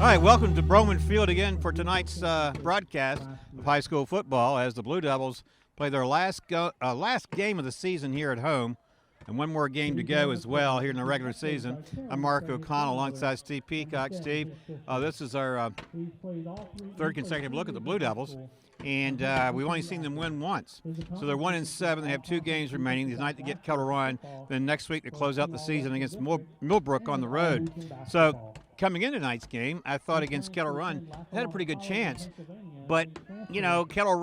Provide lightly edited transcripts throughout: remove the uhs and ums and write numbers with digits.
All right, welcome to Broman Field again for tonight's broadcast of high school football as the Blue Devils play their last game of the season here at home, and one more game to go as well here in the regular season. I'm Mark O'Connell alongside Steve Peacock. Steve, this is our third consecutive look at the Blue Devils, and we've only seen them win once. So they're 1-7. They have 2 games remaining. Tonight to get Kettle, then next week to close out the season against Millbrook on the road. So coming into tonight's game, I thought against Kettle they had a pretty good chance. But, you know, Kettle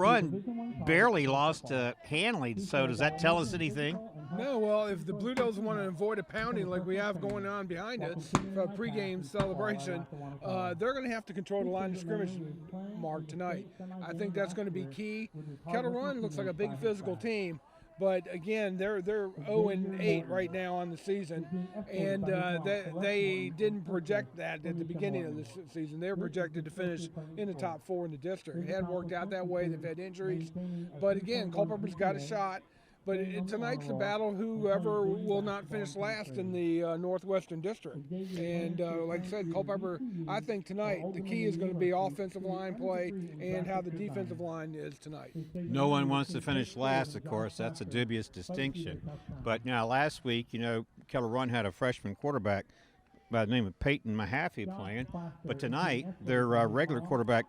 barely lost to Hanley. So does that tell us anything? No, well, if the Blue Devils want to avoid a pounding like we have going on behind us for a pregame celebration, they're going to have to control the line of scrimmage, Mark, tonight. I think that's going to be key. Kettle looks like a big physical team. But again, they're 0-8 right now on the season, and they didn't project that at the beginning of the season. They were projected to finish in the top 4 in the district. It hadn't worked out that way. They've had injuries, but again, Culpeper's got a shot. But tonight's the battle whoever will not finish last in the Northwestern District. And like I said, Culpeper, I think tonight the key is going to be offensive line play and how the defensive line is tonight. No one wants to finish last, of course. That's a dubious distinction. But now last week, you know, Kettle had a freshman quarterback by the name of Peyton Mahaffey playing. But tonight, their regular quarterback,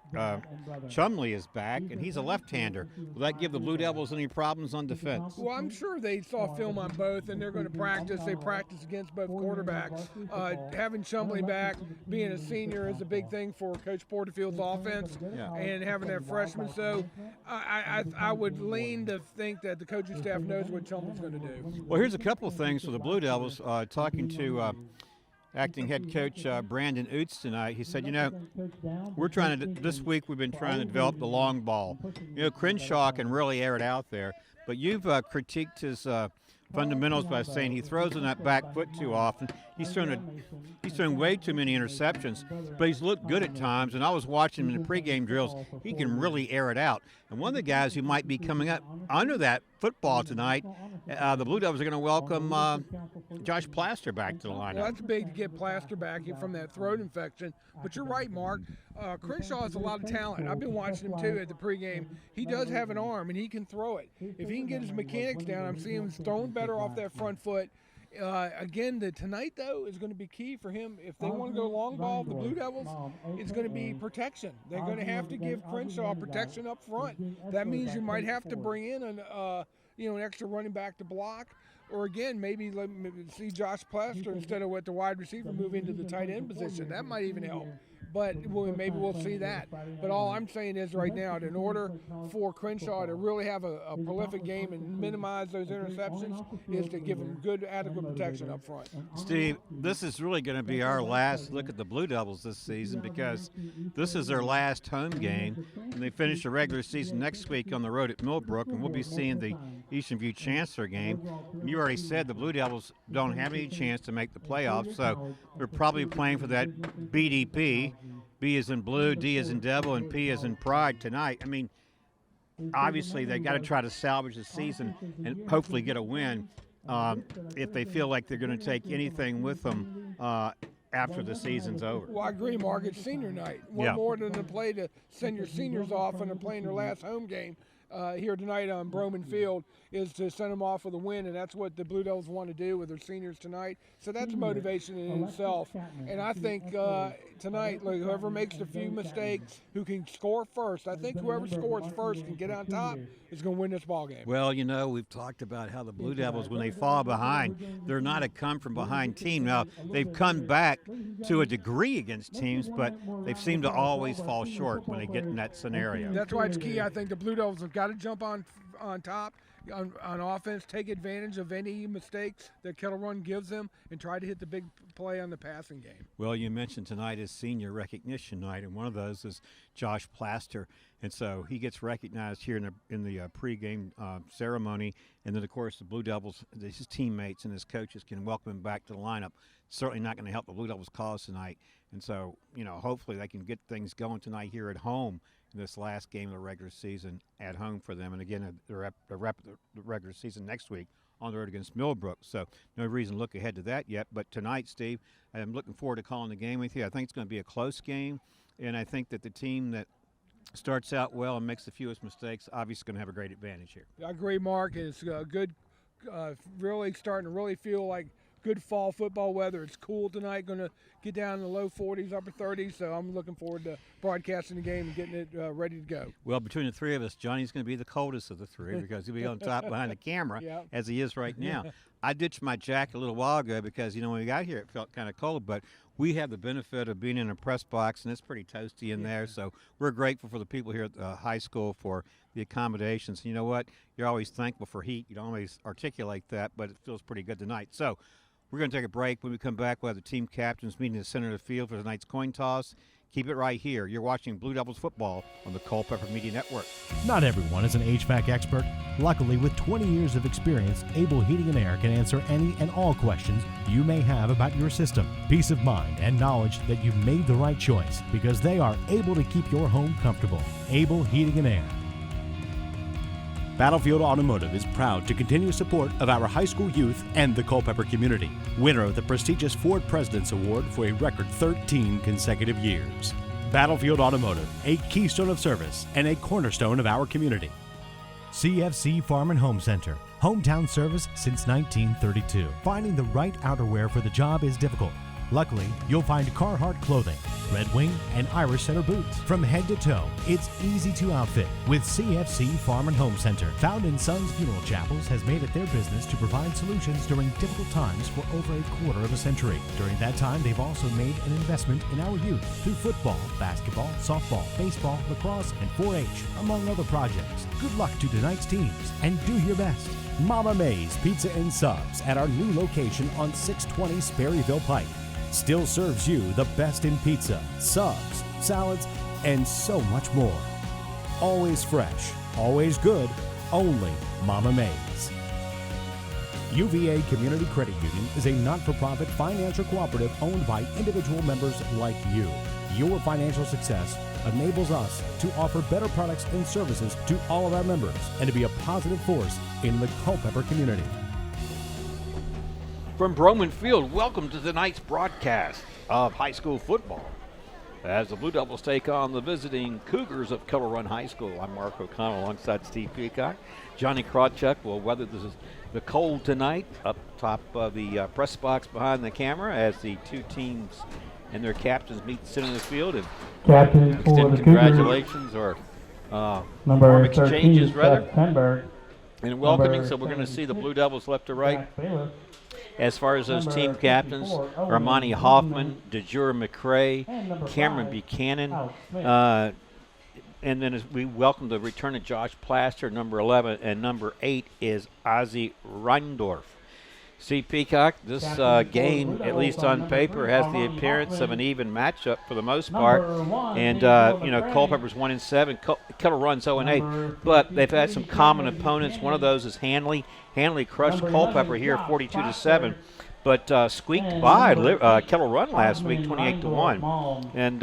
Chumley, is back, and he's a left-hander. Will that give the Blue Devils any problems on defense? Well, I'm sure they saw film on both, and they're going to practice. They practice against both quarterbacks. Having Chumley back, being a senior, is a big thing for Coach Porterfield's offense, and having that freshman. So I would lean to think that the coaching staff knows what Chumley's going to do. Well, here's a couple of things for the Blue Devils. Talking to acting head coach Brandon Oots tonight, he said, you know, this week we've been trying to develop the long ball. You know, Crenshaw can really air it out there, but you've critiqued his fundamentals by saying he throws on that back foot too often. He's throwing way too many interceptions, but he's looked good at times, and I was watching him in the pregame drills. He can really air it out. And one of the guys who might be coming up under that football tonight, the Blue Devils are going to welcome Josh Plaster back to the lineup. Well, that's big to get Plaster back from that throat infection. But you're right, Mark. Crenshaw has a lot of talent. I've been watching him, too, at the pregame. He does have an arm, and he can throw it. If he can get his mechanics down, I'm seeing him throwing better off that front foot. Again, tonight, though, is going to be key for him. If they want to go long ball, the Blue Devils, it's going to be protection. They're going to have to give Crenshaw protection up front. That means you might have to bring in an extra running back to block. Or again, maybe see Josh Plaster instead of the wide receiver move into the tight end position. That might even help. But maybe we'll see that. But all I'm saying is right now, in order for Crenshaw to really have a prolific game and minimize those interceptions, is to give him good, adequate protection up front. Steve, this is really going to be our last look at the Blue Devils this season because this is their last home game, and they finish the regular season next week on the road at Millbrook, and we'll be seeing the Eastern View Chancellor game. And you already said the Blue Devils don't have any chance to make the playoffs, so they're probably playing for that BDP. B is in blue, D is in devil, and P is in pride tonight. I mean, obviously they got to try to salvage the season and hopefully get a win if they feel like they're going to take anything with them after the season's over. Well, I agree, Mark. It's senior night. One more than to play to send your seniors off and they're playing their last home game here tonight on Broman Field is to send them off with a win, and that's what the Blue Devils want to do with their seniors tonight. So that's motivation in itself. And I think tonight, whoever makes a few mistakes, who can score first, I think whoever scores first and get on top is going to win this ball game. Well, you know, we've talked about how the Blue Devils, when they fall behind, they're not a come-from-behind team. Now, they've come back to a degree against teams, but they've seemed to always fall short when they get in that scenario. That's why it's key. I think the Blue Devils have got to jump on top on offense, take advantage of any mistakes that Kettle gives them, and try to hit the big play on the passing game. Well, you mentioned tonight is senior recognition night, and one of those is Josh Plaster, and so he gets recognized here in the pregame ceremony, and then of course the Blue Devils, his teammates and his coaches can welcome him back to the lineup. Certainly not going to help the Blue Devils' cause tonight, and so hopefully they can get things going tonight here at home. This last game of the regular season at home for them, and again, they're the regular season next week on the road against Millbrook. So no reason to look ahead to that yet. But tonight, Steve, I'm looking forward to calling the game with you. I think it's going to be a close game, and I think that the team that starts out well and makes the fewest mistakes obviously going to have a great advantage here. I agree, Mark. It's good, really starting to really feel like good fall football weather. It's cool tonight, going to get down in the low 40s, upper 30s, so I'm looking forward to broadcasting the game and getting it ready to go. Well, between the three of us, Johnny's going to be the coldest of the three because he'll be on top behind the camera as he is right now. I ditched my jacket a little while ago because, when we got here it felt kind of cold, but we have the benefit of being in a press box, and it's pretty toasty in there, so we're grateful for the people here at the high school for the accommodations. You know what? You're always thankful for heat. You don't always articulate that, but it feels pretty good tonight. So we're going to take a break. When we come back, we'll have the team captains meeting in the center of the field for tonight's coin toss. Keep it right here. You're watching Blue Devils football on the Culpeper Media Network. Not everyone is an HVAC expert. Luckily, with 20 years of experience, Able Heating and Air can answer any and all questions you may have about your system. Peace of mind and knowledge that you've made the right choice because they are able to keep your home comfortable. Able Heating and Air. Battlefield Automotive is proud to continue support of our high school youth and the Culpeper community. Winner of the prestigious Ford President's Award for a record 13 consecutive years. Battlefield Automotive, a keystone of service and a cornerstone of our community. CFC Farm and Home Center, hometown service since 1932. Finding the right outerwear for the job is difficult. Luckily, you'll find Carhartt clothing, Red Wing, and Irish Setter boots. From head to toe, it's easy to outfit with CFC Farm and Home Center. Found in Sons Funeral Chapels has made it their business to provide solutions during difficult times for over a quarter of a century. During that time, they've also made an investment in our youth through football, basketball, softball, baseball, lacrosse, and 4-H, among other projects. Good luck to tonight's teams, and do your best. Mama May's Pizza and Subs at our new location on 620 Sperryville Pike still serves you the best in pizza, subs, salads, and so much more. Always fresh, always good, only Mama May's. UVA Community Credit Union is a not-for-profit financial cooperative owned by individual members like you. Your financial success enables us to offer better products and services to all of our members and to be a positive force in the Culpeper community. From Broman Field, welcome to tonight's broadcast of high school football. As the Blue Devils take on the visiting Cougars of Kettle Run High School, I'm Mark O'Connell alongside Steve Peacock. Johnny Krawchuk will weather the cold tonight up top of the press box behind the camera as the two teams and their captains meet the center of the field. And Captain for extend the congratulations or number arm exchanges 13, rather. September. And welcoming, Number so we're going to see the 76, Blue Devils left to right. Jack Bailiff. As far as those Number team captains, 54, Owen Armani Newman. Hoffman, DeJura McCrae, And number Cameron 5, Buchanan, Alex Smith. and then as we welcome the return of Josh Plaster, number 11, and number 8 is Ozzie Reindorf. See, Peacock, this game, at least on paper, has the appearance of an even matchup for the most part. And, Culpeper's 1-7, Kettle Run's 0-8, but they've had some common opponents. One of those is Hanley. Hanley crushed Culpeper here 42-7, but squeaked by Kettle Run last week 28-1. And,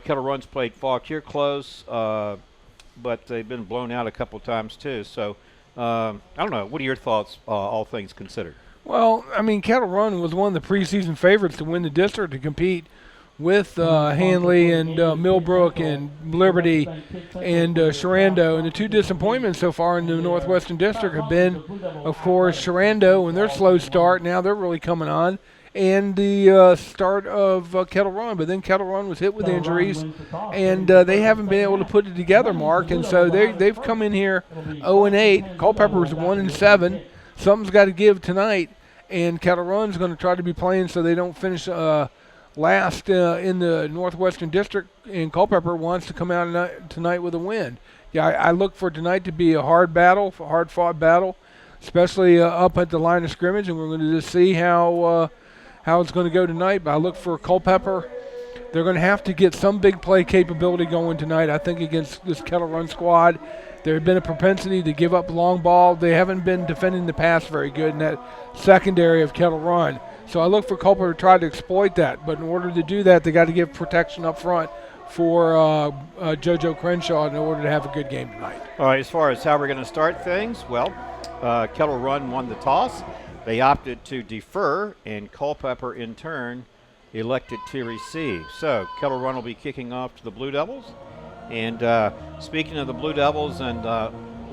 Kettle Run's played Fauquier close, but they've been blown out a couple times too. So, I don't know. What are your thoughts, all things considered? Well, Kettle Run was one of the preseason favorites to win the district, to compete with Hanley and Millbrook and Liberty and Sharando. And the two disappointments so far in the Northwestern District have been, of course, Sharando and their slow start. Now they're really coming on. And the start of Kettle Run. But then Kettle Run was hit with injuries, and they haven't been able to put it together, Mark. And so they've come in here 0-8. Culpeper's 1-7. Something's got to give tonight, and Kettle Run's going to try to be playing so they don't finish last in the Northwestern District, and Culpeper wants to come out tonight with a win. Yeah, I look for tonight to be a hard battle, a hard-fought battle, especially up at the line of scrimmage, and we're going to just see how it's going to go tonight. But I look for Culpeper. They're going to have to get some big play capability going tonight, I think, against this Kettle Run squad. There has been a propensity to give up long ball. They haven't been defending the pass very good in that secondary of Kettle Run. So I look for Culpeper to try to exploit that. But in order to do that, they got to give protection up front for JoJo Crenshaw in order to have a good game tonight. All right, as far as how we're going to start things, well, Kettle Run won the toss. They opted to defer, and Culpeper in turn elected to receive. So Kettle Run will be kicking off to the Blue Devils. And speaking of the Blue Devils, and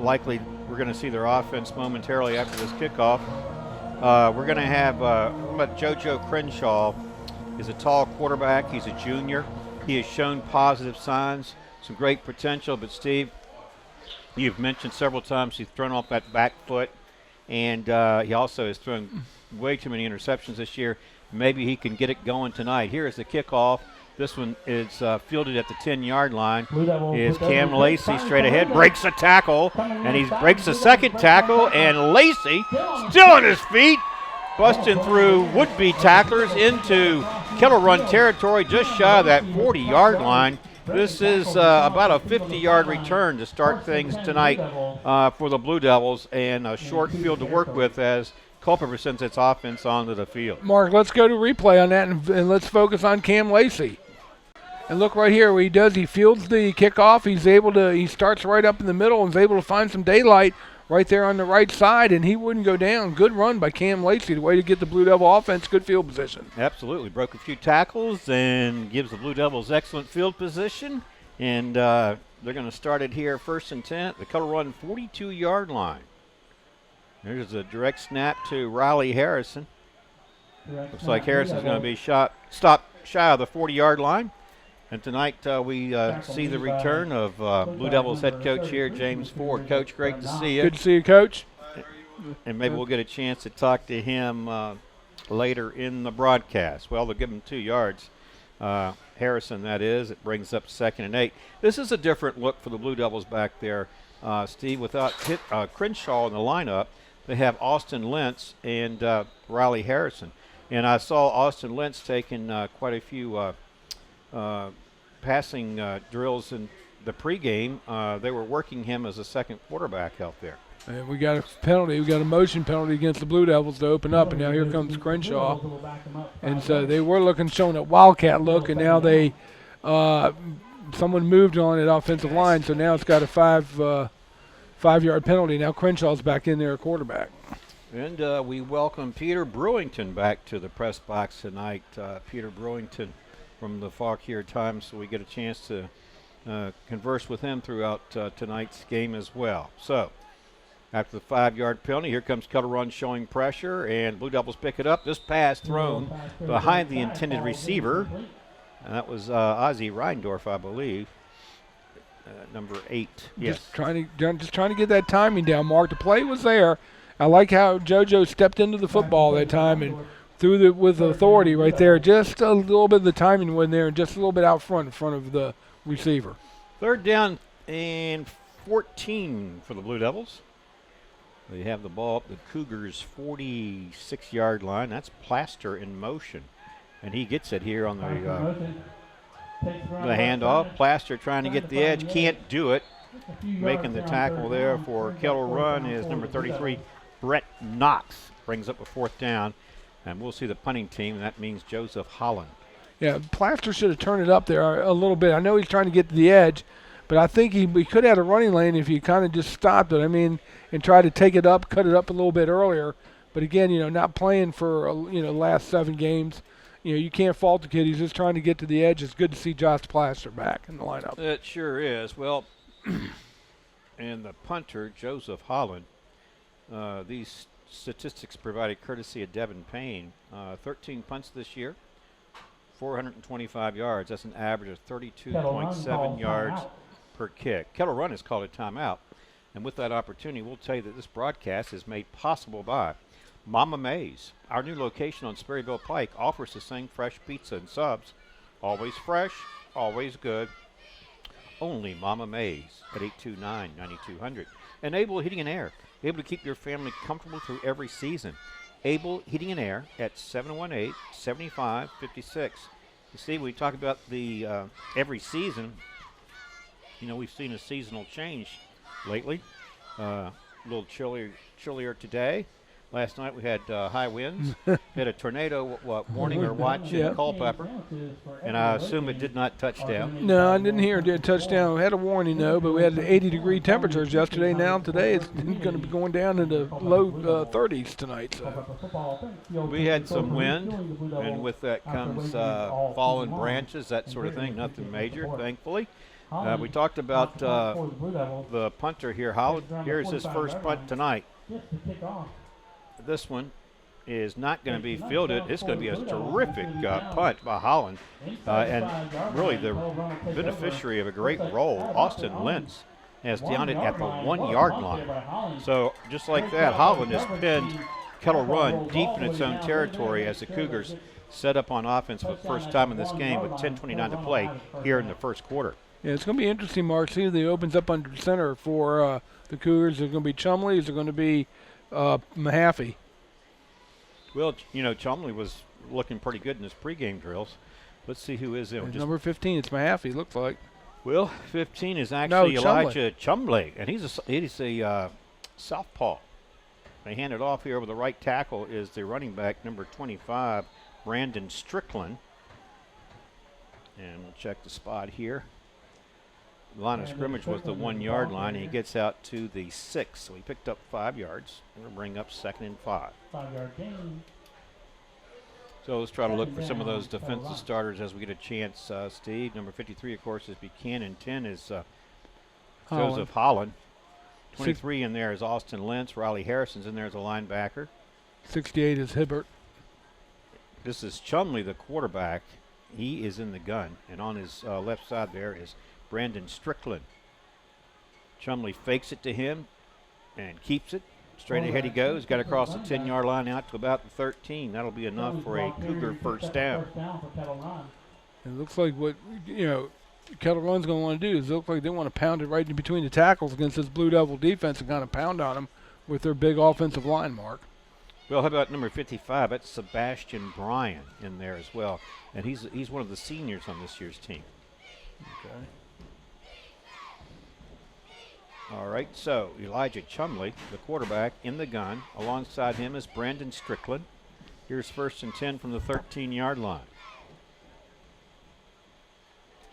likely we're going to see their offense momentarily after this kickoff, we're going to have JoJo Crenshaw. Is a tall quarterback. He's a junior. He has shown positive signs, some great potential. But Steve, you've mentioned several times he's thrown off that back foot, and he also has thrown way too many interceptions this year. Maybe he can get it going tonight. Here is the kickoff. This one is fielded at the 10-yard line. Is Cam Lacey straight ahead, breaks a tackle, and he breaks a second tackle, and Lacey still on his feet, busting through would-be tacklers into Kettle Run territory just shy of that 40-yard line. This is about a 50-yard return to start things tonight for the Blue Devils, and a short field to work with as Culpeper sends its offense onto the field. Mark, let's go to replay on that, and let's focus on Cam Lacey. And look right here what he does. He fields the kickoff. He starts right up in the middle and is able to find some daylight right there on the right side, and he wouldn't go down. Good run by Cam Lacey, the way to get the Blue Devil offense, good field position. Absolutely. Broke a few tackles and gives the Blue Devils excellent field position. And they're going to start it here first and 10 at the Kettle Run 42-yard line. There's a direct snap to Riley Harrison. Looks like Harrison's going to be stopped shy of the 40-yard line. And tonight we see the return of Blue Devils head coach here, James Ford. Coach, great to see you. Good to see you, Coach. And maybe we'll get a chance to talk to him later in the broadcast. Well, they'll give him 2 yards. Harrison, that is. It brings up 2nd and 8. This is a different look for the Blue Devils back there, Steve. Without Crenshaw in the lineup, they have Austin Lentz and Riley Harrison. And I saw Austin Lentz taking quite a few passing drills in the pregame. They were working him as a second quarterback out there. And we got a penalty. We got a motion penalty against the Blue Devils to open up, and now here comes Crenshaw. And so they were showing a wildcat look, and now they someone moved on that offensive line, so now it's got a 5-yard penalty. Now Crenshaw's back in there, quarterback. And we welcome Peter Brewington back to the press box tonight. Peter Brewington from the Fauquier Times, so we get a chance to converse with him throughout tonight's game as well. So after the 5-yard penalty, here comes Kettle Run showing pressure, and Blue Devils pick it up. This pass thrown behind the intended receiver, and that was Ozzie Reindorf, I believe, number 8. Yes. Just trying to get that timing down, Mark. The play was there. I like how JoJo stepped into the football that time and threw with authority right there. Just a little bit of the timing went there, and just a little bit out front in front of the receiver. 3rd down and 14 for the Blue Devils. They have the ball at the Cougars' 46-yard line. That's Plaster in motion, and he gets it here on the handoff. Plaster trying to get the edge, can't do it. Making the tackle there for Kettle Run is number 33, Brett Knox. Brings up a 4th down, and we'll see the punting team, and that means Joseph Holland. Yeah, Plaster should have turned it up there a little bit. I know he's trying to get to the edge, but I think he could have had a running lane if he kind of just stopped it. I mean, and tried to take it up, cut it up a little bit earlier. But again, not playing for the last 7 games. You can't fault the kid. He's just trying to get to the edge. It's good to see Josh Plaster back in the lineup. It sure is. Well, and the punter, Joseph Holland, these statistics provided courtesy of Devin Payne. 13 punts this year, 425 yards. That's an average of 32.7 yards per kick. Kettle Run has called a timeout. And with that opportunity, we'll tell you that this broadcast is made possible by Mama Mays. Our new location on Sperryville Pike offers the same fresh pizza and subs. Always fresh, always good. Only Mama Mays at 829-9200. And Able Heating and Air. Able to keep your family comfortable through every season. Able Heating and Air at 718-7556. You see, we talk about the every season. We've seen a seasonal change lately. A little chillier today. Last night we had high winds. We had a tornado warning or watch in Culpeper, and I assume it did not touch down. No, I didn't hear it did touchdown. We had a warning, though, but we had 80-degree temperatures yesterday. Now today it's going to be going down into low 30s tonight. So. We had some wind, and with that comes fallen branches, that sort of thing. Nothing major, thankfully. We talked about the punter here. Here's his first punt tonight. This one is not going to be fielded. It's going to be a terrific punt by Holland. And really the beneficiary of a great roll, Austin Lentz, has down it at the 1 yard line. So just like that, Holland has pinned Kettle Run deep in its own territory as the Cougars set up on offense for the first time in this game with 10:29 to play here in the first quarter. Yeah, it's going to be interesting, Mark. See who they opens up under center for the Cougars. Is it going to be Chumley? Is it going to be Mahaffey? Well, you know, Chumley was looking pretty good in his pregame drills. Let's see who is in. Number 15, it's Mahaffey, looks like. Well, 15 is actually Elijah Chumley, and he's a southpaw. They hand it off here over the right tackle is the running back, number 25, Brandon Strickland. And we'll check the spot here. The line of scrimmage was the 1 yard line, and he gets out to the 6. So he picked up 5 yards. We'll bring up 2nd and 5. 5-yard gain. So let's try to look for some of those defensive starters as we get a chance. Steve, number 53, of course, is Buchanan. 10 is Joseph Holland. 23 in there is Austin Lentz. Riley Harrison's in there as a linebacker. 68 is Hibbert. This is Chumley, the quarterback. He is in the gun, and on his left side there is Brandon Strickland. Chumley fakes it to him and keeps it. Straight ahead he goes. Got across the 10-yard line out to about the 13. That'll be enough for a Cougar first down. It looks like what, Kettle Run's going to want to do is it looks like they want to pound it right in between the tackles against this Blue Devil defense and kind of pound on them with their big offensive line, Mark. Well, how about number 55? That's Sebastian Bryan in there as well. And he's one of the seniors on this year's team. Okay. All right, so Elijah Chumley, the quarterback, in the gun. Alongside him is Brandon Strickland. Here's 1st and 10 from the 13-yard line.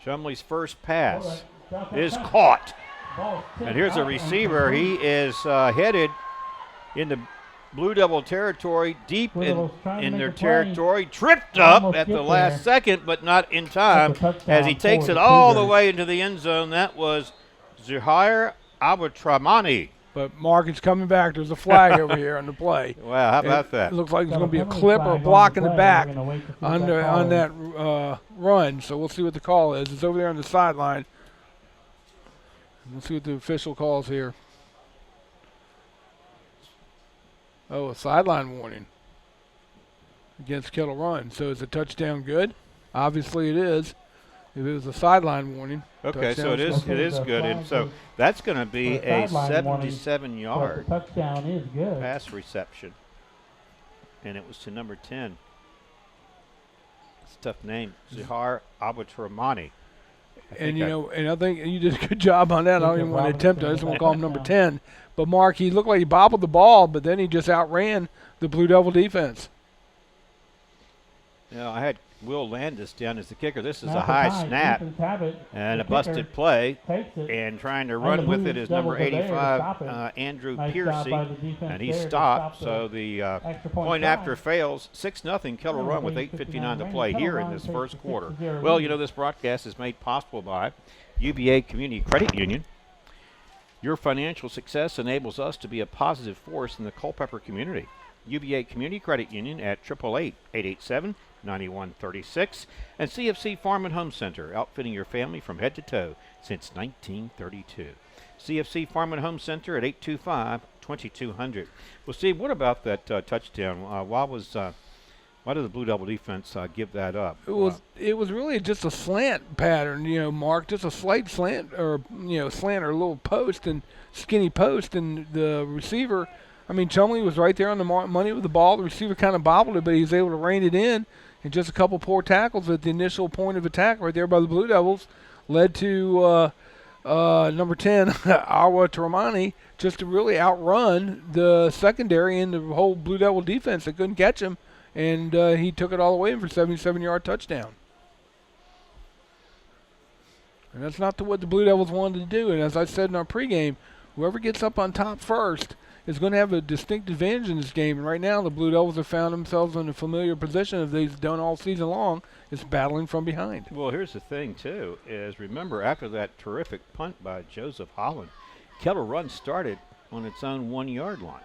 Chumley's first pass is caught. And here's a receiver. He is headed into Blue Devil territory, deep in their territory. Tripped up at the last second, but not in time as he takes it all the way into the end zone. That was Zuhair Abutramani. But Mark is coming back. There's a flag over here on the play. Wow, how about that? It looks like there's going to be a clip or a block in the back on that run. So we'll see what the call is. It's over there on the sideline. We'll see what the official calls here. Oh, a sideline warning against Kettle Run. So is the touchdown good? Obviously it is. If it was a sideline warning. Okay, so it is good. And so that's going to be a 77-yard touchdown is good. pass reception. And it was to number 10. It's a tough name, Zuhair Abutramani. And I think you did a good job on that. I don't even want to attempt it. I just want to call him number 10. But Mark, he looked like he bobbled the ball, but then he just outran the Blue Devil defense. I had Will Landis down as the kicker. This is a high snap and a busted play. And trying to run with it is number 85, Andrew Piercy. And he stopped. So the point after fails. 6-0 Kettle Run with 8:59 to play here in this first quarter. Well, this broadcast is made possible by UBA Community Credit Union. Your financial success enables us to be a positive force in the Culpeper community. UBA Community Credit Union at 888-887-9136 and CFC Farm and Home Center, outfitting your family from head to toe since 1932. CFC Farm and Home Center at 825-2200. Well, Steve, what about that touchdown? Why did the Blue Devil defense give that up? It was really just a slant pattern, Mark, just a slight slant or a little post and skinny post, and the receiver. Chumley was right there on the money with the ball. The receiver kind of bobbled it, but he was able to rein it in. And just a couple poor tackles at the initial point of attack right there by the Blue Devils led to number 10, Awa Tramani, just to really outrun the secondary and the whole Blue Devil defense. They couldn't catch him, and he took it all away for a 77-yard touchdown. And that's not what the Blue Devils wanted to do. And as I said in our pregame, whoever gets up on top first is going to have a distinct advantage in this game. And right now, the Blue Devils have found themselves in a familiar position as they've done all season long, is battling from behind. Well, here's the thing, too, is remember after that terrific punt by Joseph Holland, Kettle Run started on its own 1-yard line.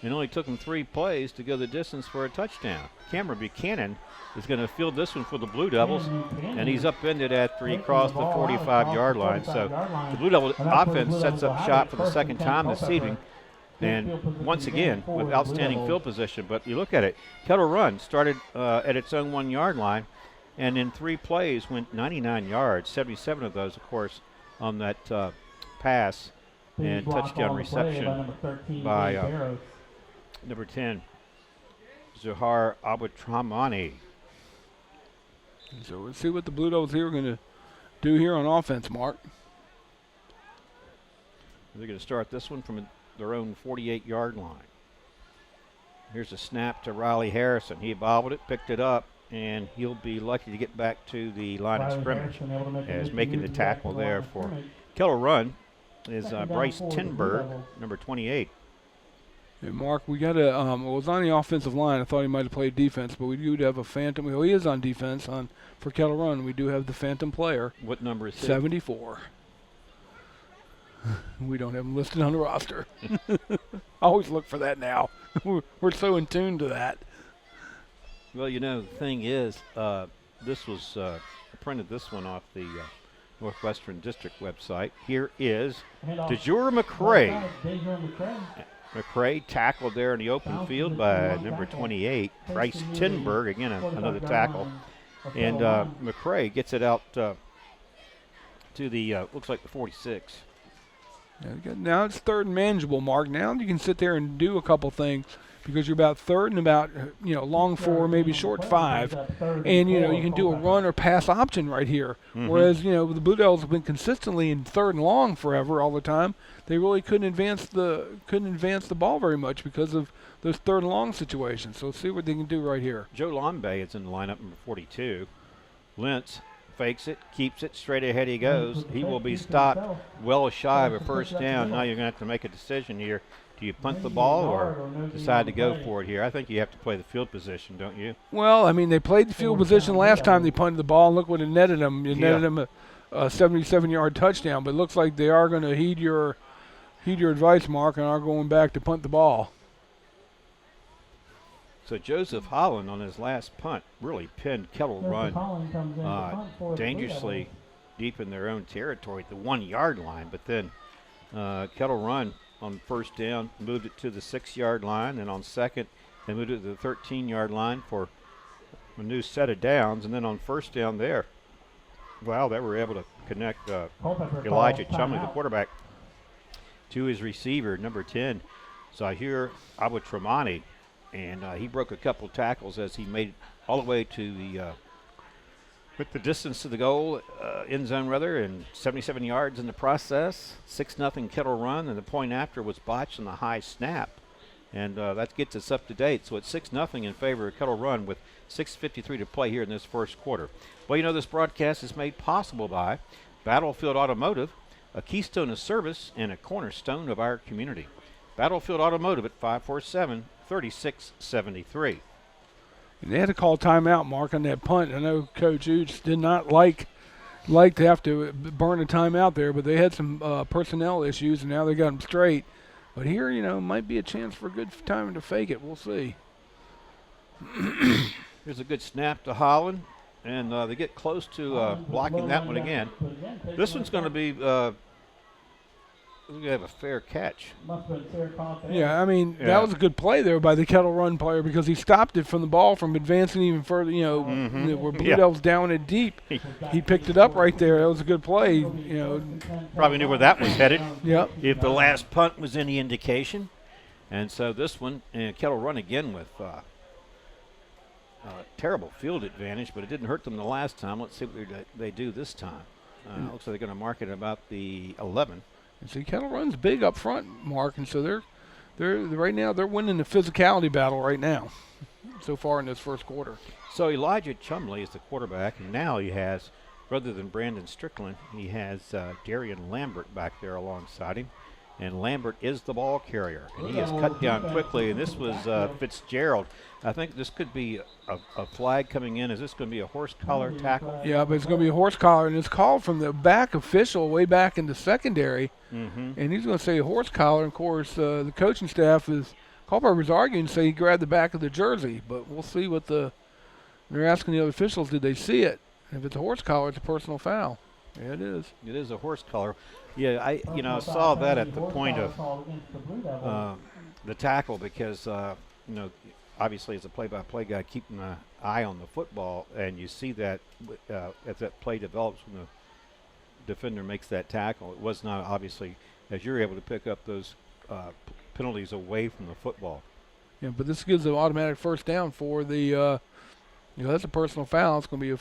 It only took him 3 plays to go the distance for a touchdown. Cameron Buchanan is going to field this one for the Blue Devils, and he's upended after he crossed the 45-yard line. So the Blue Devil offense sets up shop for the second time this evening, and once again with outstanding field position. But you look at it, Kettle Run started at its own 1-yard line, and in 3 plays went 99 yards, 77 of those, of course, on that pass and touchdown reception by number 10, Zohar Abutramani. So we'll see what the Blue Devils here are going to do here on offense, Mark. They're going to start this one from their own 48-yard line. Here's a snap to Riley Harrison. He bobbled it, picked it up, and he'll be lucky to get back to the line of scrimmage as making the tackle there for Kettle Run is Bryce Tinberg, number 28. Hey, Mark, we got a. It was on the offensive line. I thought he might have played defense, but we do have a phantom. Well, he is on defense for Kettle Run. We do have the phantom player. What number is he? 74. We don't have him listed on the roster. I always look for that now. We're so in tune to that. Well, you know, the thing is, this was I printed this one off the Northwestern District website. Here is DeJure McCray. McCray tackled there in the open field by number 28, Bryce Tinberg, again another tackle. And McCray gets it out to the, looks like the 46. Now it's third and manageable, Mark. Now you can sit there and do a couple things because you're about third and about, long 4, maybe short 5. And, you can do a run or pass option right here. Mm-hmm. Whereas, the Blue Devils have been consistently in third and long forever all the time. They really couldn't advance the ball very much because of those third and long situations. So let's see what they can do right here. Joe Lombe is in the lineup, number 42. Lentz fakes it, keeps it, straight ahead he goes. He will be stopped well shy of a first down. Now you're going to have to make a decision here. Do you punt the ball or decide to go for it here? I think you have to play the field position, don't you? Well, I mean, they played the field position last time they punted the ball, and look what it netted them. It netted them a 77-yard touchdown. But it looks like they are going to heed your advice, Mark, and are going back to punt the ball. So Joseph Holland on his last punt really pinned Kettle Run dangerously deep in their own territory at the 1-yard line. But then Kettle Run on first down moved it to the 6-yard line, and on second they moved it to the 13-yard line for a new set of downs. And then on first down there, wow, they were able to connect Elijah Chumley, the quarterback, to his receiver, number 10, Zahir Abutramani. And he broke a couple tackles as he made it all the way to the with the distance to the goal, end zone rather, and 77 yards in the process. 6-0 Kettle Run, and the point after was botched on the high snap. And that gets us up to date. So it's 6-0 in favor of Kettle Run with 6:53 to play here in this first quarter. Well, this broadcast is made possible by Battlefield Automotive, a keystone of service and a cornerstone of our community. Battlefield Automotive at 547-3673. And they had to call timeout, Mark, on that punt. I know Coach Oots did not like to have to burn a timeout there, but they had some personnel issues, and now they got them straight. But here, might be a chance for a good time to fake it. We'll see. Here's a good snap to Holland, and they get close to blocking that one again. This one's going to be going to have a fair catch. Yeah, I mean, that was a good play there by the Kettle Run player because he stopped it from the ball from advancing even further, where Blue Devils down it deep. He picked it up right there. That was a good play, Probably knew where that was headed. Yep. If the last punt was any indication. And so this one, Kettle Run again with terrible field advantage, but it didn't hurt them the last time. Let's see what they do this time. Looks like they're going to mark it about the 11. And see, Kettle runs big up front, Mark, and so they're right now they're winning the physicality battle right now, so far in this first quarter. So Elijah Chumley is the quarterback, and now he has, rather than Brandon Strickland, he has Darian Lambert back there alongside him. And Lambert is the ball carrier, and he is cut down quickly. And this was Fitzgerald. I think this could be a flag coming in. Is this going to be a horse collar tackle? Yeah, but it's going to be a horse collar, and it's called from the back official way back in the secondary. And he's going to say a horse collar. And of course, the coaching staff is Culpeper's arguing to say he grabbed the back of the jersey, but we'll see what they're asking the other officials. Did they see it? If it's a horse collar, it's a personal foul. Yeah, it is. It is a horse collar. Yeah, I saw that at the point of the tackle because obviously as a play-by-play guy, keeping an eye on the football, and you see that as that play develops when the defender makes that tackle. It was not obviously as you're able to pick up those penalties away from the football. Yeah, but this gives an automatic first down for the. That's a personal foul. It's going to be a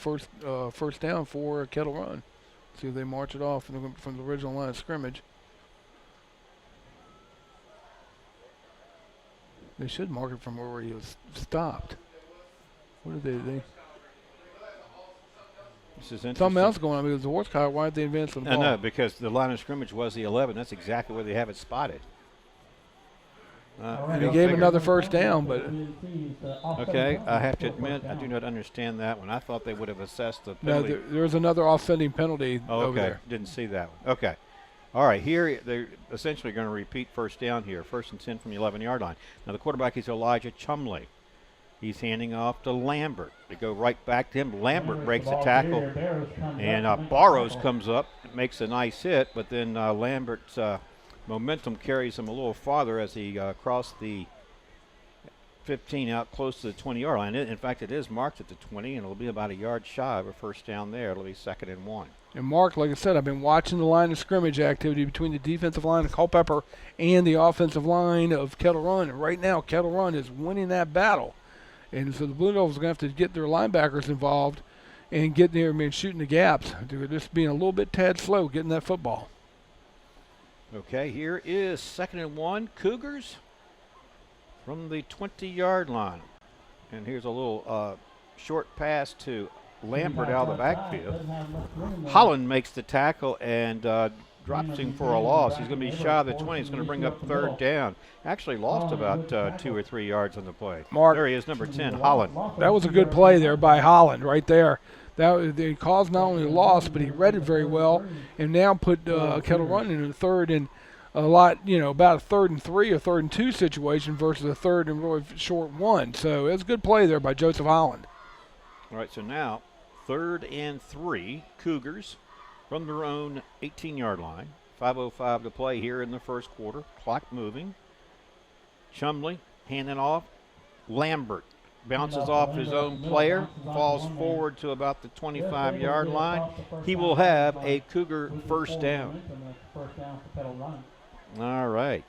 first down for a Kettle run. See if they march it off from the original line of scrimmage. They should mark it from where he was stopped. What did they? This is interesting. Something else going on because the horse collar. Why did they advance the ball? No, because the line of scrimmage was the 11. That's exactly where they have it spotted. And he gave another first down, but okay, I have to admit I do not understand that one. I thought they would have assessed the penalty. No, there was another offsetting penalty over there. Didn't see that one. Okay. All right, here they're essentially going to repeat first down here. 1st and 10 from the 11-yard line. Now the quarterback is Elijah Chumley. He's handing off to Lambert. They go right back to him. Lambert breaks the tackle, and Barrows comes up, makes a nice hit, but then Lambert's momentum carries him a little farther as he crossed the 15 out close to the 20-yard line. In fact, it is marked at the 20, and it'll be about a yard shy of a first down there. It'll be 2nd and 1. And Mark, like I said, I've been watching the line of scrimmage activity between the defensive line of Culpeper and the offensive line of Kettle Run. And right now, Kettle Run is winning that battle. And so the Blue Devils are going to have to get their linebackers involved and get there and shooting the gaps. They're just being a little bit tad slow getting that football. Okay, here is 2nd and 1. Cougars from the 20-yard line. And here's a little short pass to Lambert out of the backfield. Holland makes the tackle and drops him for a loss. He's going to be shy of the 20. He's going to bring up 3rd down. Actually lost about 2 or 3 yards on the play. Mark, there he is, number 10, Holland. That was a good play there by Holland right there. They caused not only a loss, but he read it very well, and now put Kettle Run in a 3rd and a lot, about a 3rd and 3 or 3rd and 2 situation versus a 3rd and really short 1. So it was a good play there by Joseph Holland. All right, so now 3rd and 3, Cougars from their own 18-yard line. 5:05 to play here in the first quarter. Clock moving. Chumley handing off. Lambert bounces off his own player, falls forward to about the 25-yard line. He will have a Cougar first down. All right.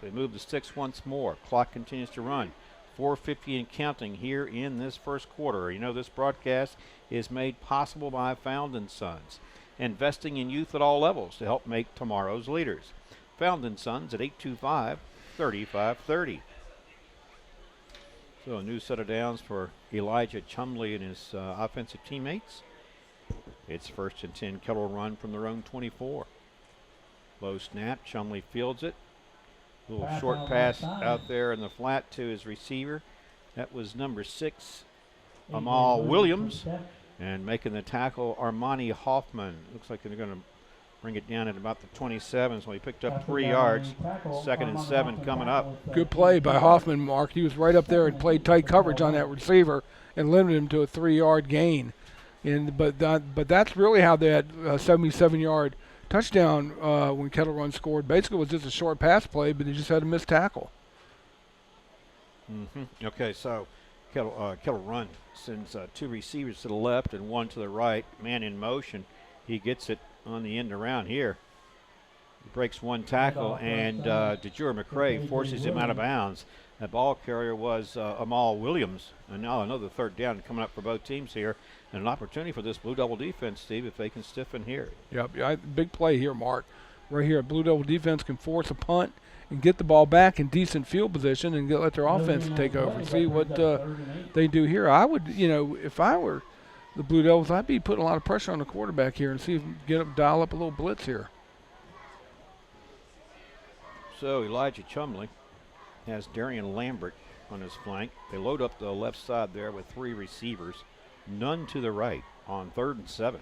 They move the sticks once more. Clock continues to run. 4:50 and counting here in this first quarter. This broadcast is made possible by Found & Sons, investing in youth at all levels to help make tomorrow's leaders. Found & Sons at 825-3530. So a new set of downs for Elijah Chumley and his offensive teammates. It's 1st and 10, Kettle Run from their own 24. Low snap, Chumley fields it. Little short pass out there in the flat to his receiver. That was number 6, Amal Williams. And making the tackle, Armani Hoffman. Looks like they're going to bring it down at about the 27, so he picked up 3 yards. 2nd and 7 coming up. Good play by Hoffman, Mark. He was right up there and played tight coverage on that receiver and limited him to a 3-yard gain. But that's really how they had a 77-yard touchdown when Kettle Run scored. Basically, it was just a short pass play, but he just had a missed tackle. Okay, so Kettle Run sends 2 receivers to the left and 1 to the right. Man in motion. He gets it on the end around here. He breaks 1 tackle, and DeJure McCrae forces him out of bounds. That ball carrier was Amal Williams. And now another third down coming up for both teams here. And an opportunity for this Blue Devil defense, Steve, if they can stiffen here. Yep, big play here, Mark. Right here, Blue Devil defense can force a punt and get the ball back in decent field position and let their offense take over. See what they do here. I would, if I were the Blue Devils, I'd be putting a lot of pressure on the quarterback here and see if we can dial up a little blitz here. So Elijah Chumley has Darian Lambert on his flank. They load up the left side there with 3 receivers, none to the right on 3rd and 7.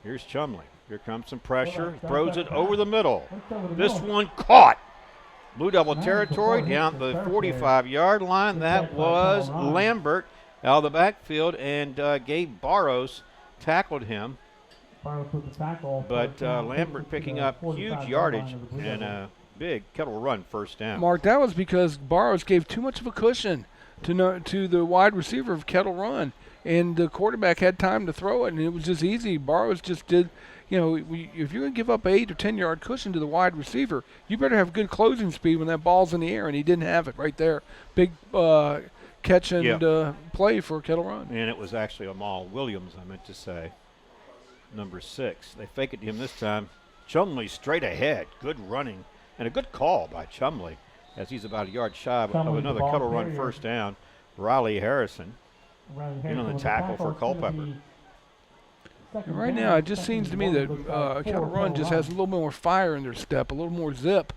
Here's Chumley. Here comes some pressure. Throws it over the middle. This one caught. Blue Devil territory down the 45-yard line. That was Lambert out of the backfield, and Gabe Barrows tackled him. But Lambert picking up huge yardage and a big Kettle run first down. Mark, that was because Barrows gave too much of a cushion to the wide receiver of Kettle Run, and the quarterback had time to throw it, and it was just easy. Barrows just did, if you're going to give up an 8 or 10-yard cushion to the wide receiver, you better have good closing speed when that ball's in the air, and he didn't have it right there. Big catch and play for Kettle Run. And it was actually Amal Williams, I meant to say, number 6. They fake it to him this time. Chumley straight ahead. Good running. And a good call by Chumley as he's about a yard shy of another Kettle Run first down. Riley Harrison in on the tackle for Culpeper. And right now, it just seems to me that Kettle Run just has a little more fire in their step, a little more zip.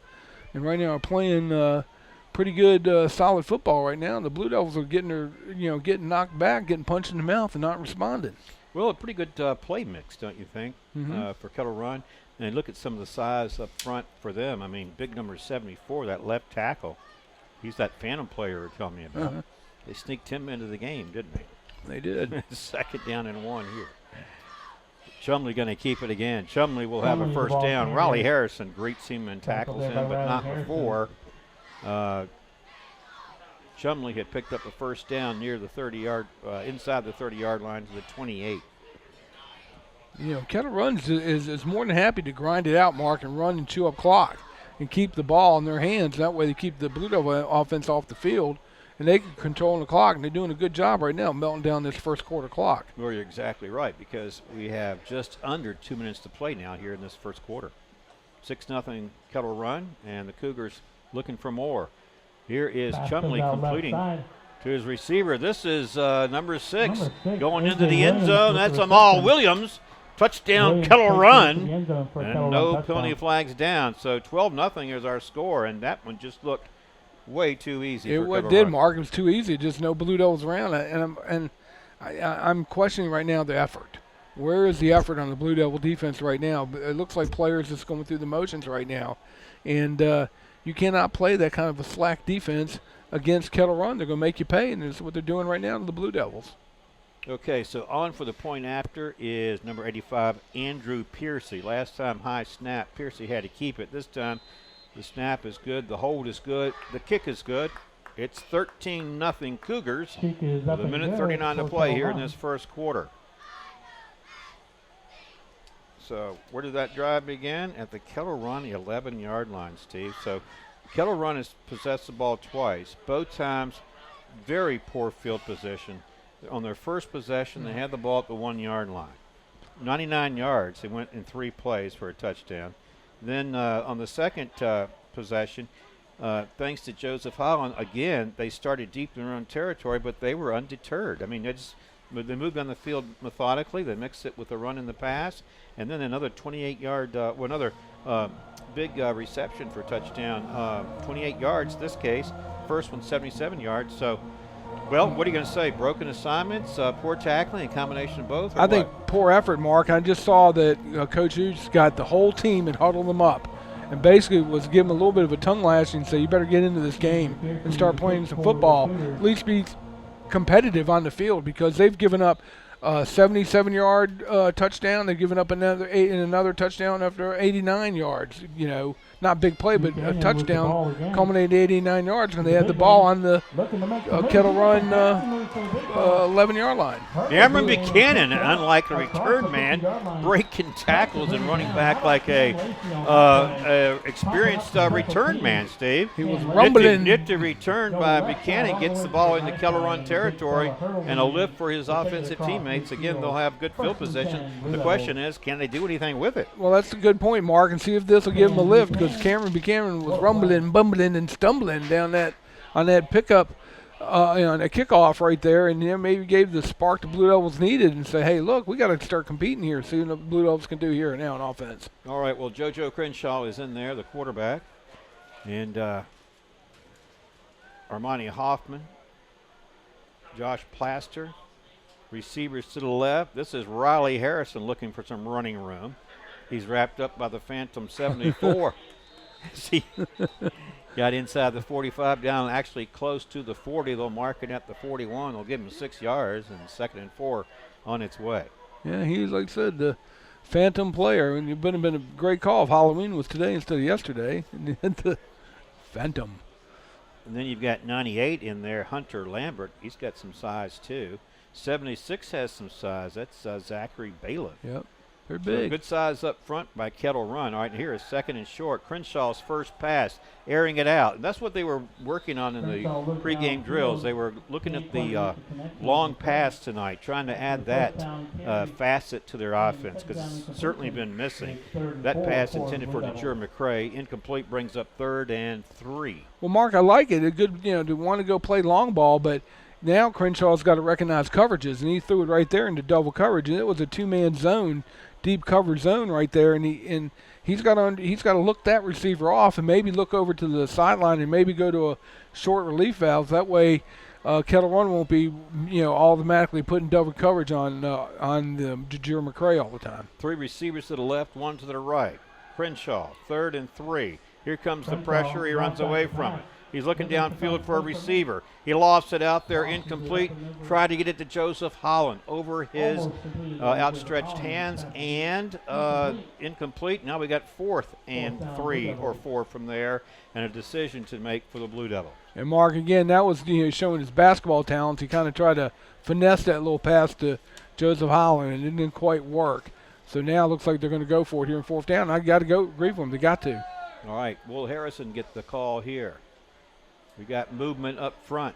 And right now, are playing pretty good, solid football right now. And the Blue Devils are getting knocked back, getting punched in the mouth, and not responding. Well, a pretty good play mix, don't you think, for Kettle Run? And look at some of the size up front for them. I mean, big number 74, that left tackle. He's that phantom player you're telling me about. They sneaked him into the game, didn't they? They did. 2nd down and 1 here. Chumley going to keep it again. Chumley will have a first down. Riley Harrison greets him and tackles him, but not before. Chumley had picked up a first down near the 30-yard, inside the 30-yard line to the 28. Kettle Run is more than happy to grind it out, Mark, and run and chew up clock and keep the ball in their hands. That way they keep the Blue Devil offense off the field, and they can control the clock, and they're doing a good job right now melting down this first quarter clock. Well, you're exactly right, because we have just under 2 minutes to play now here in this first quarter. 6-0 Kettle Run, and the Cougars looking for more. Here is Chumley completing to his receiver. This is number 6 going into the end zone. That's Amal Williams. Touchdown, Kettle Run, and no penalty flags down. So 12-0 is our score, and that one just looked way too easy. It did, Mark. It was too easy. Just no Blue Devils around, and I'm questioning right now the effort. Where is the effort on the Blue Devil defense right now? It looks like players just going through the motions right now, and you cannot play that kind of a slack defense against Kettle Run. They're going to make you pay, and that's what they're doing right now to the Blue Devils. Okay, so on for the point after is number 85, Andrew Piercy. Last time high snap, Piercy had to keep it. This time the snap is good, the hold is good, the kick is good. It's 13-0 Cougars with a minute 39 to play here in this first quarter. So where did that drive begin? At the Kettle Run 11-yard line, Steve. So Kettle Run has possessed the ball twice. Both times very poor field position. On their first possession, they had the ball at the 1-yard line. 99 yards. They went in 3 plays for a touchdown. Then on the second possession, thanks to Joseph Holland, again, they started deep in their own territory, but they were undeterred. I mean, they moved on the field methodically. They mixed it with the run and the pass. And then another 28-yard, another big reception for a touchdown. 28 yards this case. First one 77 yards. So, well, what are you going to say? Broken assignments, poor tackling, a combination of both? I think poor effort, Mark. I just saw that Coach Hughes got the whole team and huddled them up and basically was giving them a little bit of a tongue lashing and say, you better get into this game and start playing some football, at least be competitive on the field, because they've given up a 77-yard touchdown. They've given up another touchdown after 89 yards, not big play, but a Daniel touchdown, with the ball again. culminated 89 yards when they had the ball on the Looking to make the Kettle move. Run Move for the big ball. 11-yard line. Cameron Buchanan, unlike a return man, breaking tackles and running back like a experienced return man, Steve. He was rumbling. Nifty return by Buchanan gets the ball into Kettle Run territory and a lift for his offensive teammates. Again, they'll have good field position. The question is, can they do anything with it? Well, that's a good point, Mark, and see if this will give him a lift, because Cameron Buchanan was rumbling, bumbling, and stumbling down on that pickup, on a kickoff right there, and maybe gave the spark the Blue Devils needed and say, hey, look, we got to start competing here, see what the Blue Devils can do here now on offense. All right, well, JoJo Crenshaw is in there, the quarterback, and Armani Hoffman, Josh Plaster, receivers to the left. This is Riley Harrison looking for some running room. He's wrapped up by the Phantom 74. See, got inside the 45, down actually close to the 40. They'll mark it at the 41. They'll give him 6 yards, and 2nd and 4 on its way. Yeah, he's, like I said, the Phantom player. And it would have been a great call if Halloween was today instead of yesterday. The Phantom. And then you've got 98 in there, Hunter Lambert. He's got some size, too. 76 has some size. That's Zachary Bailiff. Yep, they're So big. good size up front by Kettle Run. All right, here is 2nd and short. Crenshaw's first pass, airing it out. And that's what they were working on in the pregame drills. They were looking at the long pass tonight, trying to add that facet to their offense, because it's certainly been missing. That pass intended for DeJure McCray, incomplete, brings up 3rd and 3. Well, Mark, I like it. A good, to want to go play long ball, but now Crenshaw's got to recognize coverages, and he threw it right there into double coverage, and it was a two-man zone, deep cover zone right there, and he's got to look that receiver off and maybe look over to the sideline and maybe go to a short relief valve. That way, Kettle Run won't be automatically putting double coverage on the DeJure McCray all the time. 3 receivers to the left, 1 to the right. Crenshaw, 3rd and 3. Here comes the pressure. He runs away from it. He's looking downfield for a receiver. He lofts it out there, incomplete. Tried to get it to Joseph Holland over his outstretched hands, and incomplete. Now we got 4th and 3 or 4 from there, and a decision to make for the Blue Devils. And Mark, again, that was showing his basketball talents. He kind of tried to finesse that little pass to Joseph Holland, and it didn't quite work. So now it looks like they're going to go for it here in 4th down. I got to go agree with them. They got to. All right, Will Harrison get the call here. We got movement up front.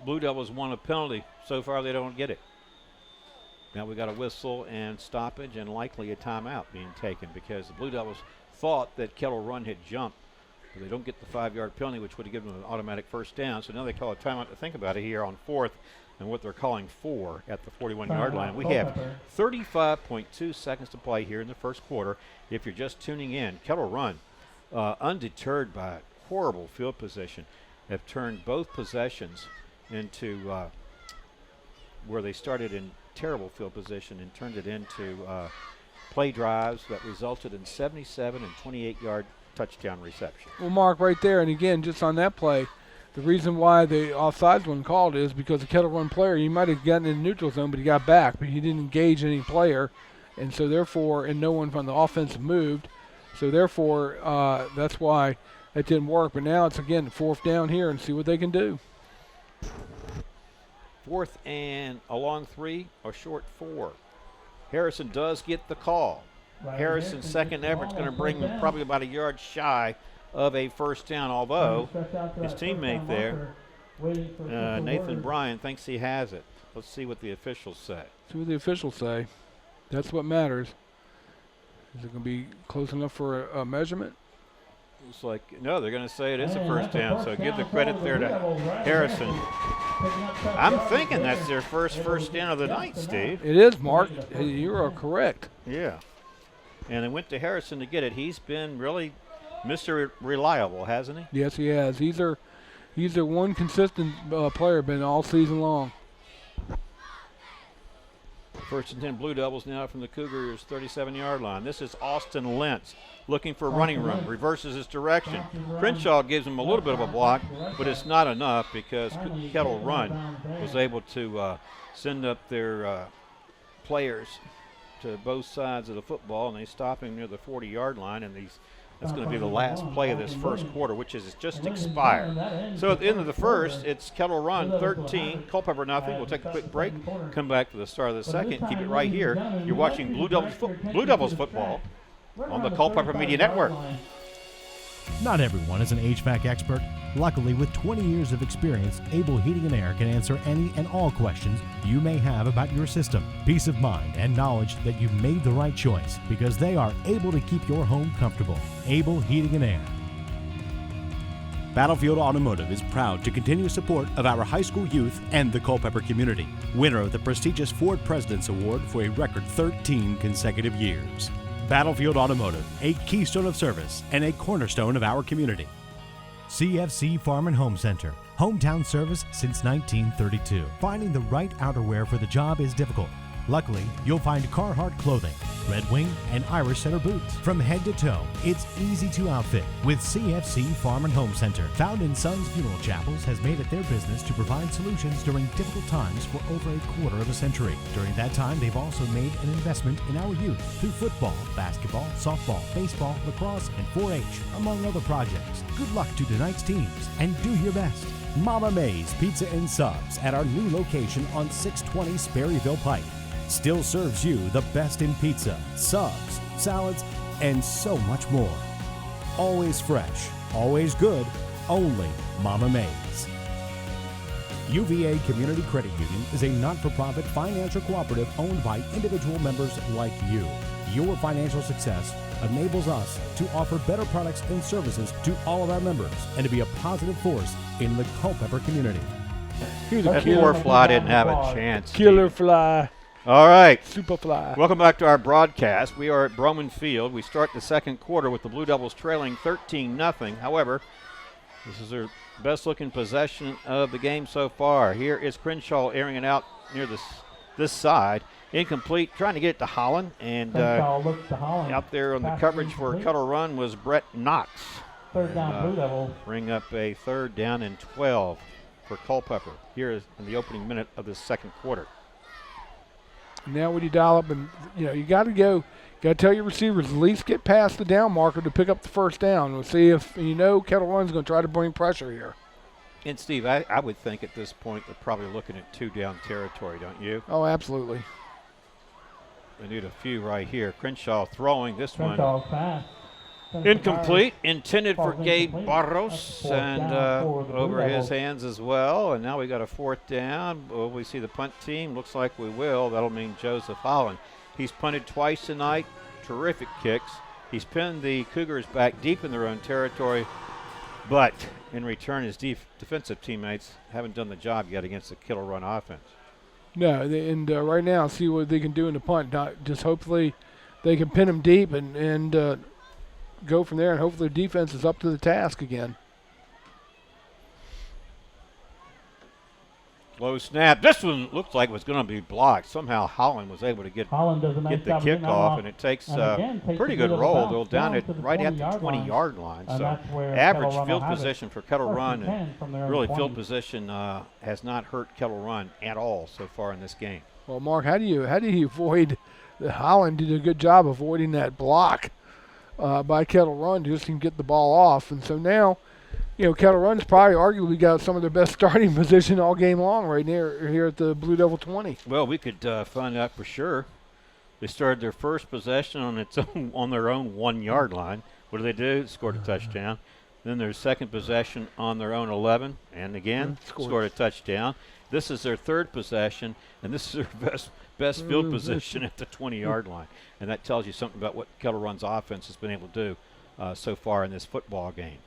Blue Devils won a penalty. So far, they don't get it. Now we got a whistle and stoppage and likely a timeout being taken, because the Blue Devils thought that Kettle Run had jumped. But they don't get the 5-yard penalty, which would have given them an automatic 1st down. So now they call a timeout to think about it here on 4th and what they're calling 4 at the 41-yard line. We have 35.2 seconds to play here in the 1st quarter. If you're just tuning in, Kettle Run, undeterred by horrible field position, have turned both possessions into where they started in terrible field position and turned it into play drives that resulted in 77 and 28-yard touchdown reception. Well, Mark, right there, and again, just on that play, the reason why the offsides one called is because the Kettle Run player, he might have gotten in the neutral zone, but he got back, but he didn't engage any player, and so therefore, and no one from the offense moved, so therefore, that's why it didn't work. But now it's, again, 4th down here and see what they can do. 4th and a long 3 or short 4. Harrison does get the call. Harrison's second effort's going to bring him probably about a yard shy of a 1st down, although his teammate there, Nathan Bryan, thinks he has it. Let's see what the officials say. See what the officials say. That's what matters. Is it going to be close enough for a measurement? It's like, no, they're going to say it is a 1st down, so give the credit there to Harrison. I'm thinking that's their first down of the night, Steve. It is, Mark. You are correct. Yeah. And they went to Harrison to get it. He's been really Mr. Reliable, hasn't he? Yes, he has. He's their one consistent player been all season long. 1st and 10 Blue Devils now from the Cougars' 37-yard line. This is Austin Lentz looking for running room, reverses his direction. Crenshaw gives him a little bit of a block, but it's not enough because Kettle Run was able to send up their players to both sides of the football, and they stop him near the 40-yard line, and these That's going to be the last play of this first quarter, which is just expired. So at the end of the first, it's Kettle Run 13, Culpeper nothing. We'll take a quick break, come back for the start of the second. Keep it right here. You're watching Blue Devils football on the Culpeper Media Network. Not everyone is an HVAC expert. Luckily, with 20 years of experience, Able Heating and Air can answer any and all questions you may have about your system. Peace of mind and knowledge that you've made the right choice because they are able to keep your home comfortable. Able Heating and Air. Battlefield Automotive is proud to continue support of our high school youth and the Culpeper community. Winner of the prestigious Ford President's Award for a record 13 consecutive years. Battlefield Automotive, a keystone of service and a cornerstone of our community. CFC Farm and Home Center, hometown service since 1932. Finding the right outerwear for the job is difficult. Luckily, you'll find Carhartt clothing, Red Wing, and Irish Setter boots. From head to toe, it's easy to outfit with CFC Farm and Home Center. Found in Sons Funeral Chapels has made it their business to provide solutions during difficult times for over a quarter of a century. During that time, they've also made an investment in our youth through football, basketball, softball, baseball, lacrosse, and 4-H, among other projects. Good luck to tonight's teams and do your best. Mama May's Pizza and Subs at our new location on 620 Sperryville Pike still serves you the best in pizza, subs, salads, and so much more. Always fresh, always good, only Mama May's. UVA Community Credit Union is a not-for-profit financial cooperative owned by individual members like you. Your financial success enables us to offer better products and services to all of our members and to be a positive force in the Culpeper community. That poor fly didn't have a chance. Killer fly. All right. Super fly. Welcome back to our broadcast. We are at Broman Field. We start the second quarter with the Blue Devils trailing 13-0. However, this is their best-looking possession of the game so far. Here is Crenshaw airing it out near this side. Incomplete, trying to get it to Holland. And out there on the coverage for Kettle Run was Brett Knox. Third down, Blue Devils. Bring up a 3rd down and 12 for Culpeper here is in the opening minute of this second quarter. Now when you dial up and, you got to tell your receivers at least get past the down marker to pick up the first down. We'll see if, Kettle Run's going to try to bring pressure here. And, Steve, I would think at this point they're probably looking at 2-down territory, don't you? Oh, absolutely. They need a few right here. Crenshaw throwing this one. Pass. Incomplete, intended for Gabe Barros, and over his hands as well. And now we got a 4th down. Will we see the punt team? Looks like we will. That'll mean Joseph Holland. He's punted twice tonight. Terrific kicks. He's pinned the Cougars back deep in their own territory, but in return, his defensive teammates haven't done the job yet against the Kettle Run offense. No, and right now, see what they can do in the punt. Just hopefully they can pin him deep and go from there, and hopefully the defense is up to the task again. Low snap. This one looked like it was going to be blocked. Somehow Holland was able to get the kickoff, and it takes a pretty good roll. They'll down it right at the 20-yard line. So average field position for Kettle Run, and really field position has not hurt Kettle Run at all so far in this game. Well, Mark, how do you avoid – Holland did a good job avoiding that block by Kettle Run just to get the ball off. And so now – Kettle Run's probably arguably got some of their best starting position all game long right here at the Blue Devil 20. Well, we could find out for sure. They started their first possession on their own 1-yard line. What do? Scored a touchdown. Then their second possession on their own 11, and again scored a touchdown. This is their third possession, and this is their best field position at the 20-yard line. And that tells you something about what Kettle Run's offense has been able to do so far in this football game.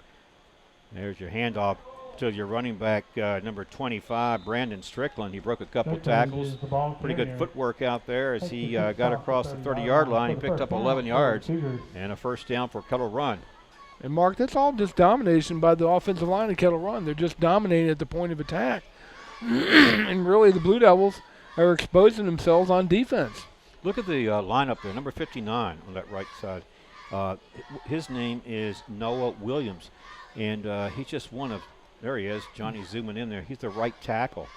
There's your handoff to your running back, number 25, Brandon Strickland. He broke a couple of tackles. Pretty good footwork out there as he got across the 30-yard line. He picked up 11 yards and a 1st down for Kettle Run. And, Mark, that's all just domination by the offensive line of Kettle Run. They're just dominating at the point of attack. And really the Blue Devils are exposing themselves on defense. Look at the lineup there, number 59 on that right side. His name is Noah Williams. And he's just one of, there he is, Johnny zooming in there. He's the right tackle.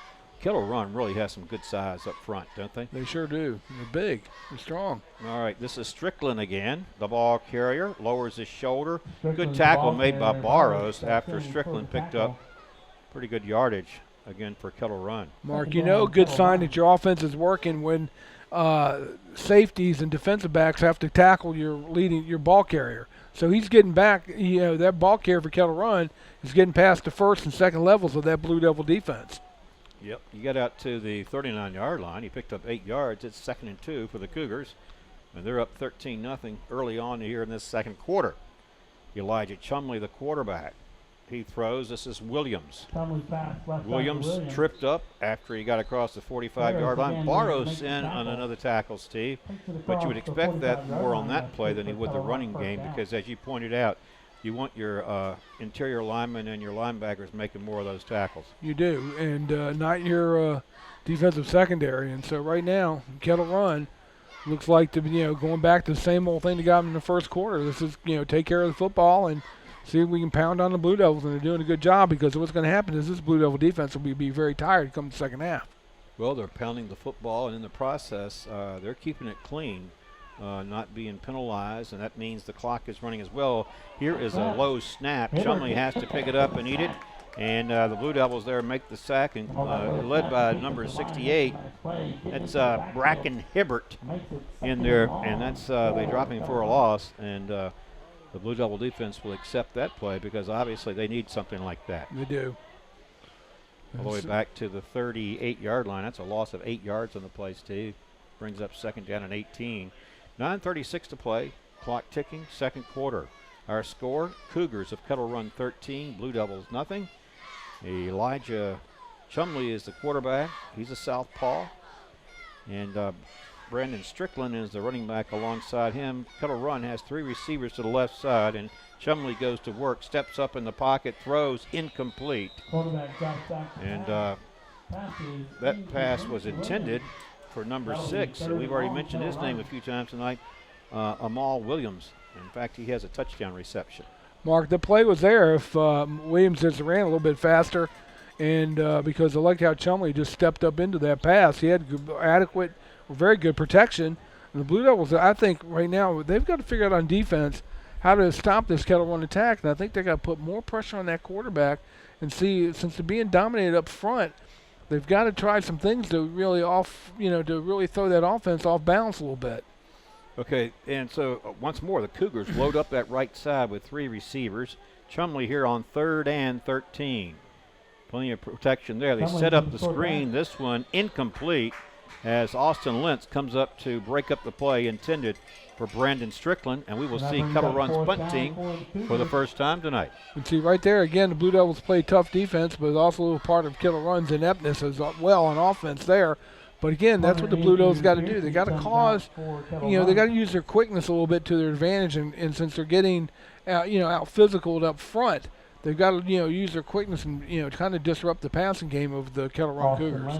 Kettle Run really has some good size up front, don't they? They sure do. They're big. They're strong. All right, this is Strickland again, the ball carrier, lowers his shoulder. Good Strickland's tackle ball made by carrier, Barros Barros, after second Strickland for the picked up tackle. pretty good yardage again for Kettle Run. Mark, Second you know, down, good Kettle sign Run. that your offense is working when safeties and defensive backs have to tackle your ball carrier. So he's getting back. You know, that ball carrier for Kettle Run is getting past the first and second levels of that Blue Devil defense. Yep, you get out to the 39-yard line. He picked up 8 yards. It's 2nd and 2 for the Cougars, and they're up 13-0 early on here in this second quarter. Elijah Chumley, the quarterback. He throws. This is Williams. Chumley pass left side to Williams tripped up after he got across the 45-yard line. again Barros makes the in on tackle. another tackle, Steve. Takes it But you would across the expect that 45-yard more on line. that play than you That's would the Kettle running Run game first because, as you pointed out, you want your interior linemen and your linebackers making more of those tackles. You do, and not your defensive secondary. And so right now, Kettle Run looks like going back to the same old thing they got in the first quarter. This is take care of the football and see if we can pound on the Blue Devils, and they're doing a good job because what's going to happen is this Blue Devil defense will be very tired come the second half. Well, they're pounding the football, and in the process, they're keeping it clean, not being penalized, and that means the clock is running as well. Here is a low snap. Chumley has to pick it up and eat it, and the Blue Devils there make the sack, and led by number 68. That's Bracken Hibbert in there, and that's they drop him for a loss, and the Blue Devil defense will accept that play because obviously they need something like that. They do. All the way back to the 38-yard line. That's a loss of 8 yards on the play, Steve. Brings up 2nd down and 18. 9:36 to play. Clock ticking. Second quarter. Our score: Cougars of Kettle Run 13, Blue Devils nothing. Elijah Chumley is the quarterback. He's a southpaw. And Brandon Strickland is the running back alongside him. Kettle Run has 3 receivers to the left side, and Chumley goes to work, steps up in the pocket, throws incomplete. And that pass was intended for number 6, and we've already mentioned his name a few times tonight, Amal Williams. In fact, he has a touchdown reception. Mark, the play was there if Williams just ran a little bit faster, and because I liked how Chumley just stepped up into that pass. He had adequate, very good protection. And the Blue Devils, I think right now, they've got to figure out on defense how to stop this Kettle Run attack, and I think they got to put more pressure on that quarterback and see, since they're being dominated up front, they've got to try some things to really to really throw that offense off balance a little bit. Okay, and so once more, the Cougars load up that right side with 3 receivers. Chumley here on 3rd and 13. Plenty of protection there. They set up the screen. This one incomplete as Austin Lentz comes up to break up the play intended for Brandon Strickland, and we will see Kettle Run's punt team for the first time tonight. And see right there again, the Blue Devils play tough defense, but it's also a little part of Kettle Run's ineptness as well on offense there. But again, that's what the Blue Devils got to do. They got to cause, they got to use their quickness a little bit to their advantage, and since they're getting, out physicaled up front, they've got to, use their quickness and, kind of disrupt the passing game of the Kettle Run Cougars.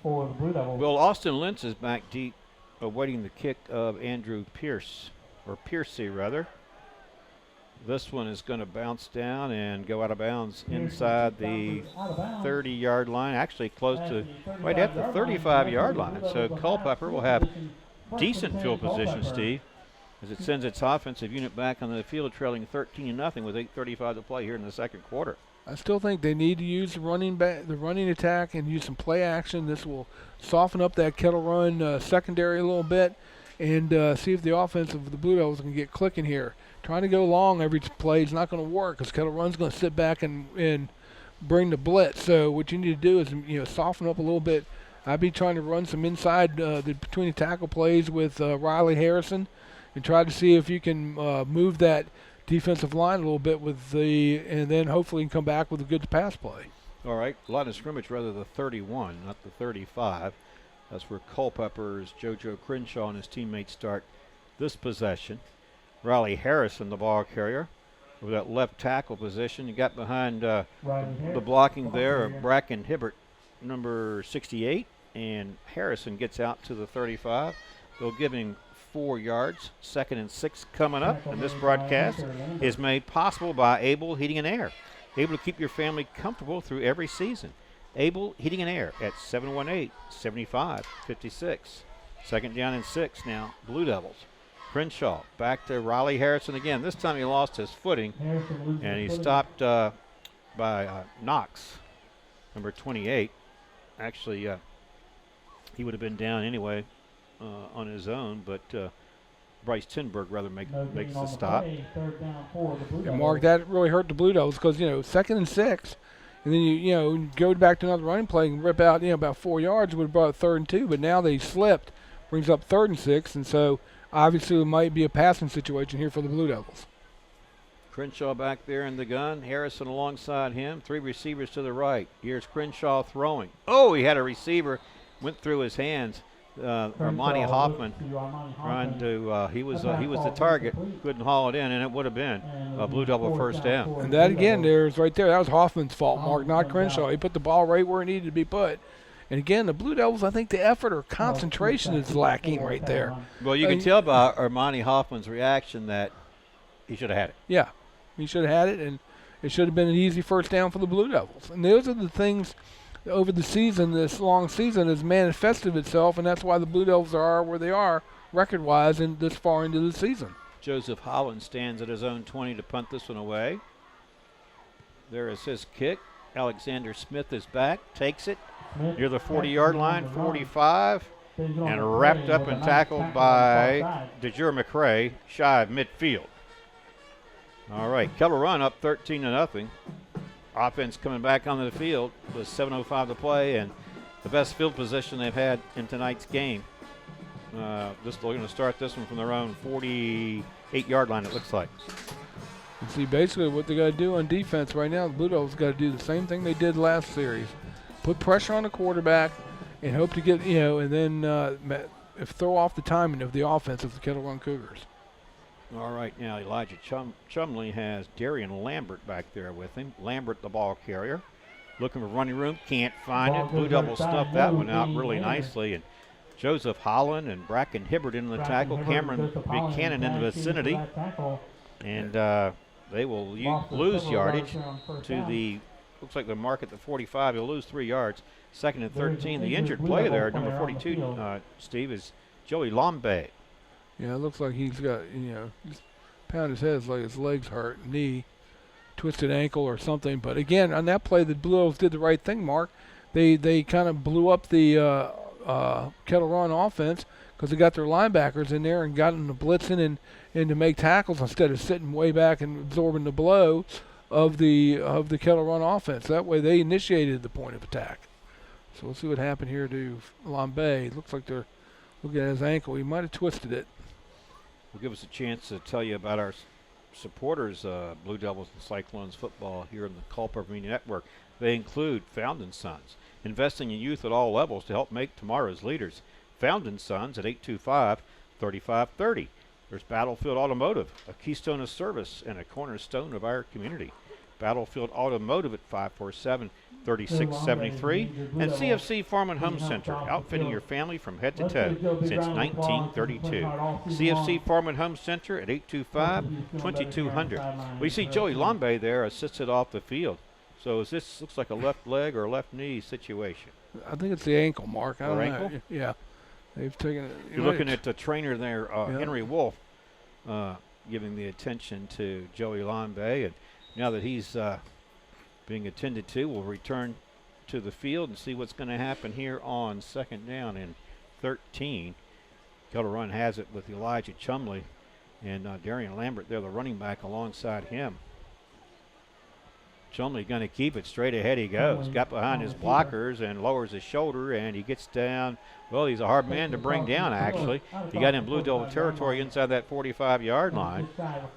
Well, Austin Lentz is back deep, awaiting the kick of Andrew Piercy rather. This one is going to bounce down and go out of bounds inside the 30-yard line, actually close to right at the 35-yard line. So Culpeper will have decent field position, Steve, as it sends its offensive unit back on the field trailing 13-0 with 8:35 to play here in the second quarter. I still think they need to use the running attack and use some play action. This will soften up that Kettle Run secondary a little bit and see if the offense of the Blue Devils can get clicking here. Trying to go long every play is not going to work because Kettle Run's going to sit back and bring the blitz. So what you need to do is soften up a little bit. I'd be trying to run some inside between the tackle plays with Riley Harrison and try to see if you can move that defensive line a little bit and then hopefully come back with a good pass play. All right, line of scrimmage rather the 31, not the 35. That's where Culpeper's JoJo Crenshaw and his teammates start this possession. Riley Harrison, the ball carrier, with that left tackle position. You got behind the blocking there of Bracken Hibbert, number 68, and Harrison gets out to the 35. They'll give him 4 yards. 2nd and 6 coming up, and this broadcast is made possible by Able Heating and Air. Able to keep your family comfortable through every season. Abel Heating and Air at 718-75-56. Second down and 6 now, Blue Devils. Crenshaw back to Riley Harrison again. This time he lost his footing, and he stopped by Knox, number 28. Actually, he would have been down anyway on his own, but Bryce Tinberg rather makes the stop. And Mark, that really hurt the Blue Devils because, second and 6, and then you go back to another running play and rip out, about 4 yards, would have brought it 3rd and 2, but now they slipped, brings up 3rd and 6, and so obviously it might be a passing situation here for the Blue Devils. Crenshaw back there in the gun. Harrison alongside him. 3 receivers to the right. Here's Crenshaw throwing. Oh, he had a receiver. Went through his hands. Armani Hoffman trying to, he was the target. Couldn't haul it in, and it would have been a Blue Devil first down. And that, again, right there. That was Hoffman's fault, Mark, not Crenshaw. He put the ball right where it needed to be put. And, again, the Blue Devils, I think the effort or concentration is lacking right there. Well, you can tell by Armani Hoffman's reaction that he should have had it. Yeah, he should have had it, and it should have been an easy first down for the Blue Devils. And those are the things over the season, this long season, has manifested itself, and that's why the Blue Devils are where they are record-wise and this far into the season. Joseph Holland stands at his own 20 to punt this one away. There is his kick. Alexander Smith is back, takes it near the 40-yard line, 45, and wrapped up and tackled by DeJure McCray, shy of midfield. All right, Kettle Run up 13-0. Offense coming back onto the field with 7:05 to play, and the best field position they've had in tonight's game. They're going to start this one from their own 48-yard line, it looks like. You see, basically what they got to do on defense right now, the Blue Devils got to do the same thing they did last series. Put pressure on the quarterback and hope to get, and then throw off the timing of the offense of the Kettle Run Cougars. All right, now Elijah Chumley has Darian Lambert back there with him. Lambert, the ball carrier, looking for running room, can't find it. Blue Devils snuffed that one out really nicely. And Joseph Holland and Bracken Hibbert into the tackle. Cameron Buchanan in the vicinity. And they will lose yardage to the, looks like the mark at the 45. He'll lose 3 yards. Second and 13. The injured player there, number 42, Steve, is Joey Lombe. Yeah, it looks like he's got, just pound his head, it's like his legs hurt, knee, twisted ankle or something. But again, on that play, the Blue Devils did the right thing, Mark. They kind of blew up the Kettle Run offense because they got their linebackers in there and got them to blitzing and to make tackles instead of sitting way back and absorbing the blow of the Kettle Run offense. That way they initiated the point of attack. So we'll see what happened here to Lombe. Looks like they're looking at his ankle. He might have twisted it. Will give us a chance to tell you about our supporters, Blue Devils and Cyclones football here in the Culpeper Media Network. They include Found & Sons, investing in youth at all levels to help make tomorrow's leaders. Found & Sons at 825-3530. There's Battlefield Automotive, a keystone of service and a cornerstone of our community. Battlefield Automotive at 547-3673. And CFC Farm and Home Center, outfitting your family from head to toe since 1932. CFC Farm and Home Center at 825-2200. We see Joey Lombe there assisted off the field. So is this looks like a left leg or left knee situation? I think it's the ankle, Mark. I don't know. Ankle? Yeah. They've taken it. You're looking at the trainer there, Henry Wolf, giving the attention to Joey Lombe. And now that he's being attended to, we'll return to the field and see what's going to happen here on second down and 13. Kettle Run has it with Elijah Chumley and Darian Lambert there, the running back alongside him. Chumley going to keep it. Straight ahead he goes. Got behind his blockers and lowers his shoulder, and he gets down. Well, he's a hard man to bring down, actually. He got in Blue Devil territory inside that 45-yard line,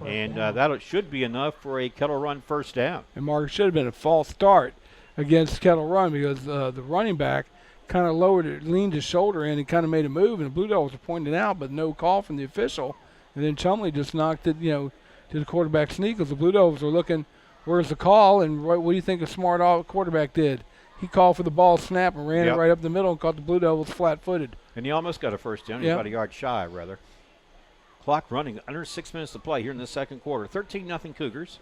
and that should be enough for a Kettle Run first down. And Mark, it should have been a false start against Kettle Run because the running back kind of lowered it, leaned his shoulder in and kind of made a move, and the Blue Devils were pointing out, but no call from the official. And then Chumley just knocked it, to the quarterback sneak because the Blue Devils were looking, where's the call? And what do you think a smart quarterback did? He called for the ball snap and ran it right up the middle and caught the Blue Devils flat-footed. And he almost got a first down. He got a yard shy, rather. Clock running, under 6 minutes to play here in the second quarter. 13-0 Cougars.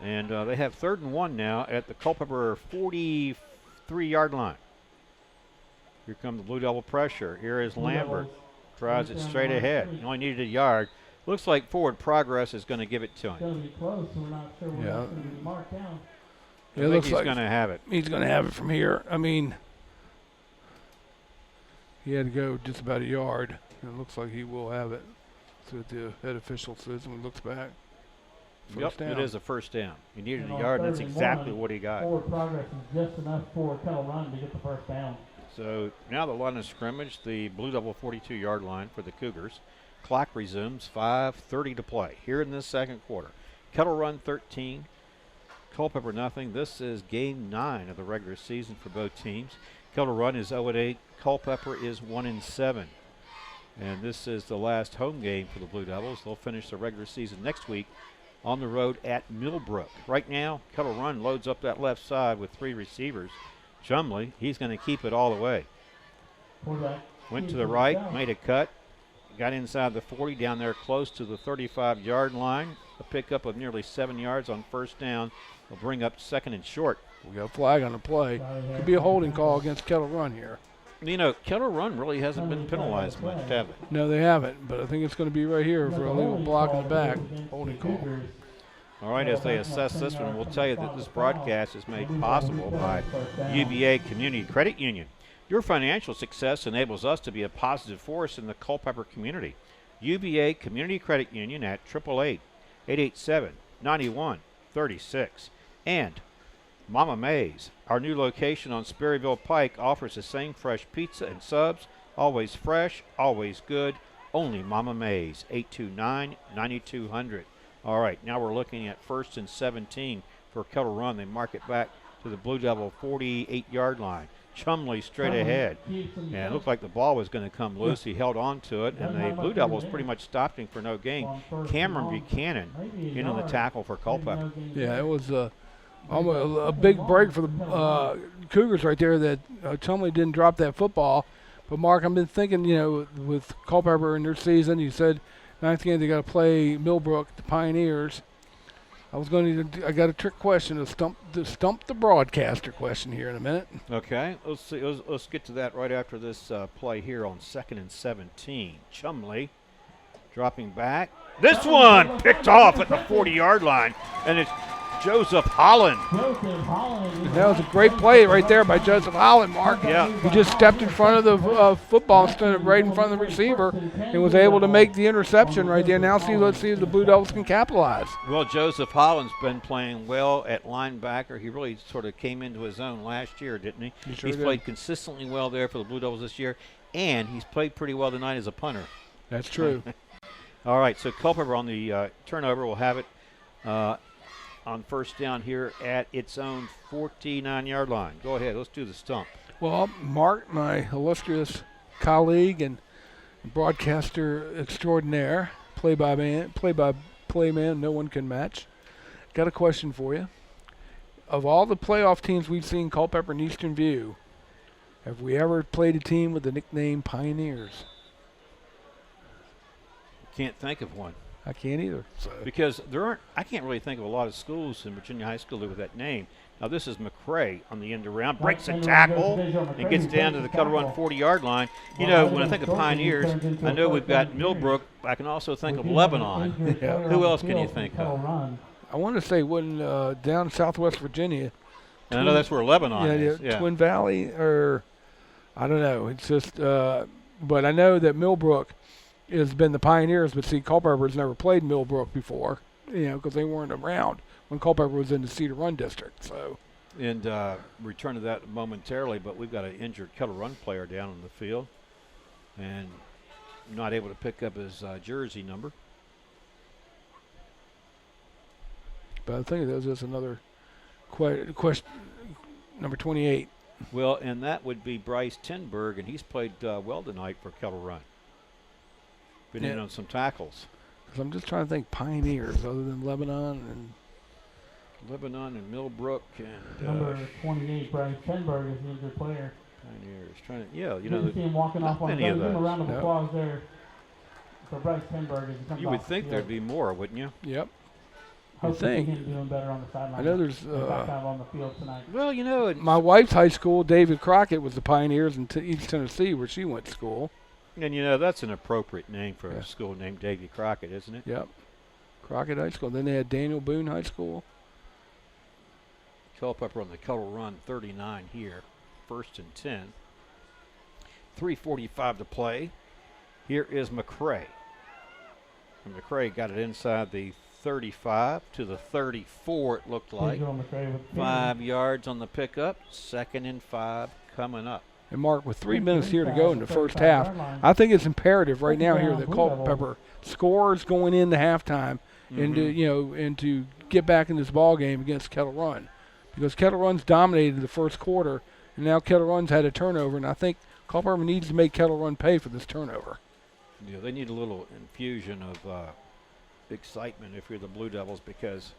And they have 3rd and 1 now at the Culpeper 3-yard line. Here comes the Blue Devil pressure. Here is Lambert. Tries it straight ahead. He only needed a yard. Looks like forward progress is going to give it to him. It's going to be close, so we're not sure where that's going to be marked down. I think he's going to have it. He's going to have it from here. I mean, he had to go just about a yard. And it looks like he will have it. So the head official says when he looks back. Yep, down. It is a first down. He needed And a on yard, and that's 3rd and exactly 1, what he got. Forward progress is just enough for Kettle Run to get the first down. So now the line of scrimmage, the Blue Devil 42-yard line for the Cougars. Clock resumes, 5:30 to play here in this second quarter. Kettle Run 13, Culpeper nothing. This is game 9 of the regular season for both teams. Kettle Run is 0-8. Culpeper is 1-7. And this is the last home game for the Blue Devils. They'll finish the regular season next week on the road at Millbrook. Right now, Kettle Run loads up that left side with 3 receivers. Chumley, he's going to keep it all the way. Went to the right, made a cut, got inside the 40, down there close to the 35-yard line. A pickup of nearly 7 yards on first down will bring up 2nd and short. We got a flag on the play. Could be a holding call against Kettle Run here. You know, Kettle Run really hasn't been penalized much, have they? No, they haven't, but I think it's going to be right here for a legal block in the back. Holding call. All right, as they assess this one, we'll tell you that this broadcast is made possible by UVA Community Credit Union. Your financial success enables us to be a positive force in the Culpeper community. UVA Community Credit Union at 888-887-9136. And Mama Mae's, our new location on Sperryville Pike, offers the same fresh pizza and subs, always fresh, always good, only Mama Mae's, 829-9200. All right, now we're looking at 1st and 17 for Kettle Run. They mark it back to the Blue Devil 48-yard line. Chumley straight ahead. And it looked like the ball was going to come loose. He held on to it, and the Blue Devils pretty much stopped him for no gain. Cameron Buchanan in on the tackle for Culpeper. Yeah, it was almost a big break for the Cougars right there that Chumley didn't drop that football. But, Mark, I've been thinking, you know, with Culpeper in their season, you said 9th game they got to play Millbrook, the Pioneers. I got a trick question, a stump the broadcaster question here in a minute. Okay, let's see. Let's get to that right after this play here on 2nd and 17. Chumley dropping back. This one picked off at the 40-yard line, and it's Joseph Holland. That was a great play right there by Joseph Holland, Mark. Yeah. He just stepped in front of the football instead of right in front of the receiver and was able to make the interception right there. Now let's see if the Blue Devils can capitalize. Well, Joseph Holland's been playing well at linebacker. He really sort of came into his own last year, didn't he? He's played consistently well there for the Blue Devils this year, and he's played pretty well tonight as a punter. That's true. All right, so Culpeper on the turnover will have it on first down here at its own 49-yard line. Go ahead, let's do the stump. Well, Mark, my illustrious colleague and broadcaster extraordinaire, play-by-play man no one can match, got a question for you. Of all the playoff teams we've seen Culpeper and Eastern View, have we ever played a team with the nickname Pioneers? Can't think of one. I can't either. So. Because I can't really think of a lot of schools in Virginia High School with that name. Now this is McRae on the end around, breaks a tackle and gets down to the Kettle Run 40-yard line. You know, when I think of Pioneers, I know we've got Millbrook. I can also think of Lebanon. Yeah. Who else can you think of? I want to say when down Southwest Virginia. And I know that's where Lebanon is. Yeah. Twin Valley, or I don't know. It's just, but I know that Millbrook has been the Pioneers, but see, Culpeper's never played Millbrook before, you know, because they weren't around when Culpeper was in the Cedar Run district. So, and return to that momentarily, but we've got an injured Kettle Run player down on the field, and not able to pick up his jersey number. But I think there's just another question, number 28. Well, and that would be Bryce Tenberg, and he's played well tonight for Kettle Run. Been in on some tackles. Because I'm just trying to think Pioneers other than Lebanon and Millbrook and number 28, Bryce Tenberg is the injured player. Pioneers trying to, yeah, you You know, see him walking off on the many of Give him a those. round of applause there for Bryce Tenberg as he comes You off would the think field. there'd be more, wouldn't you? Yep. Hopefully think. he's doing better on the sideline. I know there's. Back out on the field tonight. Well, you know, My wife's high school, David Crockett, was the Pioneers in East Tennessee, where she went to school. and you know that's an appropriate name for Yeah. a school named Davy Crockett, isn't it? Yep. Crockett High School. Then they had Daniel Boone High School. Culpeper on the Kettle run, 39 here, 1st and 10. 3:45 to play. Here is McCray. And McCray got it inside the 35 to the 34, it looked like. 5 yards on the pickup. 2nd and 5 coming up. And Mark, with 3 minutes here to go in the first half, I think it's imperative right now here that Culpeper scores going into halftime and to get back in this ball game against Kettle Run, because Kettle Run's dominated the first quarter, and now Kettle Run's had a turnover, and I think Culpeper needs to make Kettle Run pay for this turnover. Yeah, they need a little infusion of excitement if you're the Blue Devils, because,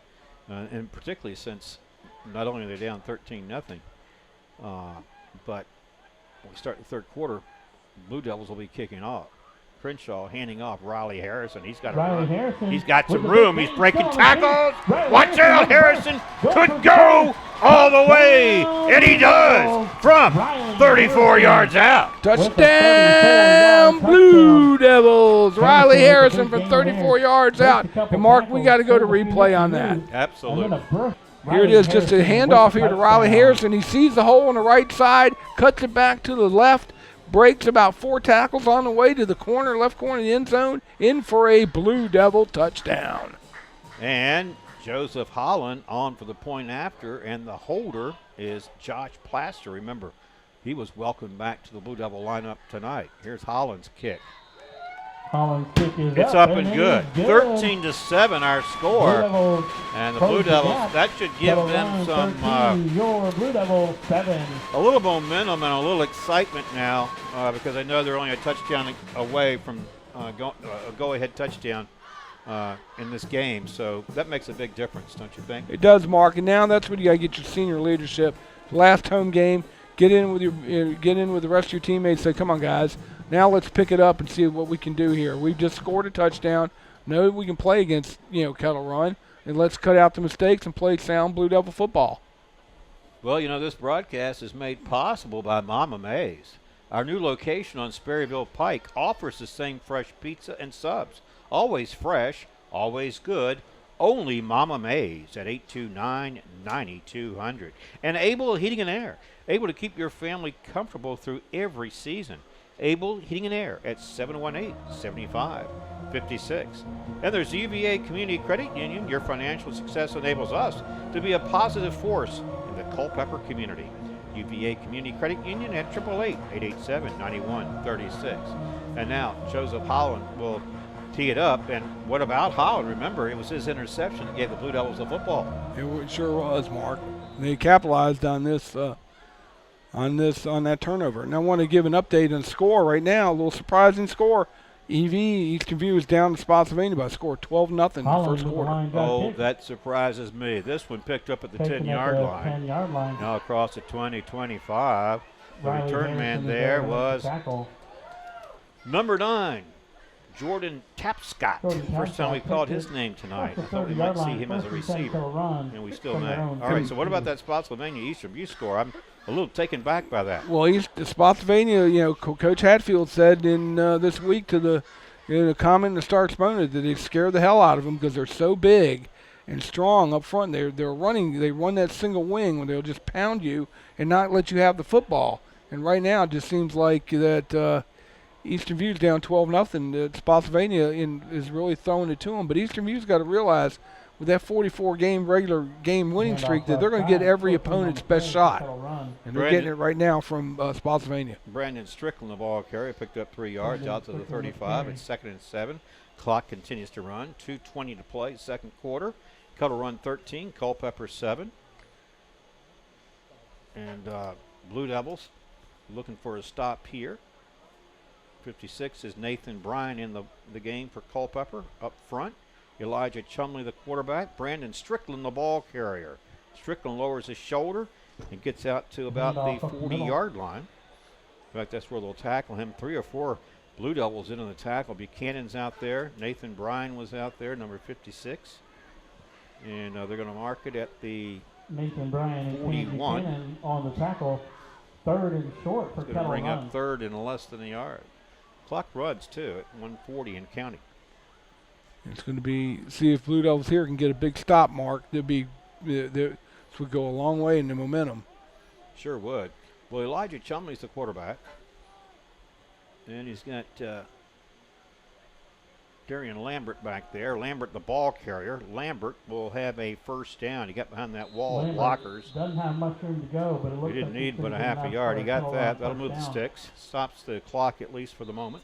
and particularly since not only are they down 13-0, but when we start the third quarter, Blue Devils will be kicking off. Crenshaw handing off Riley Harrison. He's got a run. He's got some room. He's breaking tackles. Watch out, Harrison could go all the way, and he does from 34 yards out. Touchdown, Blue Devils! Riley Harrison for 34 yards out. And Mark, we got to go to replay on that. Absolutely. Here it is, just a handoff here to Riley Harrison. He sees the hole on the right side, cuts it back to the left, breaks about 4 tackles on the way to the corner, left corner of the end zone, in for a Blue Devil touchdown. And Joseph Holland on for the point after, and the holder is Josh Plaster. Remember, he was welcomed back to the Blue Devil lineup tonight. Here's Holland's kick. Holland's kick is It's up and good. 13-7 our score. And the Blue Devils, that should give them some your Blue Devils 7. a little momentum and a little excitement now, because I know they're only a touchdown away from a go-ahead touchdown in this game. So that makes a big difference, don't you think? It does, Mark. And now that's when you got to get your senior leadership. Last home game, get in with the rest of your teammates. Say, come on, guys. Now let's pick it up and see what we can do here. We've just scored a touchdown. Know we can play against Kettle Run, and let's cut out the mistakes and play sound Blue Devil football. Well, this broadcast is made possible by Mama Mays. Our new location on Sperryville Pike offers the same fresh pizza and subs. Always fresh, always good. Only Mama Mays at 829-9200. And Able Heating and Air, able to keep your family comfortable through every season. Able Heating and Air at 718-7556. And there's UVA Community Credit Union. Your financial success enables us to be a positive force in the Culpeper community. UVA Community Credit Union at 888-887-9136. And now Joseph Holland will tee it up. And what about Holland? Remember, it was his interception that gave the Blue Devils the football. It sure was, Mark. They capitalized on this. On that turnover. And I want to give an update on score right now. A little surprising score. Eastern View is down to Spotsylvania by a score 12-0 in the first quarter. Oh, that surprises me. This one picked up at the 10-yard line. Now across the 20-25. The return man there was number 9, Jordan Tapscott. First time we called his name tonight. I thought we might see him as a receiver, and we still may. All right, so what about that Spotsylvania Eastern View score? I'm a little taken back by that. Well, Spotsylvania, Coach Hatfield said in this week to the comment in the Star Exponent that it scared the hell out of them because they're so big and strong up front. They're running. They run that single wing where they'll just pound you and not let you have the football. And right now it just seems like that Eastern View's down 12-0. Spotsylvania is really throwing it to them. But Eastern View's got to realize with that 44-game regular game winning streak that they're going to get every opponent's best shot. And they're getting it right now from Spotsylvania. Brandon Strickland, the ball carrier, picked up 3 yards out to the 35. It's 2nd and 7. Clock continues to run. 2:20 to play, second quarter. Kettle Run 13, Culpeper 7. And Blue Devils looking for a stop here. 56 is Nathan Bryan in the game for Culpeper up front. Elijah Chumley, the quarterback. Brandon Strickland, the ball carrier. Strickland lowers his shoulder and gets out to about the 40-yard line. In fact, that's where they'll tackle him. 3 or 4 Blue Devils in on the tackle. Buchanan's out there. Nathan Bryan was out there, number 56. And they're going to mark it at the Nathan Bryan and 41. Buchanan on the tackle. 3rd and short for Going to Kettle bring run. up 3rd and less than a yard. Clock runs, too, at 1:40 and counting. It's going to be, see if Blue Devils here can get a big stop mark. This would go a long way in the momentum. Sure would. Well, Elijah Chumley's the quarterback. And he's got Darian Lambert back there. Lambert, the ball carrier. Lambert will have a first down. He got behind that wall of blockers. Doesn't have much room to go, but it looks He didn't like need it's but a gonna be half a enough yard. for He a got Kettle that. run That'll move first the down. sticks. Stops the clock, at least for the moment,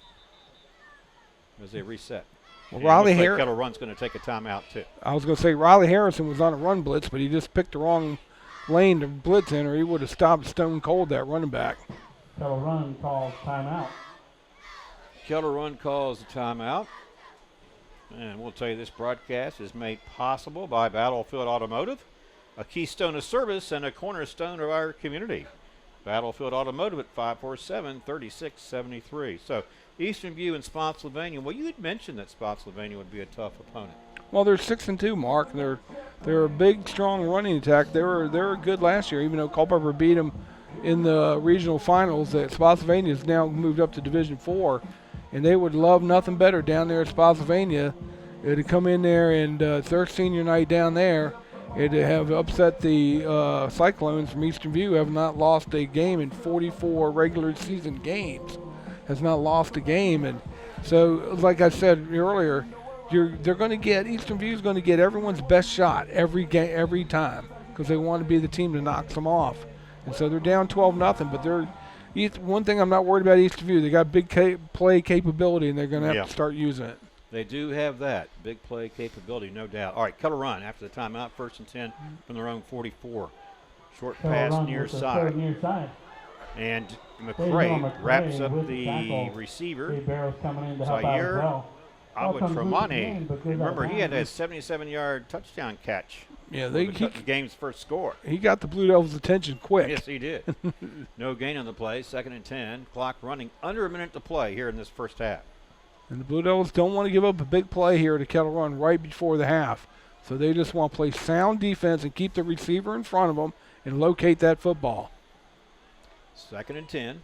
as they reset. Well, And it Riley looks like Harris. Kettle Run's going to take a timeout, too. I was going to say Riley Harrison was on a run blitz, but he just picked the wrong lane to blitz in, or he would have stopped stone cold that running back. Kettle run calls timeout. Kettle Run calls a timeout. And we'll tell you this broadcast is made possible by Battlefield Automotive, a keystone of service and a cornerstone of our community. Battlefield Automotive at 547-3673. So Eastern View and Spotsylvania. Well, you had mentioned that Spotsylvania would be a tough opponent. Well, they're 6-2, Mark. They're a big, strong running attack. They were good last year, even though Culpeper beat them in the regional finals. That Spotsylvania has now moved up to Division 4, and they would love nothing better down there at Spotsylvania to come in there and it's their senior night down there. It have upset the Cyclones from Eastern View. Have not lost a game in 44 regular season games. Has not lost a game, and so like I said earlier, they're going to get Eastern View is going to get everyone's best shot every time because they want to be the team that knocks them off, and so they're down 12-0. But one thing I'm not worried about Eastern View. They got big play capability, and they're going to have to start using it. They do have that big play capability, no doubt. All right, Kettle Run after the timeout, 1st and 10 from their own 44. Short pass near side. And McCray wraps up the receiver. Zaire Abutramani. Remember, he had a 77-yard touchdown catch. Yeah, the game's first score. He got the Blue Devils' attention quick. Yes, he did. No gain on the play. 2nd and 10. Clock running under a minute to play here in this first half. And the Blue Devils don't want to give up a big play here to Kettle Run right before the half. So they just want to play sound defense and keep the receiver in front of them and locate that football. 2nd and 10.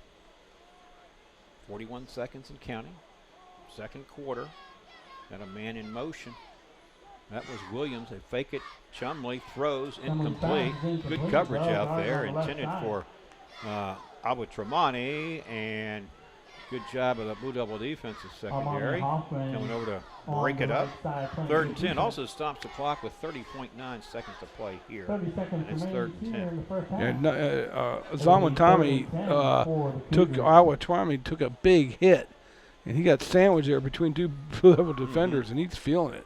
41 seconds and counting. Second quarter. Got a man in motion. That was Williams. They fake it. Chumley throws incomplete. Good coverage out there. Intended for Abutramani, and good job of the Blue Devil defensive secondary. Coming over to break it up. 3rd and 10. Also stops the clock with 30.9 seconds to play here. And it's 3rd and 10. Zawatami took a big hit, and he got sandwiched there between two Blue Devil defenders, and he's feeling it.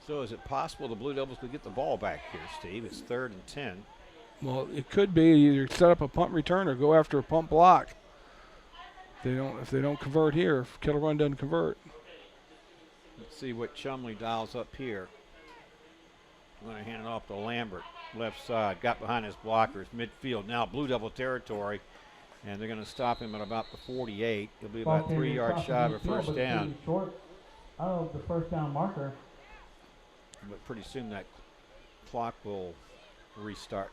So is it possible the Blue Devils could get the ball back here, Steve? It's 3rd and 10. Well, it could be either set up a punt return or go after a punt block. If they don't convert here, if Kettle Run doesn't convert. Let's see what Chumley dials up here. I'm going to hand it off to Lambert, left side. Got behind his blockers, midfield. Now Blue Devil territory, and they're going to stop him at about the 48. He'll be about 3 yards shy of a first down. Short of the first down marker. But pretty soon that clock will restart.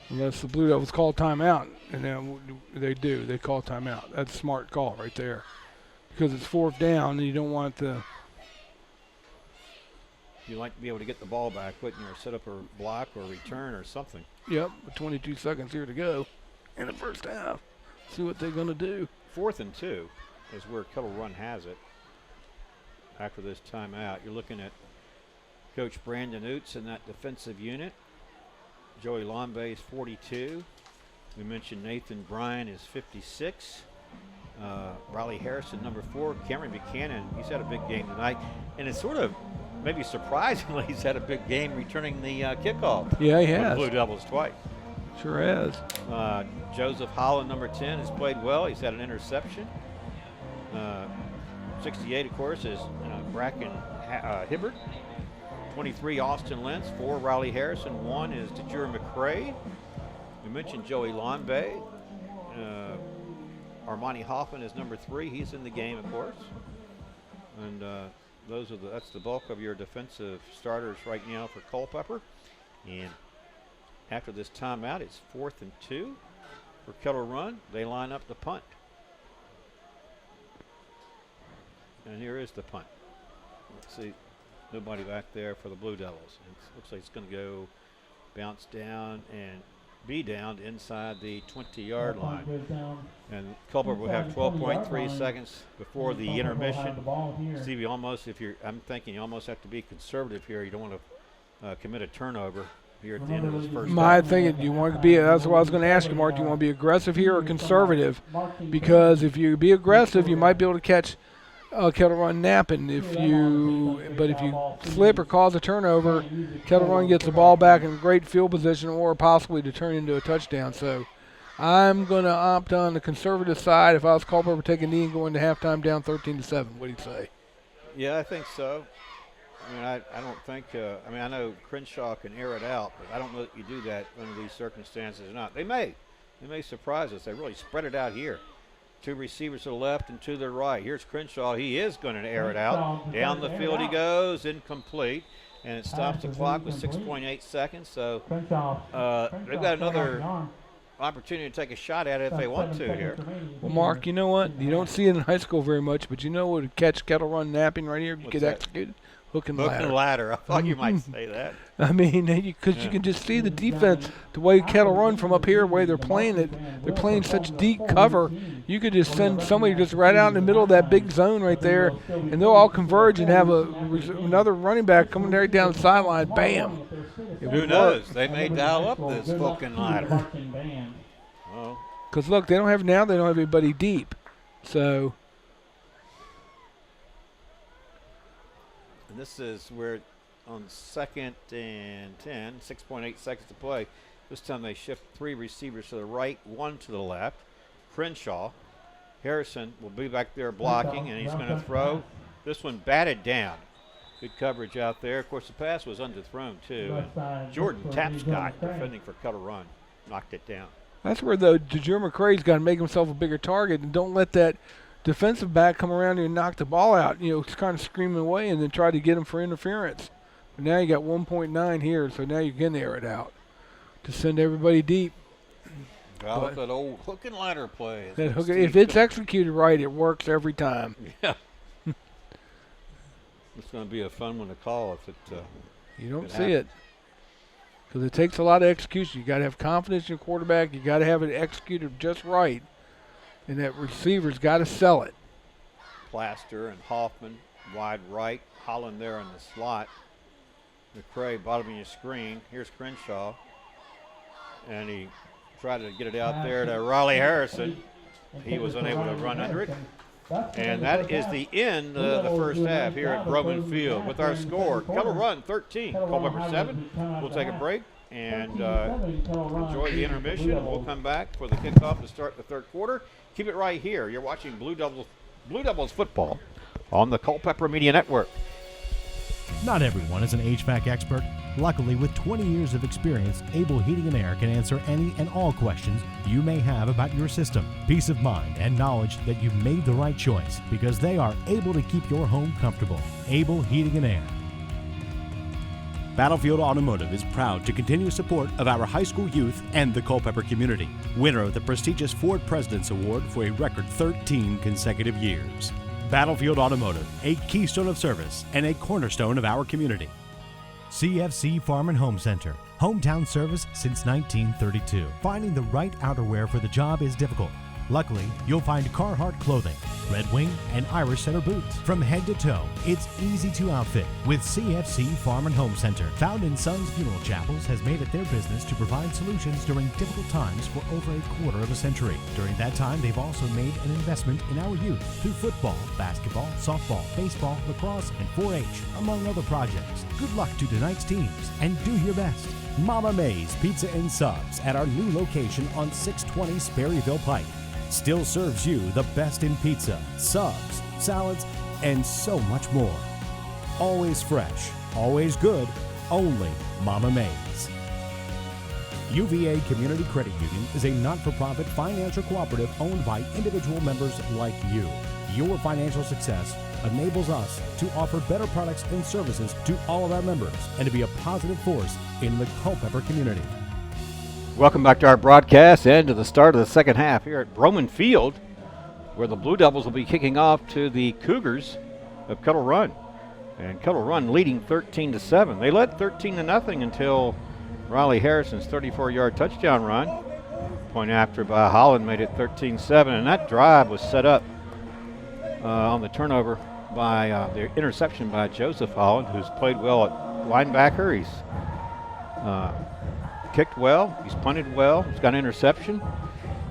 Unless the Blue Devils call timeout, and then they do. They call timeout. That's a smart call right there. Because it's 4th down, and you don't want the... You'd like to be able to get the ball back, wouldn't you? Or set up a block or return or something. Yep, with 22 seconds here to go in the first half. See what they're going to do. 4th and 2 is where Kettle Run has it. After this timeout, you're looking at Coach Brandon Oots in that defensive unit. Joey Lombe is 42. We mentioned Nathan Bryan is 56. Riley Harrison, number 4. Cameron Buchanan, he's had a big game tonight. And it's sort of, maybe surprisingly, he's had a big game returning the kickoff. Yeah, he for has. the Blue Devils twice. Sure has. Joseph Holland, number 10, has played well. He's had an interception. 68, of course, is Bracken Hibbert. 23, Austin Lentz. 4, Riley Harrison. 1 is Tajir McCray. We mentioned Joey Lombe. Armani Hoffman is number 3. He's in the game, of course. And that's the bulk of your defensive starters right now for Culpeper. And after this timeout, it's 4th and 2 for Kettle Run. They line up the punt. And here is the punt. Let's see. Nobody back there for the Blue Devils. It looks like it's going to go bounce down and be down inside the 20-yard line. And Culpeper will have 12.3 seconds before the intermission. Stevie, I'm thinking you almost have to be conservative here. You don't want to commit a turnover here at the end of this first half. Thinking, do you want to be, that's what I was going to ask you, Mark, do you want to be aggressive here or conservative? Because if you be aggressive, you might be able to catch Kettle Run napping. If you slip or cause a turnover, Kettle Run gets the ball back in great field position or possibly to turn into a touchdown. So I'm going to opt on the conservative side. If I was Culpeper, take a knee and go into halftime down 13-7. What do you say? Yeah, I think so. I mean, I don't think I know Crenshaw can air it out, but I don't know that you do that under these circumstances or not. They may surprise us. They really spread it out here. 2 receivers to the left and 2 to the right. Here's Crenshaw. He is going to air it out. Down the field he goes, incomplete. And it stops the clock with 6.8 seconds. So they've got another opportunity to take a shot at it if they want to here. Well, Mark, you know what? You don't see it in high school very much, but you know what would catch Kettle Run napping right here? You get executed. Hook and ladder. I thought you might say that. I mean, because you can just see the defense, the way Kettle Run from up here, the way they're playing it. They're playing such deep cover. You could just send somebody just right out in the middle of that big zone right there, and they'll all converge and have another running back coming right down the sideline. Bam. Who knows? They may dial up this hook and ladder. Because, look, they don't have anybody deep. So. And this is where on 2nd and 10, 6.8 seconds to play. This time they shift 3 receivers to the right, 1 to the left. Crenshaw. Harrison will be back there blocking, and he's going to throw. This one batted down. Good coverage out there. Of course, the pass was underthrown, too. And Jordan Tapscott, defending for Kettle Run, knocked it down. That's where, though, DeJure McCrae's got to make himself a bigger target and don't let that defensive back come around here and knock the ball out, kind of screaming away and then try to get him for interference. But now you got 1.9 here, so now you can air it out to send everybody deep. Well, that old hook and ladder play. If it's executed right, it works every time. Yeah. It's going to be a fun one to call if it you don't see it. Because it takes a lot of execution. You got to have confidence in your quarterback. You got to have it executed just right. And that receiver's got to sell it. Plaster and Hoffman wide right. Holland there in the slot. McCrae bottom of your screen. Here's Crenshaw. And he tried to get it out there to Riley Harrison. He was unable to run under it. And that is the end of the first half here at Broman Field. With our score, Kettle Run 13, Culpeper 7. We'll take a break and enjoy the intermission. And we'll come back for the kickoff to start the third quarter. Keep it right here. You're watching Blue Devils football on the Culpeper Media Network. Not everyone is an HVAC expert. Luckily, with 20 years of experience, Able Heating and Air can answer any and all questions you may have about your system. Peace of mind and knowledge that you've made the right choice because they are able to keep your home comfortable. Able Heating and Air. Battlefield Automotive is proud to continue support of our high school youth and the Culpeper community. Winner of the prestigious Ford President's Award for a record 13 consecutive years. Battlefield Automotive, a keystone of service and a cornerstone of our community. CFC Farm and Home Center, hometown service since 1932. Finding the right outerwear for the job is difficult. Luckily, you'll find Carhartt clothing, Red Wing, and Irish Setter boots. From head to toe, it's easy to outfit with CFC Farm and Home Center. Found in Sons Funeral Chapels has made it their business to provide solutions during difficult times for over a quarter of a century. During that time, they've also made an investment in our youth through football, basketball, softball, baseball, lacrosse, and 4-H, among other projects. Good luck to tonight's teams, and do your best. Mama May's Pizza and Subs at our new location on 620 Sperryville Pike. Still serves you the best in pizza, subs, salads, and so much more. Always fresh, always good, only Mama May's. UVA Community Credit Union is a not-for-profit financial cooperative owned by individual members like you. Your financial success enables us to offer better products and services to all of our members and to be a positive force in the Culpeper community. Welcome back to our broadcast and to the start of the second half here at Broman Field, where the Blue Devils will be kicking off to the Cougars of Kettle Run. And Kettle Run leading 13-7. They led 13-0 until Riley Harrison's 34-yard touchdown run. Point after by Holland made it 13-7, and that drive was set up on the turnover by the interception by Joseph Holland, who's played well at linebacker. He's kicked well, he's punted well, he's got an interception.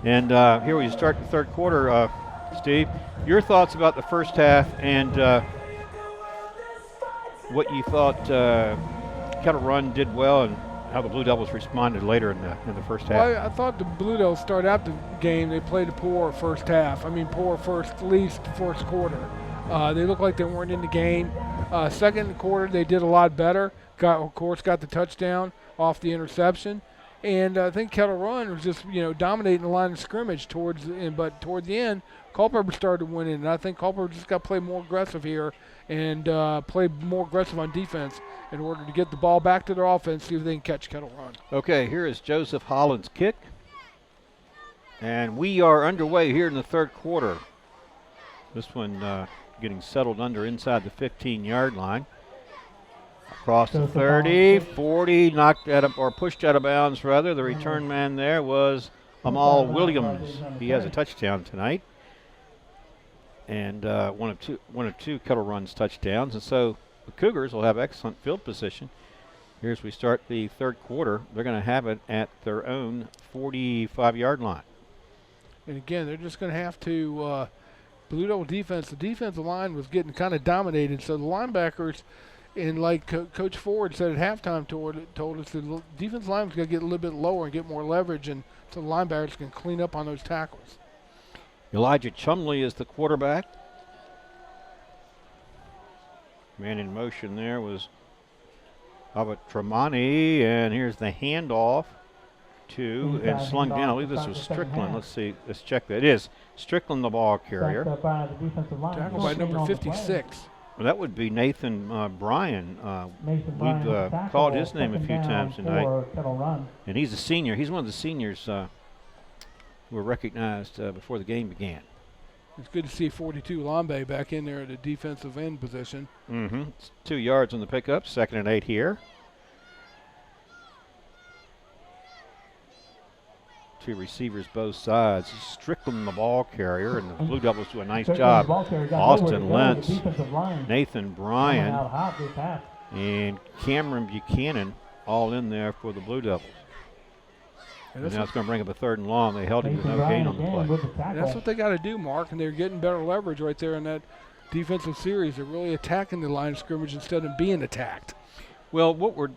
And here we start the third quarter. Steve, your thoughts about the first half and what you thought Kettle Run did well and how the Blue Devils responded later in the first half. Well, I thought the Blue Devils started out the game, they played a poor first half. I mean, poor first quarter. They looked like they weren't in the game. Second quarter, they did a lot better. Got the touchdown off the interception. And I think Kettle Run was just, dominating the line of scrimmage but toward the end, Culpeper started winning. And I think Culpeper just got to play more aggressive here and play more aggressive on defense in order to get the ball back to their offense, see if they can catch Kettle Run. Okay, here is Joseph Holland's kick. And we are underway here in the third quarter. This one getting settled inside the 15-yard line. Across the 30, 40, knocked out of, or pushed out of bounds rather. The return man there was Amal Williams. He has a touchdown tonight. And one of two Kettle Run's touchdowns. And so the Cougars will have excellent field position. Here as we start the third quarter, they're going to have it at their own 45-yard line. And again, they're just going to have to Blue Devil defense. The defensive line was getting kind of dominated, so the linebackers, and like Coach Ford said at halftime, told us the defensive line was going to get a little bit lower and get more leverage, and so the linebackers can clean up on those tackles. Elijah Chumley is the quarterback. Man in motion there was Abbott Tremonti, and here's the handoff to and slung down. I believe this was Strickland. Let's see. Let's check that. It is Strickland, the ball carrier. Tackled by number 56. Well, that would be Nathan Bryan. We've called his name a few times tonight. And he's a senior. He's one of the seniors who were recognized before the game began. It's good to see 42 Lambe back in there at the defensive end position. Mm-hmm. It's 2 yards on the pickup. 2nd and 8 here. Two receivers both sides. Strickland, the ball carrier, and the Blue Devils do a nice job. Austin Lentz, Nathan Bryan, and Cameron Buchanan all in there for the Blue Devils. And now it's going to bring up a 3rd and long. They held him with no gain on the play. And that's what they got to do, Mark, and they're getting better leverage right there in that defensive series. They're really attacking the line of scrimmage instead of being attacked. Well, what were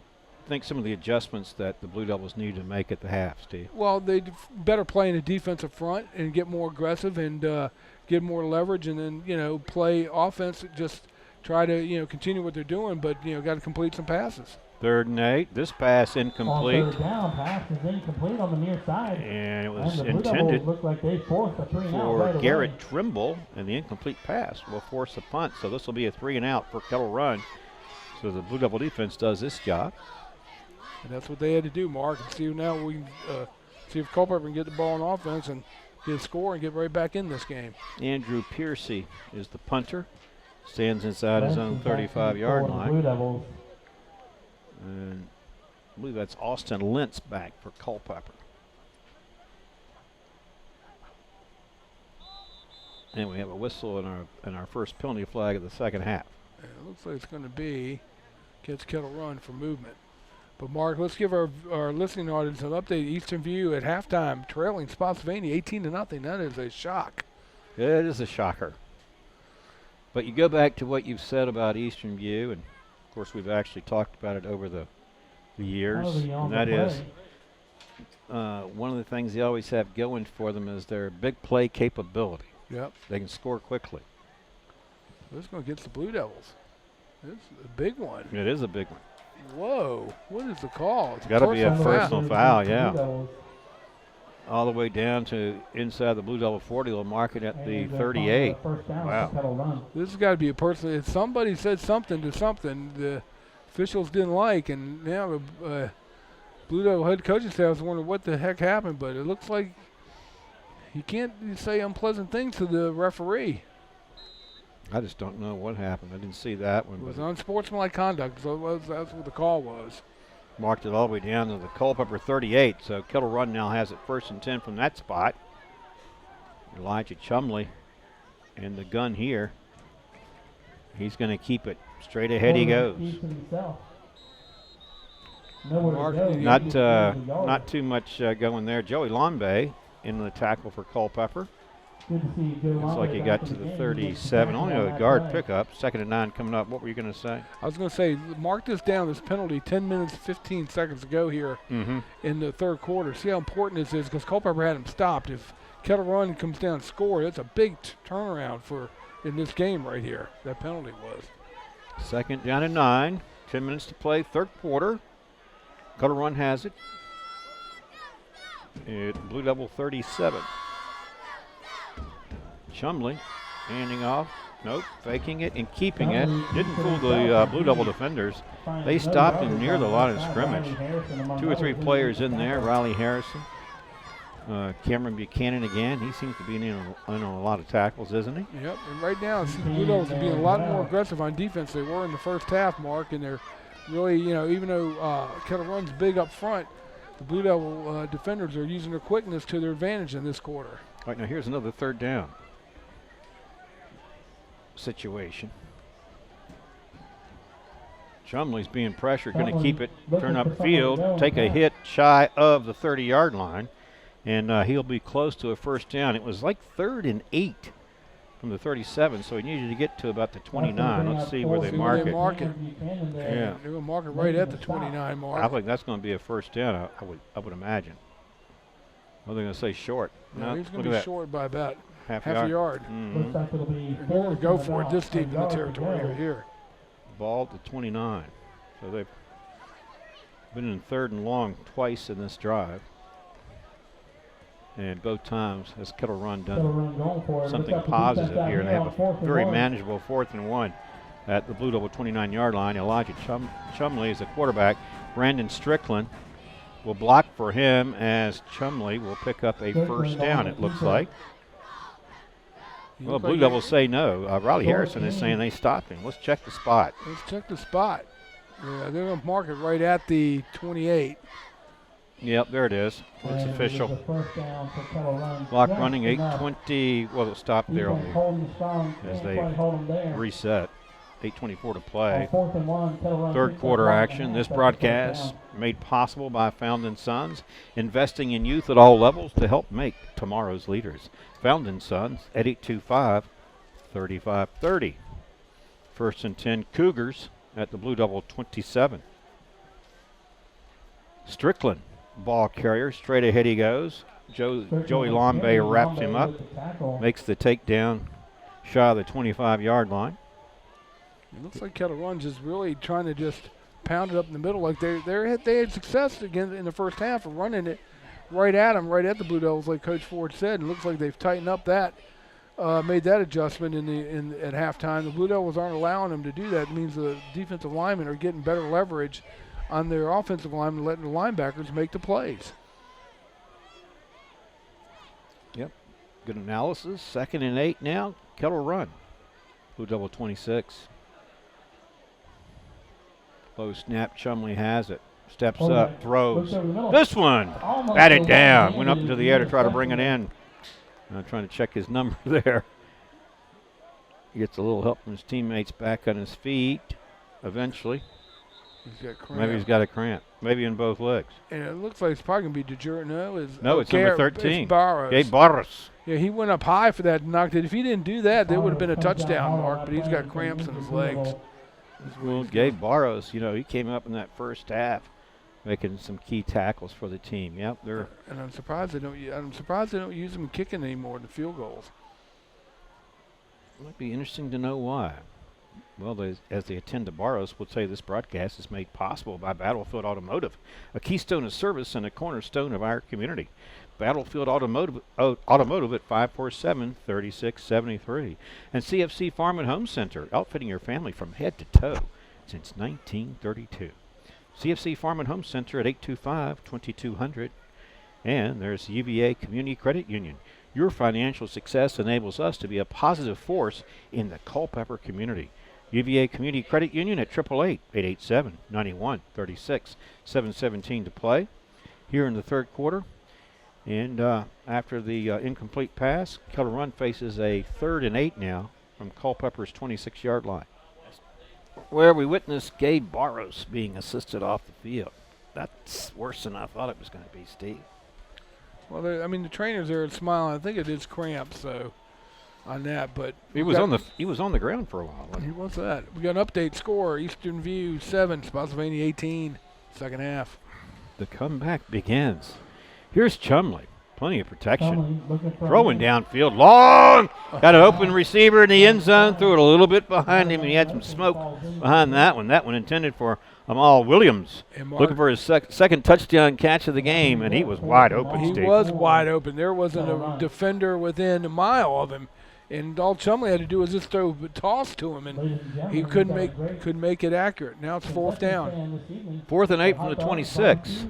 some of the adjustments that the Blue Devils need to make at the half, Steve? Well, they better play in the defensive front and get more aggressive and get more leverage, and then play offense. Just try to continue what they're doing, but got to complete some passes. 3rd and 8. This pass incomplete. On 3rd down, pass is incomplete on the near side. And it was intended like they forced a 3 and out for right Garrett away. Trimble, and the incomplete pass will force a punt. So this will be a 3 and out for Kettle Run. So the Blue Devil defense does this job. And that's what they had to do, Mark. And see now we can see if Culpeper can get the ball on offense and get a score and get right back in this game. Andrew Piercy is the punter. Stands inside his own 35-yard line. Blue Devils. And I believe that's Austin Lentz back for Culpeper. And we have a whistle in our first penalty flag of the second half. And it looks like it's going to be against Kettle Run for movement. But, Mark, let's give our listening audience an update. Eastern View at halftime, trailing Spotsylvania 18-0. That is a shock. It is a shocker. But you go back to what you've said about Eastern View, and, of course, we've actually talked about it over the years, and that is one of the things they always have going for them is their big play capability. Yep. They can score quickly. This is going against the Blue Devils. This is a big one. It is a big one. Whoa. What is the call? It's got to be a personal foul, yeah. all the way down to inside the Blue Devil 40. They'll mark it at the 38. Wow. This has got to be a person. Somebody said something to something the officials didn't like, and now the Blue Devil head coaching staff is wondering what the heck happened, but it looks like you can't say unpleasant things to the referee. I just don't know what happened. I didn't see that one. It was unsportsmanlike conduct, so that's what the call was. Marked it all the way down to the Culpeper 38. So Kettle Run now has it 1st and 10 from that spot. Elijah Chumley in the gun here. He's going to keep it straight ahead. He goes. Not too much going there. Joey Lombay in the tackle for Culpeper. Looks like he got to the 37. Only a guard pickup. 2nd and 9 coming up. What were you going to say? I was going to say, mark this down, this penalty 10 minutes, 15 seconds to go here in the third quarter. See how important this is because Culpeper had him stopped. If Kettle Run comes down and score, that's a big turnaround in this game right here. That penalty was. 2nd down and 9. 10 minutes to play, third quarter. Kettle Run has it. Blue Devil 37. Chumley handing off. Nope, faking it and keeping it. Didn't fool the Blue Devil defenders. They stopped him near the line of scrimmage. 2 or 3 players in there. Riley Harrison. Cameron Buchanan again. He seems to be in on a lot of tackles, isn't he? Yep, and right now the Blue Devils are being a lot more aggressive on defense. They were in the first half, Mark, and they're really, even though Kettle Run's big up front, the Blue Devil defenders are using their quickness to their advantage in this quarter. All right, now here's another 3rd down situation. Chumley's being pressured, going to keep it, turn up field, take a hit shy of the 30-yard line, and he'll be close to a 1st down. It was like 3rd and 8 from the 37, so he needed to get to about the 29. Let's see where they mark it. Yeah, they're going to mark it right at the 29 mark. I think that's going to be a 1st down, I would imagine. Well, they're going to say short. No, he's going to be short by about half a yard. Mm-hmm. They're going to go for it this deep in the territory right here. Ball to 29. So they've been in 3rd and long twice in this drive. And both times has Kettle Run done something positive here. And they have a very manageable 4th and 1 at the Blue Devil 29-yard line. Elijah Chumley is the quarterback. Brandon Strickland will block for him as Chumley will pick up a 1st down, it looks like. Well, Blue Devils say no. Riley Harrison is saying they stopped him. Let's check the spot. Let's check the spot. Yeah, they're going to mark it right at the 28. Yep, there it is. It's official. Clock running, 8:20. Well, it'll stop there as they reset. 8:24 to play. 3rd quarter action. This broadcast made possible by Found & Sons, investing in youth at all levels to help make tomorrow's leaders. Found & Sons at 825-3530. 1st and 10 Cougars at the Blue Devil 27. Strickland, ball carrier, straight ahead he goes. Joey Lombay wraps him up, makes the takedown shy of the 25-yard line. It looks like Kettle Run just really trying to just pound it up in the middle. Like they had success again in the first half of running it right at them, right at the Blue Devils, like Coach Ford said. And it looks like they've tightened up that, made that adjustment at halftime. The Blue Devils aren't allowing them to do that. It means the defensive linemen are getting better leverage on their offensive linemen, letting the linebackers make the plays. Yep, good analysis. 2nd and 8 now. Kettle Run. Blue Devil 26. Low snap, Chumley has it. Steps up, throws. This one, batted down. Went up into the air to try to bring it in. Trying to check his number there. He gets a little help from his teammates back on his feet eventually. Maybe he's got a cramp. Maybe in both legs. And it looks like it's probably going to be DeJure. No, it's number 13. It's Barros. Gabe Barros. Yeah, he went up high for that and knocked it. If he didn't do that, there would have been a touchdown, Mark, but he's got cramps in his legs. Well, Gabe Barros, he came up in that first half, making some key tackles for the team. Yep, and I'm surprised they don't use him in kicking anymore than field goals. It might be interesting to know why. Well, as they attend to Barros, we'll say this broadcast is made possible by Battlefield Automotive, a keystone of service and a cornerstone of our community. Battlefield Automotive at 547-3673. And CFC Farm and Home Center, outfitting your family from head to toe since 1932. CFC Farm and Home Center at 825-2200. And there's UVA Community Credit Union. Your financial success enables us to be a positive force in the Culpeper community. UVA Community Credit Union at 888-887-9136. 7:17 to play here in the third quarter. And after the incomplete pass, Kettle Run faces a 3rd and 8 now from Culpeper's 26-yard line, where we witnessed Gabe Barros being assisted off the field. That's worse than I thought it was going to be, Steve. Well, the trainers there are smiling. I think it is cramps, so on that. But he was on the ground for a while. Wasn't he? What's that? We got an update score: Eastern View 7, Spotsylvania 18. Second half. The comeback begins. Here's Chumley. Plenty of protection. Throwing downfield. Long! Got an open receiver in the end zone. Threw it a little bit behind him, and he had some smoke behind that one. That one intended for Amal Williams. Looking for his second touchdown catch of the game, and he was wide open, Steve. He was wide open. There wasn't a defender within a mile of him. And all Chumley had to do was just throw a toss to him, and he couldn't make it accurate. Now it's 4th down. 4th and 8 from the 26.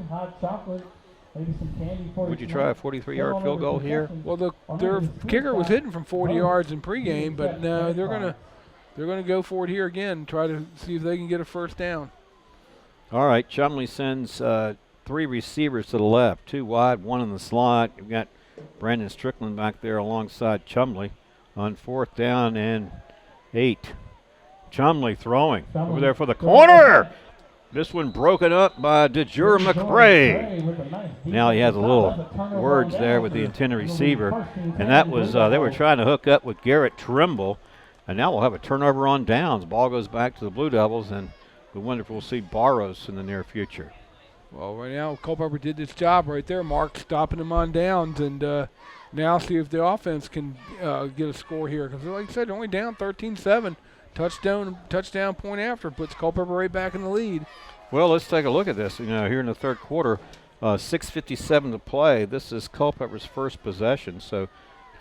Would you try a 43-yard field goal here? Well, their kicker was hitting from 40 yards in pregame, but no, they're gonna go for it here again, try to see if they can get a first down. All right, Chumley sends 3 receivers to the left, 2 wide, 1 in the slot. You've got Brandon Strickland back there alongside Chumley on 4th down and 8. Chumley throwing over there for the corner. This one broken up by DeJure McRae. Now he has a little words there with the intended receiver. And that was, they were trying to hook up with Garrett Trimble. And now we'll have a turnover on downs. Ball goes back to the Blue Devils, and we wonder if we'll see Barros in the near future. Well, right now, Culpeper did this job right there, Mark, stopping them on downs. And now see if the offense can get a score here. Because like I said, they're only down 13-7. Touchdown point after puts Culpeper right back in the lead. Well, let's take a look at this. Here in the third quarter, 6:57 to play. This is Culpeper's first possession. So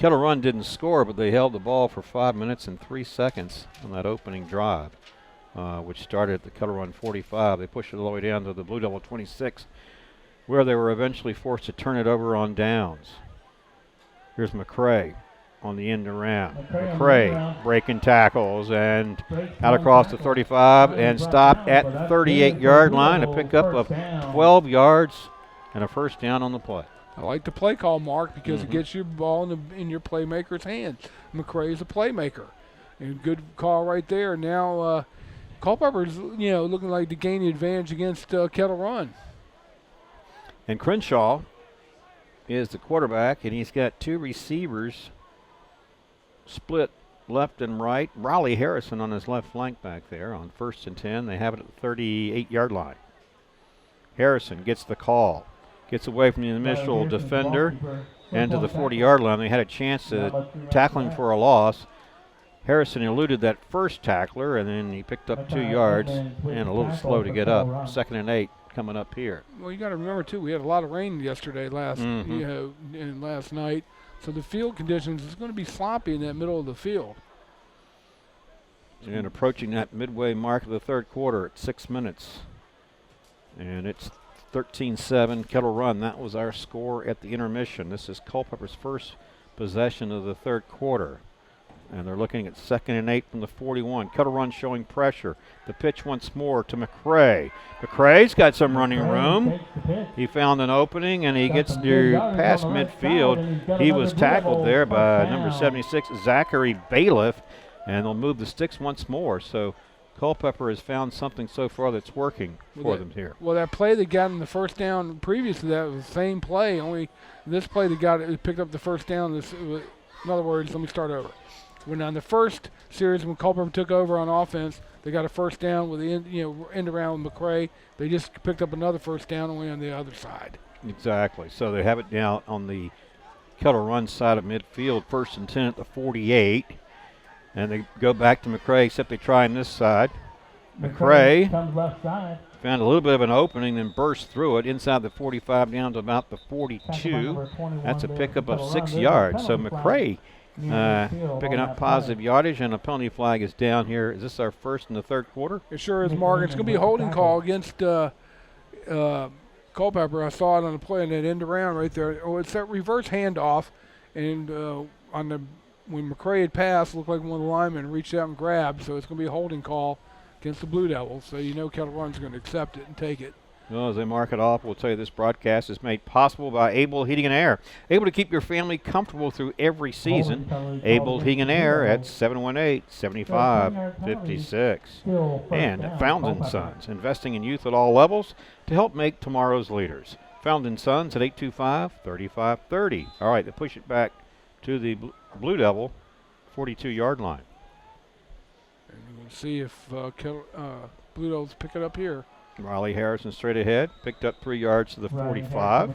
Kettle Run didn't score, but they held the ball for 5 minutes and 3 seconds on that opening drive, which started at the Kettle Run 45. They pushed it all the way down to the Blue Devil 26, where they were eventually forced to turn it over on downs. Here's McRae on the end around. McRae breaking tackles and out across the 35 and stopped at the 38-yard line. A pickup of 12 yards and a first down on the play. I like the play call, Mark, because it gets your ball in your playmaker's hands. McRae is a playmaker. And good call right there. Now Culpeper's looking like to gain the advantage against Kettle Run. And Crenshaw is the quarterback, and he's got 2 receivers split left and right. Raleigh Harrison on his left flank back there on 1st and 10. They have it at the 38-yard line. Harrison gets the call, gets away from the initial defender and to the 40-yard line. They had a chance to tackle him for a loss. Harrison eluded that first tackler, and then he picked up 2 yards and a little slow to get up. 2nd and 8 coming up here. Well, you got to remember, too, we had a lot of rain yesterday and last night. So the field conditions is going to be sloppy in that middle of the field. And approaching that midway mark of the third quarter at 6 minutes. And it's 13-7 Kettle Run. That was our score at the intermission. This is Culpeper's first possession of the third quarter. And they're looking at 2nd and 8 from the 41. Kettle Run showing pressure. The pitch once more to McRae. McRae's got some running room. He found an opening, and he gets past midfield. He was tackled there by number 76, Zachary Bailiff, and they'll move the sticks once more. So Culpeper has found something so far that's working for them here. Well, that play they got in the first down previous to that was the same play, only this play they got it picked up the first down. In other words, let me start over. When on the first series, when Culpeper took over on offense, they got a first down with the end around with McRae. They just picked up another first down only on the other side. Exactly. So they have it now on the Kettle Run side of midfield, 1st and 10 at the 48. And they go back to McRae, except they try on this side. McRae Found a little bit of an opening, then burst through it inside the 45 down to about the 42. That's a pickup of 6 yards. So McRae picking up positive yardage, and a penalty flag is down here. Is this our first in the third quarter? It sure is, Mark. It's going to be a holding call against Culpeper. I saw it on the play and that end around right there. Oh, it's that reverse handoff, and when McRae had passed, looked like one of the linemen reached out and grabbed. So it's going to be a holding call against the Blue Devils. So you know Kettle Run's going to accept it and take it. Well, as they mark it off, we'll tell you this broadcast is made possible by Able Heating and Air. Able to keep your family comfortable through every season. Able Heating and Air at 718-7556. And Fountain Sons, investing in youth at all levels to help make tomorrow's leaders. Fountain Sons at 825-3530. All right, they push it back to the Blue Devil 42-yard line. And we'll see if Blue Devils pick it up here. Riley Harrison straight ahead, picked up 3 yards to the 45.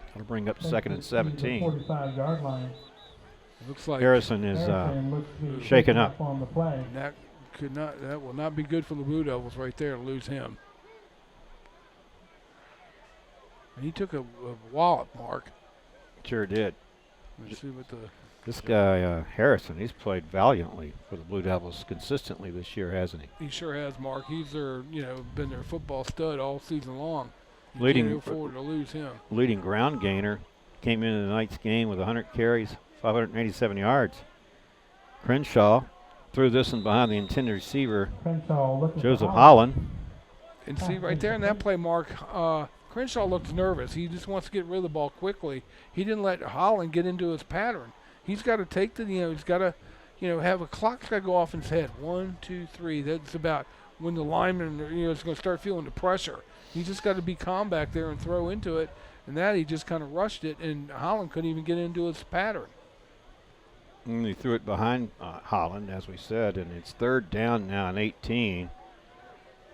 That'll bring up second and 17. 45-yard line. Looks like Harrison is shaken up. On the play. That will not be good for the Blue Devils right there to lose him. And he took a wallop, Mark. Sure did. Let's see what This guy, Harrison, he's played valiantly for the Blue Devils consistently this year, hasn't he? he sure has, Mark. He's been their football stud all season long. You Leading- can't afford to lose him. Leading ground gainer, came into the night's game with 100 carries, 587 yards. Crenshaw threw this one behind the intended receiver, Joseph Holland. And see right there in that play, Mark, Crenshaw looks nervous. He just wants to get rid of the ball quickly. He didn't let Holland get into his pattern. He's got to take he's got to, have a clock's got to go off in his head. 1, 2, 3. That's about when the lineman, is going to start feeling the pressure. He's just got to be calm back there and throw into it. And that he just kind of rushed it, and Holland couldn't even get into his pattern. And he threw it behind Holland, as we said, and it's third down now and 18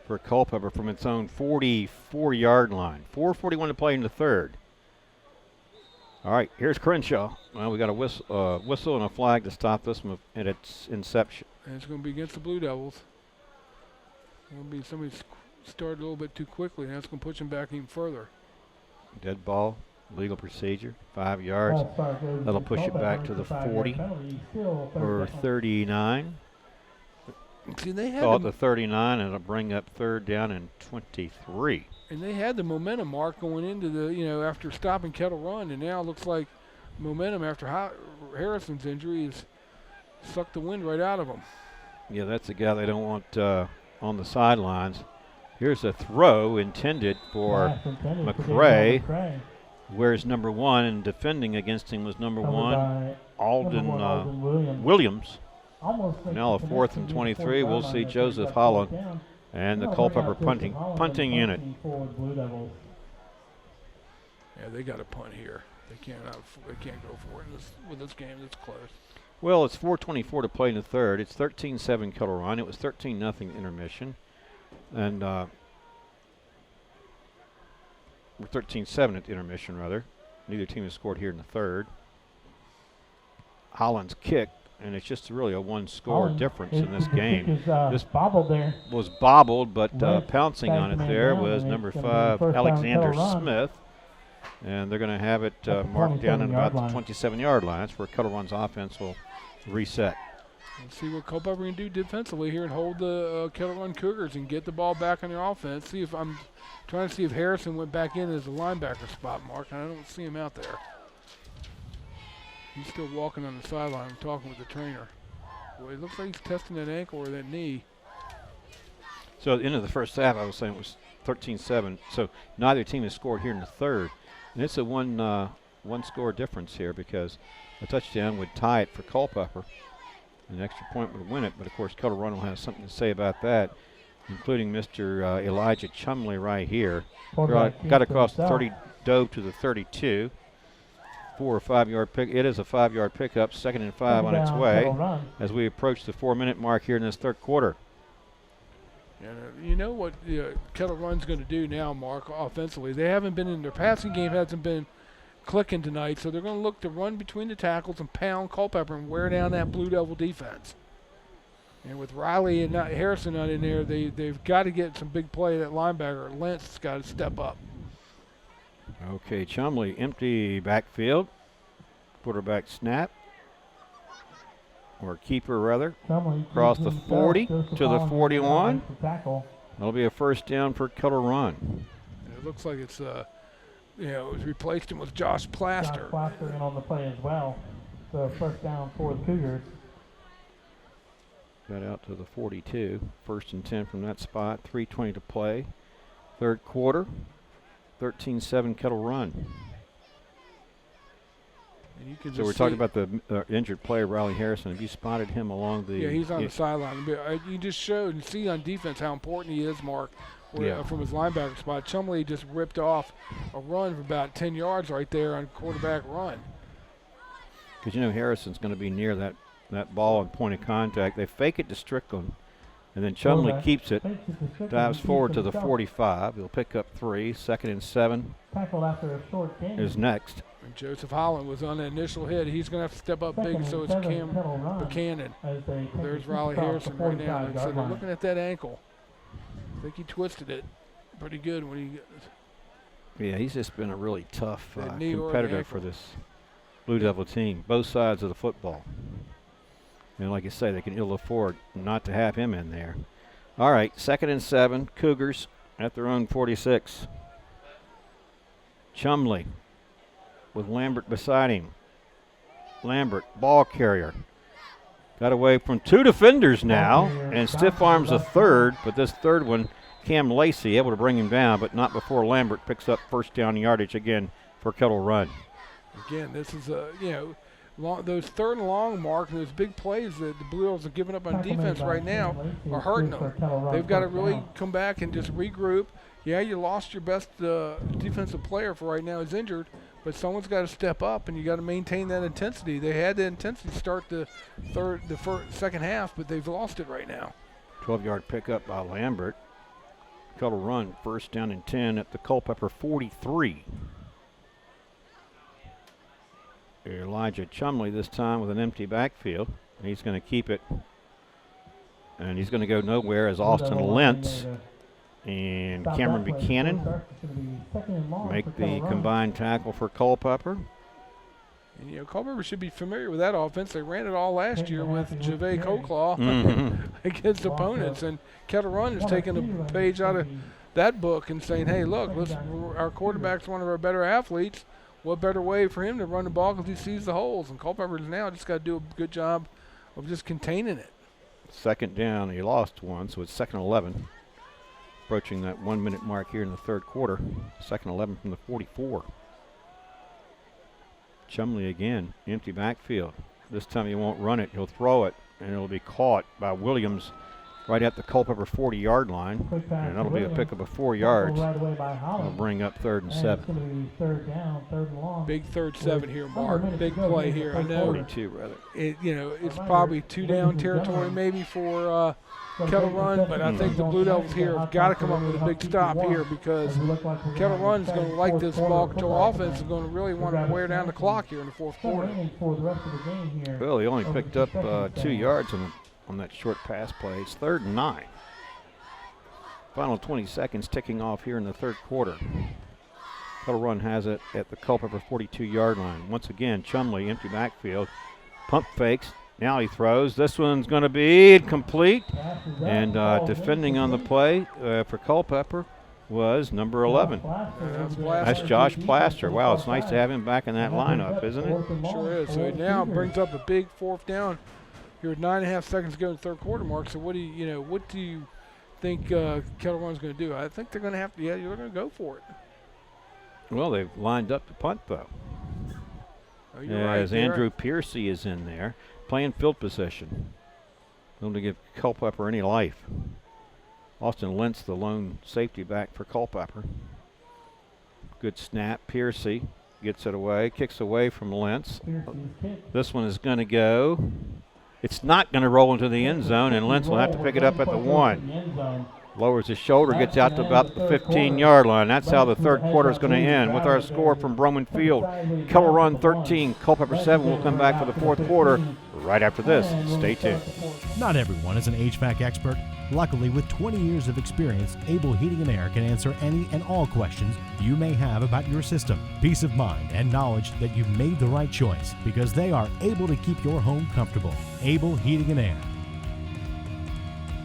for Culpeper from its own 44-yard line. 4:41 to play in the third. All right, here's Crenshaw. Well, we got a whistle and a flag to stop this one at its inception. And it's going to be against the Blue Devils. Somebody started a little bit too quickly, and that's going to push him back even further. Dead ball, legal procedure, 5 yards. That'll push it back to the 40 or 39. See, they had Call it the 39, and it'll bring up third down and 23. And they had the momentum, Mark, going into the, after stopping Kettle Run, and now it looks like momentum after Harrison's injury has sucked the wind right out of them. Yeah, that's the guy they don't want on the sidelines. Here's a throw intended for McRae, where's number 1, and defending against him was number 1, Alden Williams. Now a 4th and 23. We'll see Joseph Holland and the Culpeper punting unit. Yeah, they got to punt here. They can't go for it with this game. It's close. Well, it's 4:24 to play in the third. It's 13-7 Kettle Run. It was 13-0 intermission, and or 13-7 at the intermission rather. Neither team has scored here in the third. Holland's kick. And it's just really a one-score difference in this game. This was bobbled, but pouncing on it there was number 5, Alexander Smith. And they're going to have it marked down at about the 27-yard line. That's where Kettle Run's offense will reset. Let's see what Culpeper can do defensively here and hold the Kettle Run Cougars and get the ball back on their offense. I'm trying to see if Harrison went back in as a linebacker spot, Mark. I don't see him out there. He's still walking on the sideline talking with the trainer. Boy, it looks like he's testing that ankle or that knee. So at the end of the first half, I was saying it was 13-7. So neither team has scored here in the third. And it's a one-score difference here because a touchdown would tie it for Culpeper. An extra point would win it. But, of course, Kettle Run will have something to say about that, including Mr. Elijah Chumley right here. Got across the 30, dove to the 32. 4 or 5 yard pick. It is a 5-yard pickup, 2nd and 5 on its way as we approach the 4-minute mark here in this third quarter. And you know what Kettle Run's going to do now, Mark, offensively? They haven't been in their passing game, hasn't been clicking tonight, so they're going to look to run between the tackles and pound Culpeper and wear down that Blue Devil defense. And with Riley and not Harrison not in there, they've got to get some big play. That linebacker, Lentz, has got to step up. Okay, Chumley, empty backfield. Quarterback snap. Or keeper, rather. Across the 40 to the 41. That'll be a first down for Kettle Run. And it looks like it's, it was replaced him with Josh Plaster. Josh Plaster in on the play as well. So first down for the Cougars. Got out to the 42. First and 10 from that spot. 3:20 to play. Third quarter. 13-7 Kettle Run. And you can So we're talking about the injured player, Riley Harrison. Have you spotted him along the... Yeah, he's on the sideline. You just showed and see on defense how important he is, Mark, from his linebacker spot. Chumley just ripped off a run for about 10 yards right there on quarterback run. Because, Harrison's going to be near that ball and point of contact. They fake it to Strickland, and then Chumley keeps it, dives forward to the 45. He'll pick up 3. 2nd and 7 Tackled after a short gain. is next. And Joseph Holland was on the initial hit. He's going to have to step up big, so it's Cam Buchanan. There's Riley Harrison right now. And so they're looking at that ankle. I think he twisted it pretty good when he... Yeah, he's just been a really tough competitor for this Blue Devil team, both sides of the football. And like I say, they can ill afford not to have him in there. All right, 2nd and 7, Cougars at their own 46. Chumley with Lambert beside him. Lambert, ball carrier. Got away from 2 defenders now, and stiff arms a third, but this third one, Cam Lacey, able to bring him down, but not before Lambert picks up first down yardage again for Kettle Run. Again, this is those 3rd and long, Mark, and those big plays that the Blue Devils are giving up on defense right now are hurting them. They've got to really come back and just regroup. Yeah, you lost your best defensive player for right now. He's injured, but someone's got to step up, and you got to maintain that intensity. They had the intensity to start the second half, but they've lost it right now. 12-yard pickup by Lambert. Kettle Run, first down and 10 at the Culpeper 43. Elijah Chumley this time with an empty backfield. He's going to keep it, and he's going to go nowhere as Austin Lentz and Cameron Buchanan make the combined tackle for Culpeper. And, Culpeper should be familiar with that offense. They ran it all last year with Javay Coleclaw against opponents, and Kettle Run is taking a page out of that book and saying, hey, look, our quarterback's one of our better athletes. What better way for him to run the ball because he sees the holes? And Culpeper's now just got to do a good job of just containing it. 2nd down, he lost one, so it's 2nd and 11. Approaching that 1-minute mark here in the third quarter. 2nd and 11 from the 44. Chumley again, empty backfield. This time he won't run it, he'll throw it, and it'll be caught by Williams right at the Culpeper 40-yard line, and that'll be a pickup of 4 yards. It'll bring up 3rd and 7. Big 3rd 7 here, Mark. Big play here. I know. 42, rather. It's probably 2-down territory maybe for Kettle Run, but I think the Blue Devils here have got to come up with a big stop here because Kettle Run is going to like this ball control offense is going to really want to wear down the clock here in the fourth quarter. Well, he only picked up 2 yards on that short pass play. It's 3rd and 9. Final 20 seconds ticking off here in the third quarter. Kettle Run has it at the Culpeper 42-yard line. Once again, Chumley, empty backfield. Pump fakes. Now he throws. This one's going to be incomplete. And defending on the play for Culpeper was number 11. That's Josh Plaster. Wow, it's nice to have him back in that lineup, isn't it? Sure is. So it now brings up a big 4th down. Here, 9.5 seconds to go in the third quarter, Mark. So what do you think Kettle Run's going to do? I think they're going to have to. Yeah, they're going to go for it. Well, they've lined up to punt though. Oh, you're right. As Andrew Piercy is in there, playing field position. Don't to give Culpeper any life. Austin Lentz, the lone safety back for Culpeper. Good snap. Piercy gets it away, kicks away from Lentz. This one is going to go. It's not going to roll into the end zone, and Lentz will have to pick it up at the 1. Lowers his shoulder, gets out to about the 15-yard line. That's how the third quarter is going to end with our score from Broman Field. Kettle Run 13, Culpeper 7. We'll come back for the fourth quarter right after this. Stay tuned. Not everyone is an HVAC expert. Luckily, with 20 years of experience, Able Heating and Air can answer any and all questions you may have about your system. Peace of mind and knowledge that you've made the right choice because they are able to keep your home comfortable. Able Heating and Air.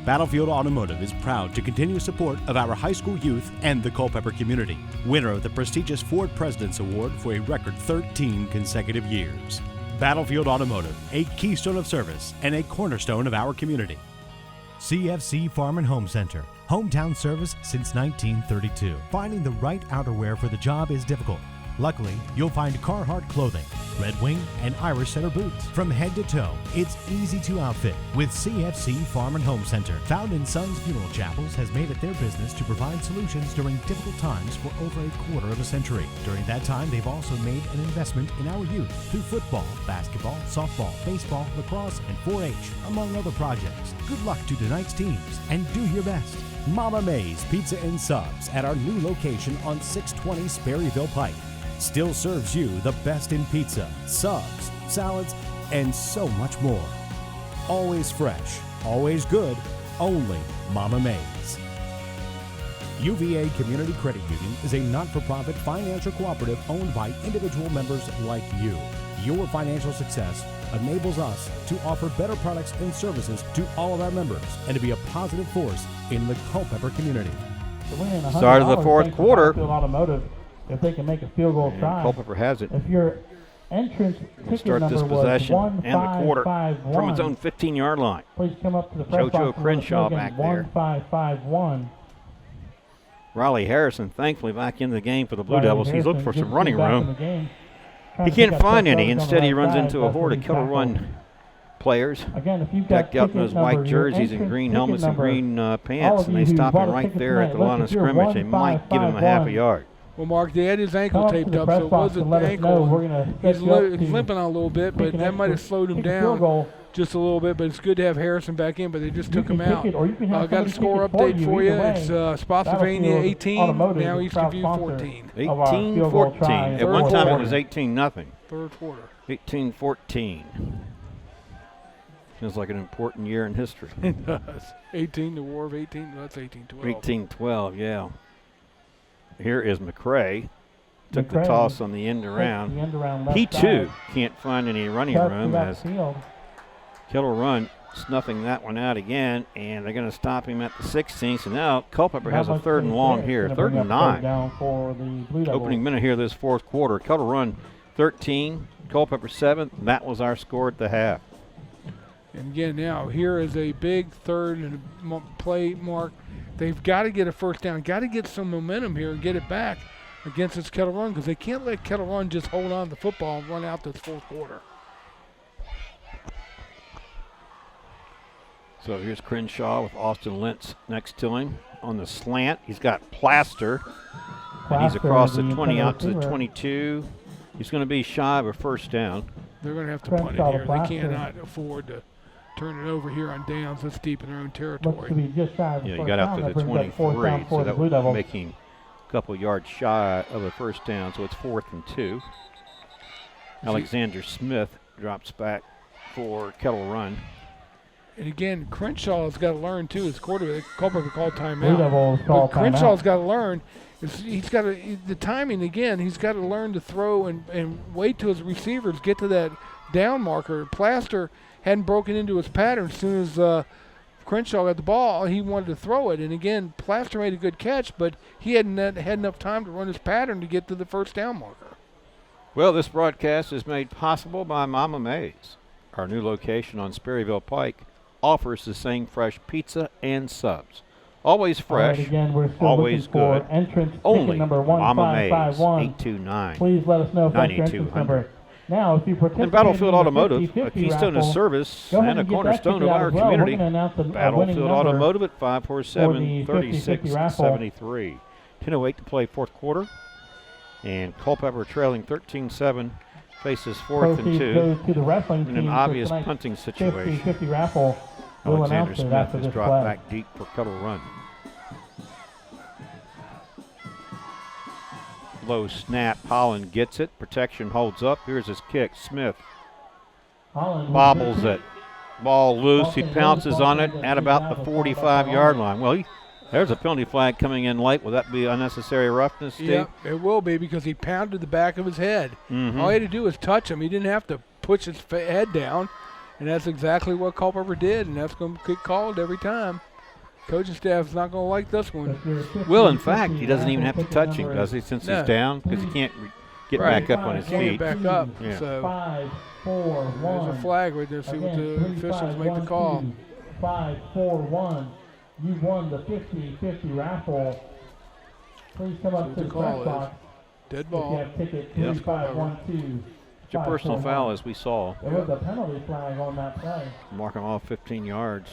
Battlefield Automotive is proud to continue support of our high school youth and the Culpeper community. Winner of the prestigious Ford President's Award for a record 13 consecutive years. Battlefield Automotive, a keystone of service and a cornerstone of our community. CFC Farm and Home Center, hometown service since 1932. Finding the right outerwear for the job is difficult. Luckily, you'll find Carhartt clothing, Red Wing, and Irish Setter boots. From head to toe, it's easy to outfit with CFC Farm and Home Center. Found in Sons Funeral Chapels has made it their business to provide solutions during difficult times for over a quarter of a century. During that time, they've also made an investment in our youth through football, basketball, softball, baseball, lacrosse, and 4-H, among other projects. Good luck to tonight's teams, and do your best. Mama May's Pizza and Subs at our new location on 620 Sperryville Pike. Still serves you the best in pizza, subs, salads, and so much more. Always fresh, always good, only Mama May's. UVA Community Credit Union is a not-for-profit financial cooperative owned by individual members like you. Your financial success enables us to offer better products and services to all of our members and to be a positive force in the Culpeper community. Start of the fourth quarter. Automotive, if they can make a field goal try. Culpeper has it. If your entrance ticket Start number this possession was and the quarter 1551, from its own 15-yard line. please come up to the press JoJo box. Crenshaw back there. 1551. Riley Harrison, thankfully, back in the game for the Blue Riley Devils. He's Harrison looking for gets some running back in room. the game. He Trying to can't pick up find Chuck any. Rhodes on the Instead, he right runs side. into a That's horde where of he's Kettle tackled. Run players. Again, if you've got Decked up in ticket those white number, your jerseys and entrance green ticket helmets and number, green all pants, of and you they who stop bought him a right ticket there at the tonight, line of look, if you're scrimmage. They might give him a half a 1551. yard. Well, Mark, they had his Come ankle up to taped the up, press so it box wasn't and let us know. ankle. We're gonna He's set you up to limping on a little bit, but take an that might have extra slowed him kick a field down goal. just a little bit. But it's good to have Harrison back in, but they just You took can him out. kick it, or you can have Got a somebody score kick it for update you. for you. Either way, It's Spotsylvania Battlefield 18, Automotive now is proud Eastview sponsor 14. of our field goal 18-14. try At in one the time, it fourth was quarter. 18-0. Third quarter. 18-14. Feels like an important year in history. It does. 18, the War of 18. That's 18-12. 18-12, yeah. Here is McCray. Took the McCray toss on the end takes around. the end around left He, too, side. can't find any running Cuts room to as field. Kettle Run snuffing that one out again, and they're going to stop him at the 16th. So now Culpeper has a Not third much and long there. here, Gonna third bring and up third 9. down for the Blue Devils. Opening minute here this fourth quarter. Kettle Run 13, Culpeper 7. That was our score at the half. And again, now here is a big third and play, Mark. They've got to get a first down, got to get some momentum here and get it back against this Kettle Run, because they can't let Kettle Run just hold on to the football and run out this fourth quarter. So here's Crenshaw with Austin Lentz next to him on the slant. He's got Plaster, and he's across the 20 out to the 22. He's going to be shy of a first down. They're going to have to punt it Crenshaw here. to They Plaster. cannot afford to turn it over here on downs. That's deep in their own Looks territory. to be just shy of the Yeah, he first got down. up to That the brings up fourth 23, down for so the that Blue would Devils. make him a couple yards shy of a first down, so it's 4th and 2. Alexander Smith drops back for Kettle Run. And again, Crenshaw's got to learn too. His quarterback, Culpeper called Blue timeout. Devils call But Crenshaw's timeout. got to learn. He's got to the timing again. He's got to learn to throw and wait till his receivers get to that down marker. Plaster hadn't broken into his pattern. As soon as Crenshaw got the ball, he wanted to throw it. And again, Plaster made a good catch, but he hadn't had enough time to run his pattern to get to the first down marker. Well, this broadcast is made possible by Mama May's. Our new location on Sperryville Pike offers the same fresh pizza and subs. Always All right, fresh, again, we're still always looking for good. entrance ticket Only number Mama May's, 1551. 829. Please let us know if that's your entrance 9200. number. Now, if you participate And Battlefield in the Automotive, a 50-50 keystone of raffle, service go ahead and a and get that cornerstone ticket of out our as well. community. We're going to announce a winning Battlefield number Automotive at for the 547-3673. 10:08 to play fourth quarter. And Culpeper trailing 13-7 faces 4th and Proceeds 2 goes to the wrestling in team an for obvious tonight's punting situation. 50-50 raffle. We'll Alexander announce it Smith after has this dropped play. back deep for Kettle Run. Low snap. Holland gets it. Protection holds up. Here's his kick. Smith Holland bobbles it. Ball loose. He pounces on it at about the 45-yard line. Well, there's a penalty flag coming in late. Will that be unnecessary roughness, Steve? Yeah, it will be because he pounded the back of his head. Mm-hmm. All he had to do was touch him. He didn't have to push his head down, and that's exactly what Culpeper did, and that's going to get called every time. Coaching staff is not going to like this one. Well, in fact, he doesn't even have to touch him, does he, since he's down? Because he can't get back up on his Can't feet. get back up. Yeah. So 5, 4, 1. there's a flag right there. See what the officials make the call. 5, 4, 1. You won the 50-50 raffle. Please come up to the call press box. Dead If you ball. have ticket Yep. 3512. It's a personal foul, as we saw. There was a penalty flag on that play. Mark him off 15 yards.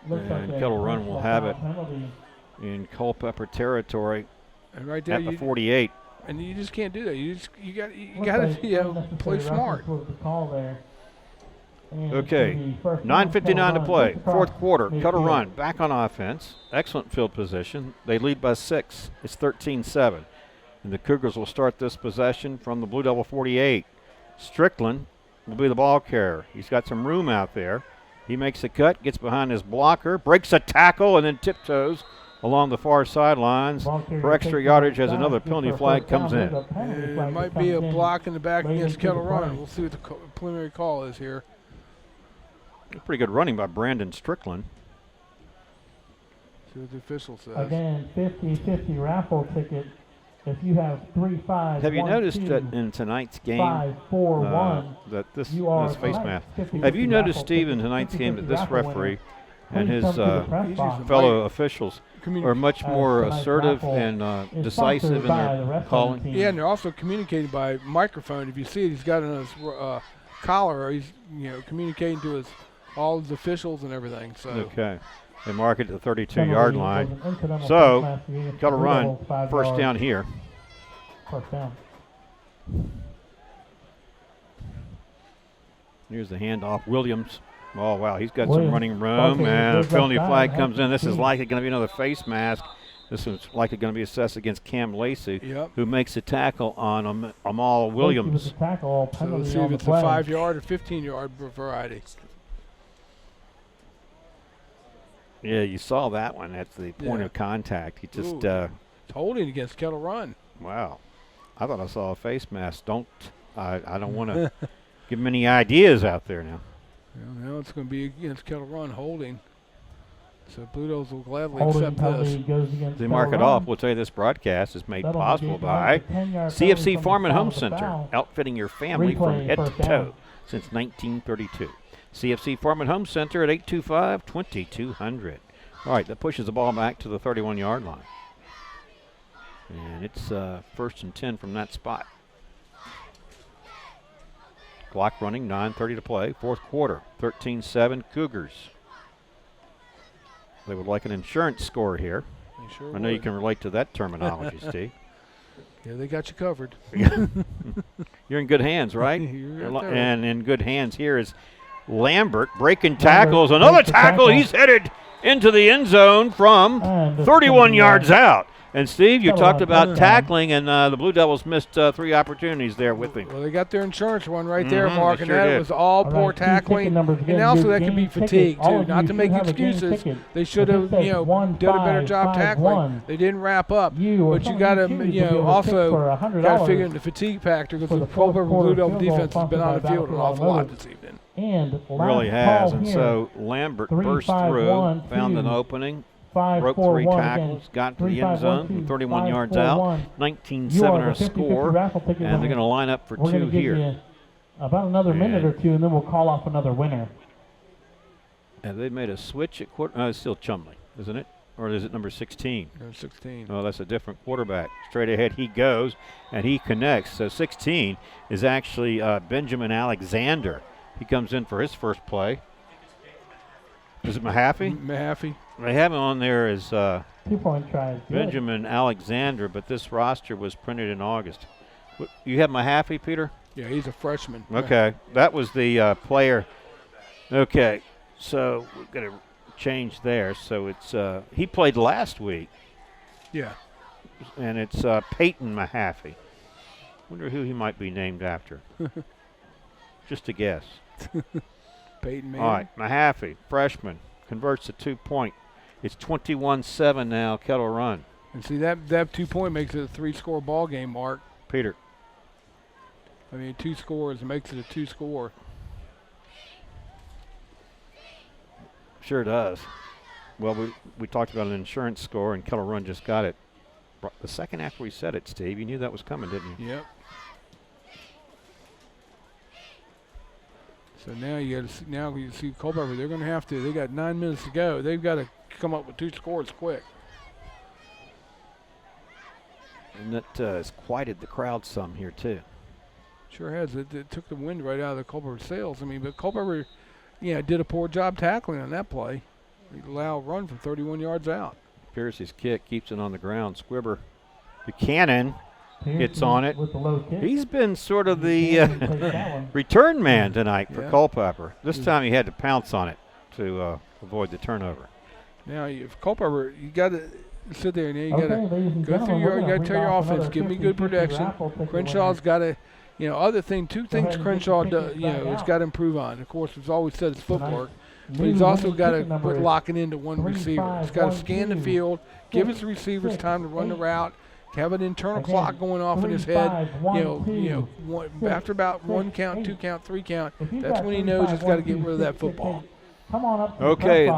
Looks like And a Kettle Run will have it penalty. in Culpeper territory And right there, at the 48. and you just can't do that. You got Looks to like play unnecessary smart. roughness was the call there. And Okay, it's gonna be first down, 9:59 to Kettle play. Run, just Fourth across quarter. Kettle midfield. Run back on offense. Excellent field position. They lead by 6. It's 13-7. And the Cougars will start this possession from the Blue Devil 48. Strickland will be the ball carrier. He's got some room out there. He makes a cut, gets behind his blocker, breaks a tackle, and then tiptoes along the far sidelines Ball carrier for extra takes yardage it as back, another gets penalty for a flag first down. comes in. There's a penalty It flag might that be a comes in block in the back late against into the Kettle Run. play. We'll see what the preliminary call is here. Pretty good running by Brandon Strickland. See what the official says. Again, 50-50 raffle ticket. If you have 3, 5, Have you 1, noticed 2, that in tonight's game 5, 4, 1, that this you are face correct. mask? 50-50 Have you noticed, raffle Steve, in ticket, tonight's game that this 50-50 raffle referee winner. and Please his come to the press he's box. using fellow officials Communi- are much more tonight's assertive raffle and is decisive sponsored in by the their wrestling calling? team. Yeah, and they're also communicating by microphone. If you see it, he's got it on his collar. Or he's communicating to all his officials and everything. So Okay. They mark it at the Penalty 32-yard was line. an incidental So, pass against Kettle the Run, Devils, 5 first yards. down here. First down. Here's the handoff. Williams. Oh, wow, he's got some Williams. running room. Okay, And a good penalty left flag side. comes in. This is Team. likely going to be another face mask. This is likely going to be assessed against Cam Lacey, Yep. who makes a tackle on Amal With Williams. the tackle, So penalty let's see on if the it's a play. 5-yard or 15-yard variety. Yeah, you saw that one. That's the point Yeah. of contact. He just, Ooh. It's holding against Kettle Run. wow. I thought I saw a face mask. I don't want to give him any ideas out there now. Now it's going to be against Kettle Run holding. So Blue Devils will gladly Holding accept penalty this. goes against They mark it Kettle off. Run. We'll tell you this broadcast is made That'll possible be by a 10-yard CFC penalty from Farm the and Home foul to Center, foul. outfitting your family from Replay, head to first toe down. since 1932. CFC Farm and Home Center at 825-2200. All right, that pushes the ball back to the 31-yard line. And it's first and 10 from that spot. Clock running, 9:30 to play. Fourth quarter, 13-7 Cougars. They would like an insurance score here. They sure I know you would. can relate to that terminology, Steve. Yeah, they got you covered. You're in good hands, right? You're right there. And in good hands here is Lambert breaking tackles. Another breaks the tackle. tackle. He's headed into the end zone from And it's 31 gonna be, yards out. And Steve, you Kettle talked Run about touchdown. tackling, and the Blue Devils missed 3 opportunities there with him. Well, they got their insurance one right there, Mhm, Mark, they and sure that did. was all All poor right, key tackling. ticket numbers again. And also Your that could be game ticket. fatigue, All too. of Not you to make should have a game excuses. ticket. They should If have, it says did a better 1-5, job tackling. 5-1, They didn't wrap up. you or But you something got to, choose you will be know, able to kick also for got to $100 figure in the fatigue factor for because the the fourth Culpeper quarter Blue Devil field goal defense has been on the sponsored by field an Battlefield awful lot Automotive. this evening. And Really last has. call And here, so Lambert burst 3-5-1, through, found an 2, opening, 5, broke 4, 3 1 tackles, again. got to the 3, end 5, zone 1, from 2, 31 5, yards 4, out. 1. 19-7 You are our the 50-50 score, raffle ticket and they're winner. going to line up for We're 2 gonna give here. you about another minute or And- two, and then we'll call off another winner. Have they made a switch at quarter? It's still Chumley, isn't it? Or is it number 16? Number 16. Oh, that's a different quarterback. Straight ahead he goes, and he connects. So 16 is actually Benjamin Alexander. He comes in for his first play. Is it Mahaffey? Mahaffey. They have him on there as 2-point try is good. Benjamin Alexander, but this roster was printed in August. You have Mahaffey, Peter? Yeah, he's a freshman. Okay, that was the player. Okay, so we're going to change there. So it's he played last week. Yeah. and it's Peyton Mahaffey. Wonder who he might be named after. Just a guess. Peyton Manning. All right, Mahaffey, freshman, converts to 2-point. It's 21-7 now, Kettle run. And see, that 2 point makes it a 3-score ball game, Mark. Peter. I mean, 2 scores makes it a 2-score. Sure does. Well, we talked about an insurance score, and Kettle Run just got it. The second after we said it, Steve, you knew that was coming, didn't you? Yep. So now you see Culpeper. They're going to have to. They got 9 minutes to go. They've got to come up with 2 scores quick. And that has quieted the crowd some here too. Sure has. It took the wind right out of the Culpeper sails. I mean, but Culpeper, did a poor job tackling on that play. He allowed a run from 31 yards out. Pierce's kick keeps it on the ground. Squibber Buchanan gets on it. He's been sort of the return man tonight for Culpeper. This time he had to pounce on it to avoid the turnover. Now, if Culpeper, you got to sit there and you got to go through you got to tell your offense, give me good protection. Crenshaw's got to, two things Crenshaw does, it's got to improve on. Of course, it's always said it's footwork. But he's also got to quit locking into one receiver. He's got to scan the field, give his receivers time to run the route, have an internal clock going off in his head. After about 1 count, 2 count, 3 count, that's when he knows he's got to get rid of that football. Okay,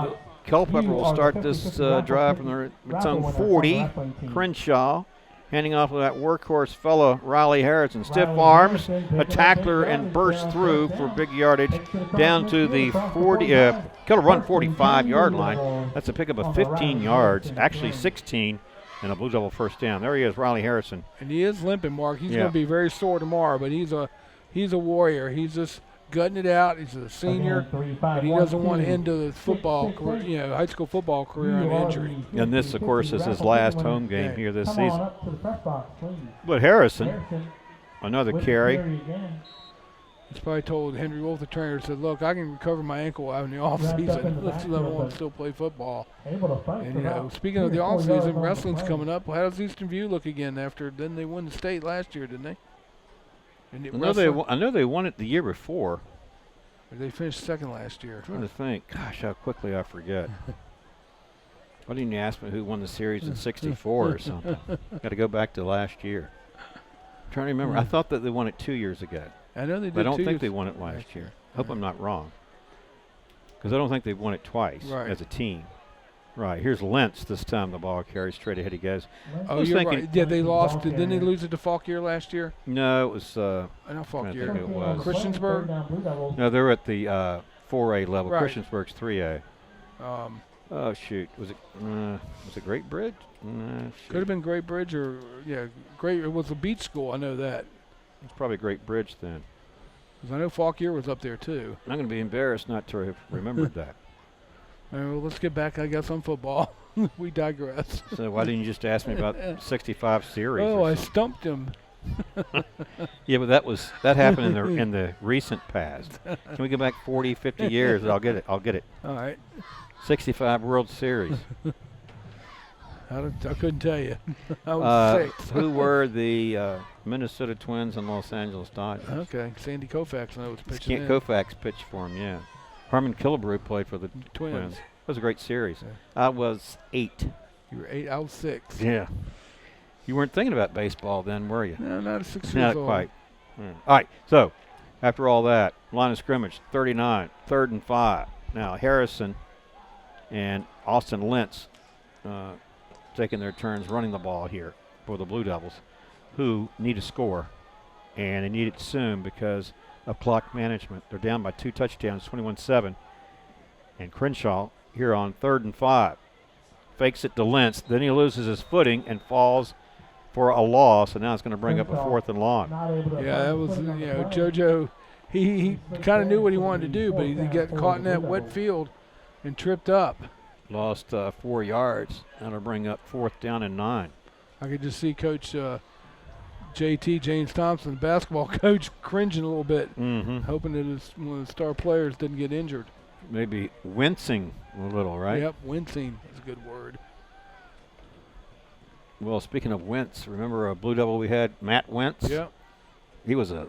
Culpeper will start this drive from its own 40. Crenshaw handing off to that workhorse fellow, Riley Harrison. Stiff arms, a tackler, and burst through for big yardage down to the 40, Kettle Run 45-yard line. That's a pickup of 15 yards, actually 16, and a Blue Devil first down. There he is, Riley Harrison. And he is limping, Mark. He's going to be very sore tomorrow, but he's a warrior. He's just gutting it out. He's a senior, and he doesn't want to end the football career, high school football career on injury. And this, of course, is his last home game here this season. But Harrison, another carry. He's probably told Henry Wolf, the trainer, said, look, I can recover my ankle out in the offseason. Let's let him still play football. And, speaking of the offseason, wrestling's coming up. Well, how does Eastern View look again didn't they win the state last year, didn't they? I know they won it the year before. They finished second last year. I'm trying to think. Gosh, how quickly I forget. Why didn't you ask me who won the series in '64 or something? Got to go back to last year. I'm trying to remember. I thought that they won it 2 years ago. I know they did. I don't think they won it last year. Hope I'm not wrong. Because I don't think they've won it twice as a team. Right, here's Lentz this time. The ball carries straight ahead. He goes. Oh, you're right. Yeah, they lost. Didn't they lose it to Fauquier last year? No, it was. Not Fauquier. It was Christiansburg. No, they were at the 4A level. Right. Christiansburg's 3A. Oh shoot, was it Great Bridge? Could have been Great Bridge or Great. It was a beach school. I know that. It's probably Great Bridge then. Because I know Fauquier was up there too. I'm going to be embarrassed not to have remembered that. Well, let's get back, I guess, on football. We digress. So why didn't you just ask me about 65 series? Oh, I stumped him. Yeah, but that happened in the recent past. Can we go back 40, 50 years? I'll get it. All right. 65 World Series. I couldn't tell you. I was 6. Who were the Minnesota Twins and Los Angeles Dodgers? Okay, Sandy Koufax. I was pitching. Koufax pitched for him. Yeah. Harmon Killebrew played for the Twins. It was a great series. Yeah. I was 8. You were 8. I was 6. Yeah. You weren't thinking about baseball then, were you? No, not at 6 years old. Not quite. All right. So, after all that, line of scrimmage, 39, 3rd and 5. Now, Harrison and Austin Lentz taking their turns running the ball here for the Blue Devils, who need a score, and they need it soon because of clock management. They're down by 2 touchdowns, 21-7. And Crenshaw here on 3rd and 5. Fakes it to Lentz. Then he loses his footing and falls for a loss, and now it's going to bring up a 4th and long. Yeah, that was, JoJo, he kind of knew what he wanted to do, but he got caught in that wet field and tripped up. Lost 4 yards. That'll bring up 4th down and 9. I could just see Coach JT, James Thompson, the basketball coach, cringing a little bit, hoping that one of the star players didn't get injured. Maybe wincing a little, right? Yep, wincing is a good word. Well, speaking of Wentz, remember a Blue Devil we had, Matt Wentz? Yeah. He was a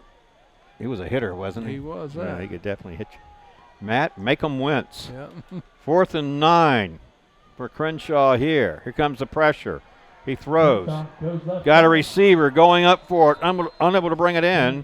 hitter, wasn't he? He was. Yeah, he could definitely hit you. Matt, make him Wentz. Yeah. 4th and 9 for Crenshaw here. Here comes the pressure. He throws. Got a receiver going up for it. Unable to bring it in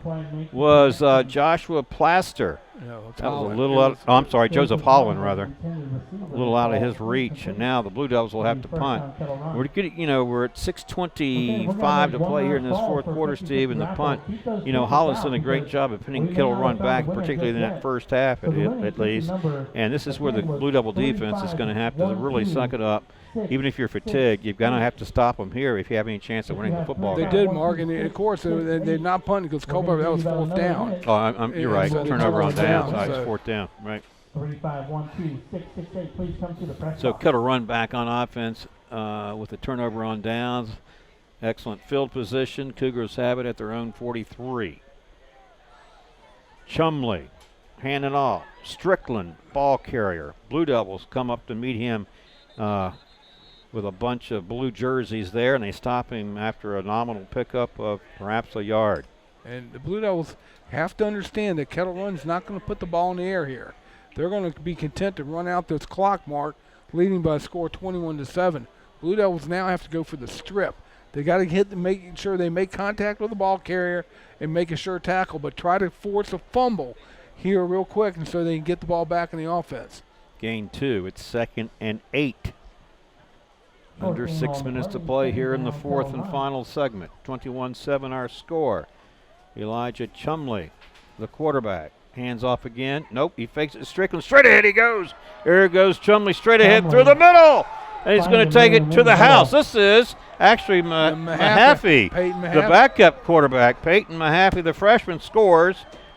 was Joshua Plaster. That was a little out. Oh, I'm sorry, Joseph Holland rather. A little out of his reach, and now the Blue Devils will have to punt. We're at 6:25 to play here in this fourth quarter, Steve, and the punt. Holland's done a great job of pinning Kettle Run back, particularly in that first half at least. And this is where the Blue Devil defense is going to have to really suck it up. Even if you're fatigued, you're going to have to stop them here if you have any chance of winning the football game. They did, Mark, and of course they're not punting because Culpeper, that was 4th down. Oh, you're right. Turnover on down, so it's 4th down, right. 3, 5, 1, 2, 6, 6, 8. Please come to the press So box. Kettle Run back on offense with a turnover on downs. Excellent field position. Cougars have it at their own 43. Chumley, hand it off. Strickland, ball carrier. Blue Devils come up to meet him with a bunch of blue jerseys there, and they stop him after a nominal pickup of perhaps a yard. And the Blue Devils have to understand that Kettle Run's not going to put the ball in the air here. They're going to be content to run out this clock, Mark, leading by a score 21-7. Blue Devils now have to go for the strip. They got to making sure they make contact with the ball carrier and make a sure tackle, but try to force a fumble here real quick, and so they can get the ball back in the offense. Gain 2. It's 2nd and 8. Under 6 minutes to play here in the fourth and final segment. 21-7 our score. Elijah Chumley, the quarterback. Hands off again. Nope, he fakes it. Strickland straight ahead he goes. There goes Chumley straight ahead through the middle. And he's going to take it to the house. This is actually Mahaffey, the backup quarterback. Peyton Mahaffey, the freshman, scores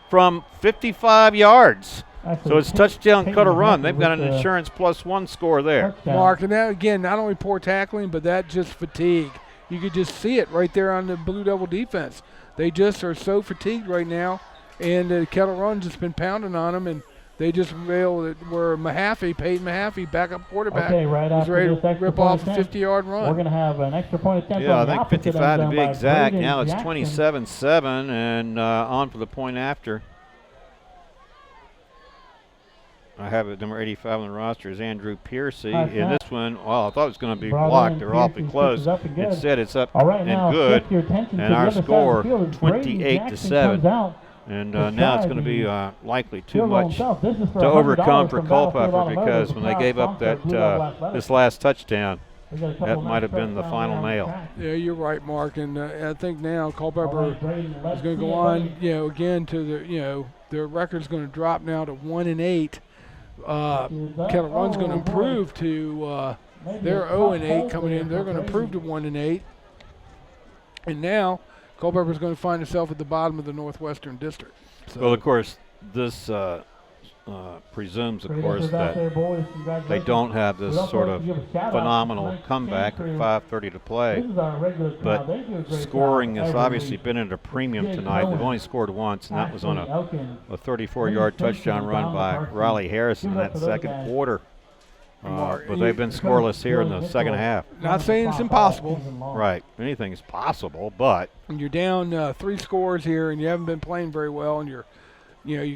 from 55 yards. So it's touchdown, Kettle Run. They've got an insurance +1 score there. Mark, and that, again, not only poor tackling, but that just fatigue. You could just see it right there on the Blue Devil defense. They just are so fatigued right now, and Kettle Run's just been pounding on them, and they just were Peyton Mahaffey, backup quarterback, was ready to rip off a 50-yard run. We're going to have an extra point attempt. Yeah, I think 55 to be exact. Now it's 27-7, and on for the point after. I have it, number 85 on the roster is Andrew Piercy. In this one, well, I thought it was going to be blocked. They're awfully close. Instead, it's up and good. And our score, 28-7. And now it's going to be likely too much to overcome for Culpeper, because when they gave up this last touchdown, that might have been the final nail. Yeah, you're right, Mark. And I think now Culpeper is going to go on, again to their record's going to drop now to 1-8. Kettle Run's going to improve to they're 0-8 coming in. They're going to improve to 1-8. And now Culpeper's going to find itself at the bottom of the Northwestern District. So well, of course, this presumes, of course, that they don't have this sort of phenomenal comeback at 5:30 to play. But scoring has obviously been at a premium tonight. They've only scored once, and that was on a 34-yard touchdown run by Riley Harrison in that second quarter. But they've been scoreless here in the second half. Not saying it's impossible. Right. Anything is possible, but when you're down 3 scores here and you haven't been playing very well, and you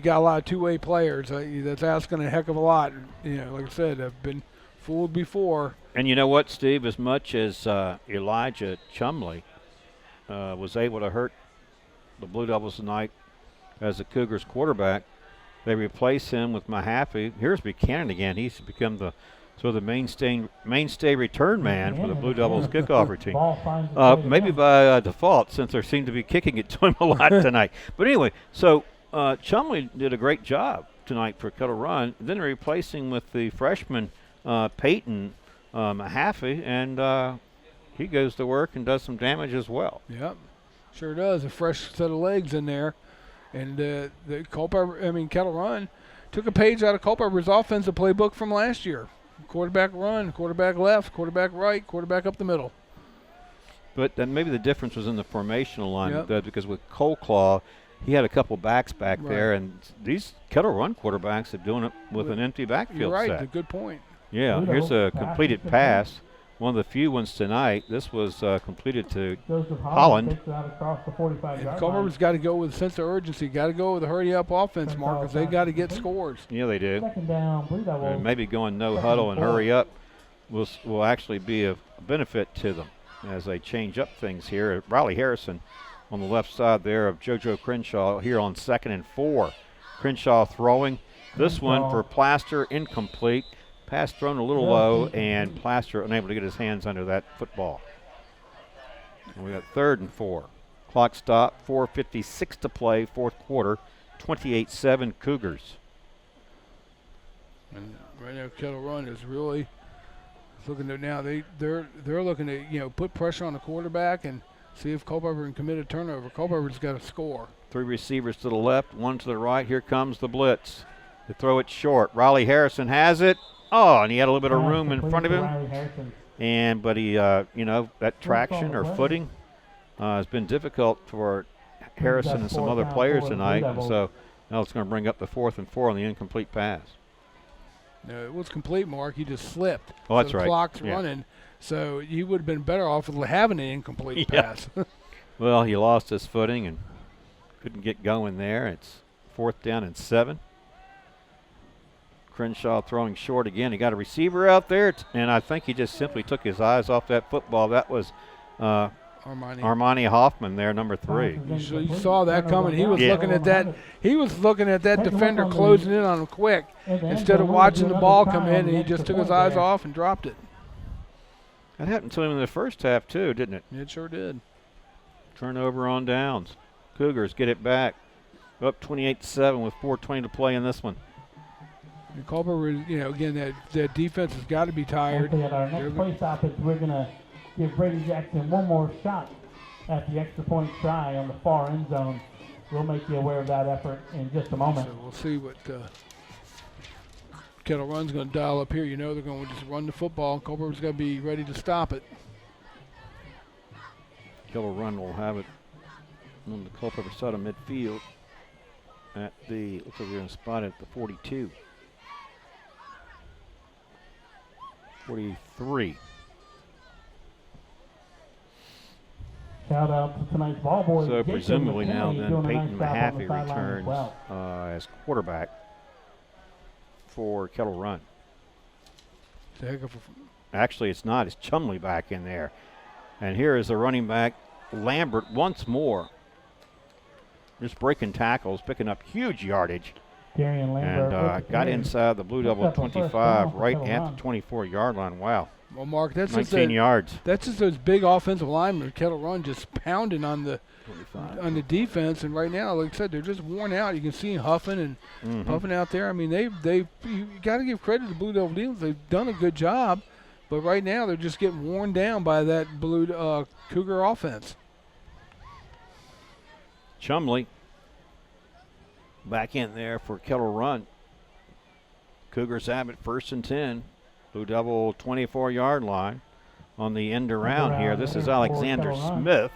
got a lot of two-way players. That's asking a heck of a lot. Like I said, I've been fooled before. And you know what, Steve? As much as Elijah Chumley was able to hurt the Blue Devils tonight as the Cougars quarterback, they replace him with Mahaffey. Here's Buchanan again. He's become the sort of the mainstay return man for the Blue Devils kickoff routine. Maybe by default, since they seem to be kicking it to him a lot tonight. But anyway, so Chumley did a great job tonight for Kettle Run. Then replacing with the freshman Peyton Mahaffey, and he goes to work and does some damage as well. Yep, sure does. A fresh set of legs in there. And Kettle Run took a page out of Culpeper's offensive playbook from last year. Quarterback run, quarterback left, quarterback right, quarterback up the middle. But then maybe the difference was in the formational line, because with Coleclaw, he had a couple backs back there, and these Kettle Run quarterbacks are doing it with an empty backfield You're right, set. a good point. Yeah, here's a completed pass one of the few ones tonight. This was completed to Joseph Holland. takes it out across the 45-yard line. Culpeper's got to go with a sense of urgency. Got to go with a hurry-up offense, Mark, because they got to get scores. Yeah, they do. Second down, Blue Devils. And maybe going no Second huddle and and 4. hurry up will actually be a benefit to them as they change up things here. Riley Harrison on the left side there of JoJo Crenshaw here on 2nd and 4. Crenshaw throwing. This one for Plaster, incomplete. Pass thrown a little low, and Plaster unable to get his hands under that football. And we got 3rd and 4. Clock stop, 4:56 to play, fourth quarter, 28-7 Cougars. And right now, Kettle Run is really looking to now. They're looking to put pressure on the quarterback and see if Culpeper can commit a turnover. Culpeper's got to score. 3 receivers to the left, 1 to the right. Here comes the blitz. They throw it short. Riley Harrison has it. Oh, and he had a little bit of room in front of him. But he, that traction or footing has been difficult for Harrison and some other players tonight. And so now it's going to bring up the 4th and 4 on the incomplete pass. No, it was complete, Mark. He just slipped. Oh, that's so the right. Clock's running. So he would have been better off with having an incomplete pass. Well, he lost his footing and couldn't get going there. It's 4th down and 7. Crenshaw throwing short again. He got a receiver out there, and I think he just simply took his eyes off that football. That was Armani Hoffman there, number 3. You saw that coming. He was looking at that. He was looking at that defender closing in on him quick instead of watching the ball come in, and he just took his eyes off and dropped it. That happened to him in the first half too, didn't it? It sure did. Turnover on downs. Cougars get it back. Up 28-7 with 4:20 to play in this one. And Culpeper, again, that defense has got to be tired. At our next play stoppage, we're going to give Brady Jackson one more shot at the extra point try on the far end zone. We'll make you aware of that effort in just a moment. So we'll see what Kettle Run's going to dial up here. They're going to just run the football, and Culpeper's got to be ready to stop it. Kettle Run will have it on the Culpeper side of midfield at the, looks like they're going to spot it at the 42. 43. Shout out to tonight's ball boy. So Jacob presumably McKinney now then doing a Peyton nice job on the Mahaffey sideline as returns well. as quarterback for Kettle Run. It's a heck of Actually, it's not. It's Chumley back in there. And here is the running back, Lambert, once more. Just breaking tackles, picking up huge yardage. Darian Lambert And got inside the Blue Devil 25, right at the 24-yard line. Wow. Well, Mark, that's 19 yards. That's just those big offensive linemen, Kettle Run, just pounding on the defense. And right now, like I said, they're just worn out. You can see them huffing and puffing out there. I mean, you got to give credit to the Blue Devil defense. They've done a good job, but right now they're just getting worn down by that Cougar offense. Chumley back in there for Kettle Run. Cougars have it 1st and 10. Blue Devil 24-yard line on the end around here. This is Alexander Smith.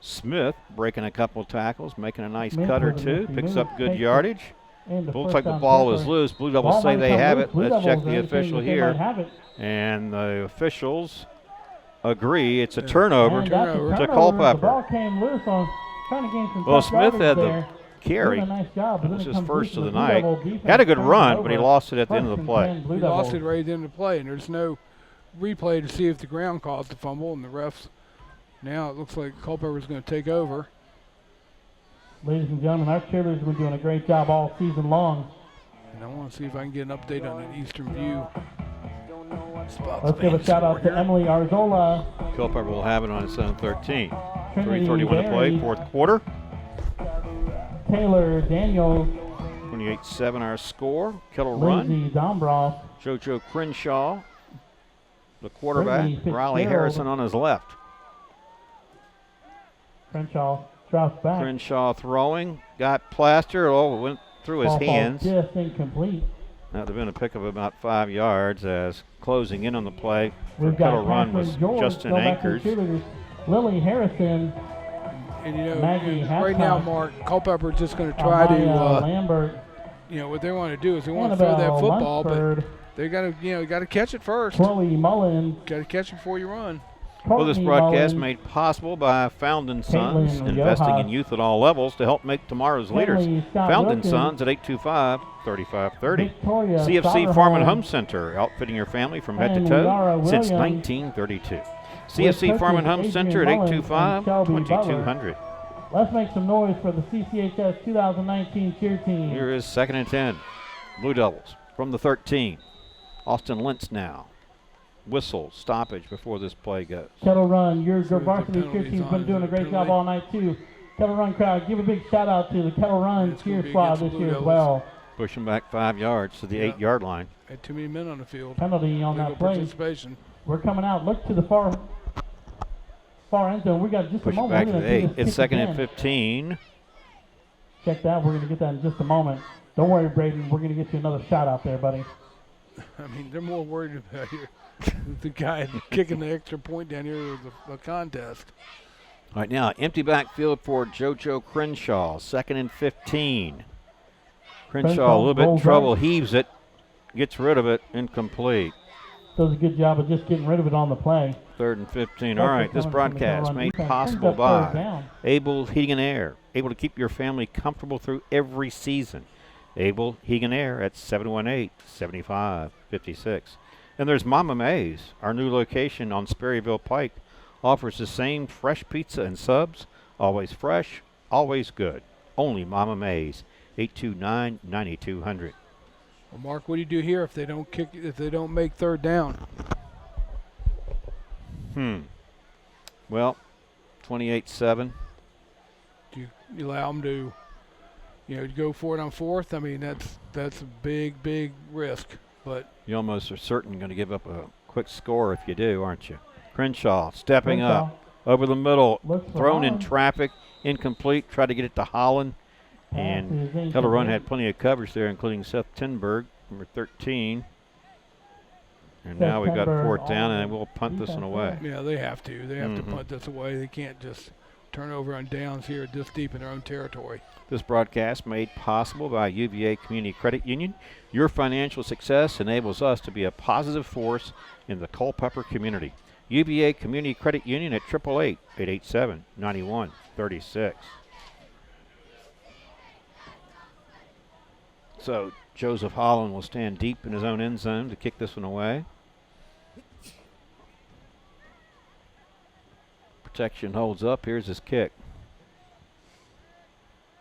Smith breaking a couple of tackles, making a nice cut or two, picks up good yardage. Looks like the ball is loose. Blue Devils say they have it. Let's check the official here. And the officials agree. It's a turnover to Culpeper. Well, Smith had the carry. That was his first of the night. Had a good run, but he lost it at the end of the play. He lost it right at the end of the play, and there's no replay to see if the ground caused the fumble, and the refs. Now it looks like Culpeper is going to take over. Ladies and gentlemen, our cheerleaders have been doing a great job all season long. And I want to see if I can get an update on an Eastern View. Let's give a shout out to Emily Arzola. Culpeper will have it on its own 13. 3:31 to play, fourth quarter. Taylor Daniels. 28-7 our score. Kettle Lindsay Run. Dombroff. JoJo Crenshaw, the quarterback. Riley Harrison on his left. Crenshaw drops back. Crenshaw throwing. Got Plaster. Oh, went through his hands. Just incomplete. That would have been a pick of about 5 yards as closing in on the play for We've got Kettle Run was George, Justin Anchors. Lily Harrison. And Maggie right now, Mark, Culpeper's just going to try to Lambert. what they want to do is they want to throw that Annabelle football, Lunsford, but they got to, got to catch it first. Chloe Mullins, Got to catch it before you run. Well, this Courtney broadcast Mullins, made possible by Fountain Sons, Caitlin investing Riojas, in youth at all levels to help make tomorrow's leaders. Finley Scott Fountain Wilkins, Sons at 825-3530. Victoria CFC Farm and Soderholm, Home Center, outfitting your family from head to and toe Yara since Williams. 1932. With CFC Farm and Home coaches Center at Adrian Mullins and Shelby 825-2200. Let's make some noise for the CCHS 2019 cheer team. Here is 2nd and 10. Blue Devils from the 13. Austin Lentz now. Whistle, stoppage before this play goes. Kettle Run, your So varsity cheer penalties team's on, been is doing it a great job penalty? all night too. Kettle Run crowd, give a big shout out to the Kettle Run It's gonna cheer be squad against the this Blue year as Devils. well. Pushing back 5 yards to the Yeah. 8-yard line. Had too many men on the field. Penalty on Legal that play. participation. We're coming out. Look to the far end zone. We got just Push a it moment. back We're to the gonna do 8. this It's kick 2nd and again. 15. Check that. We're going to get that in just a moment. Don't worry, Braden. We're going to get you another shot out there, buddy. I mean, they're more worried about here. The guy kicking the extra point down here with the contest. All right, now empty backfield for JoJo Crenshaw. 2nd and 15. Crenshaw a little bit in rolls trouble, right. heaves it, gets rid of it, incomplete. Does a good job of just getting rid of it on the play. 3rd and 15. All right, this Coming from the Kettle broadcast Run made defense. possible Brings up third by down. Able Heating and Air, able to keep your family comfortable through every season. Able Heating and Air at 718-7556. And there's Mama Mae's, our new location on Sperryville Pike, offers the same fresh pizza and subs, always fresh, always good. Only Mama Mae's, 829-9200. Well, Mark, what do you do here if they don't kick? If they don't make third down? Well, 28-7. Do you allow them to, go for it on fourth? I mean, that's a big risk. But You almost are certain going to give up a quick score if you do, aren't you? Crenshaw stepping Crenshaw up over the middle, looks for thrown in Holland. traffic, incomplete. Tried to get it to Holland, Pass and is Kettle Run incomplete. had plenty of coverage there, including Seth Tenberg, number 13. And Seth now we've got Tenberg 4th down, on and we'll punt this one away. yeah, they have to. They have to Mhm. punt this away. They can't just turn over on downs here this deep in their own territory. This broadcast made possible by UVA Community Credit Union. Your financial success enables us to be a positive force in the Culpeper community. UVA Community Credit Union at 888-887-9136. So Joseph Holland will stand deep in his own end zone to kick this one away. Protection holds up. Here's his kick.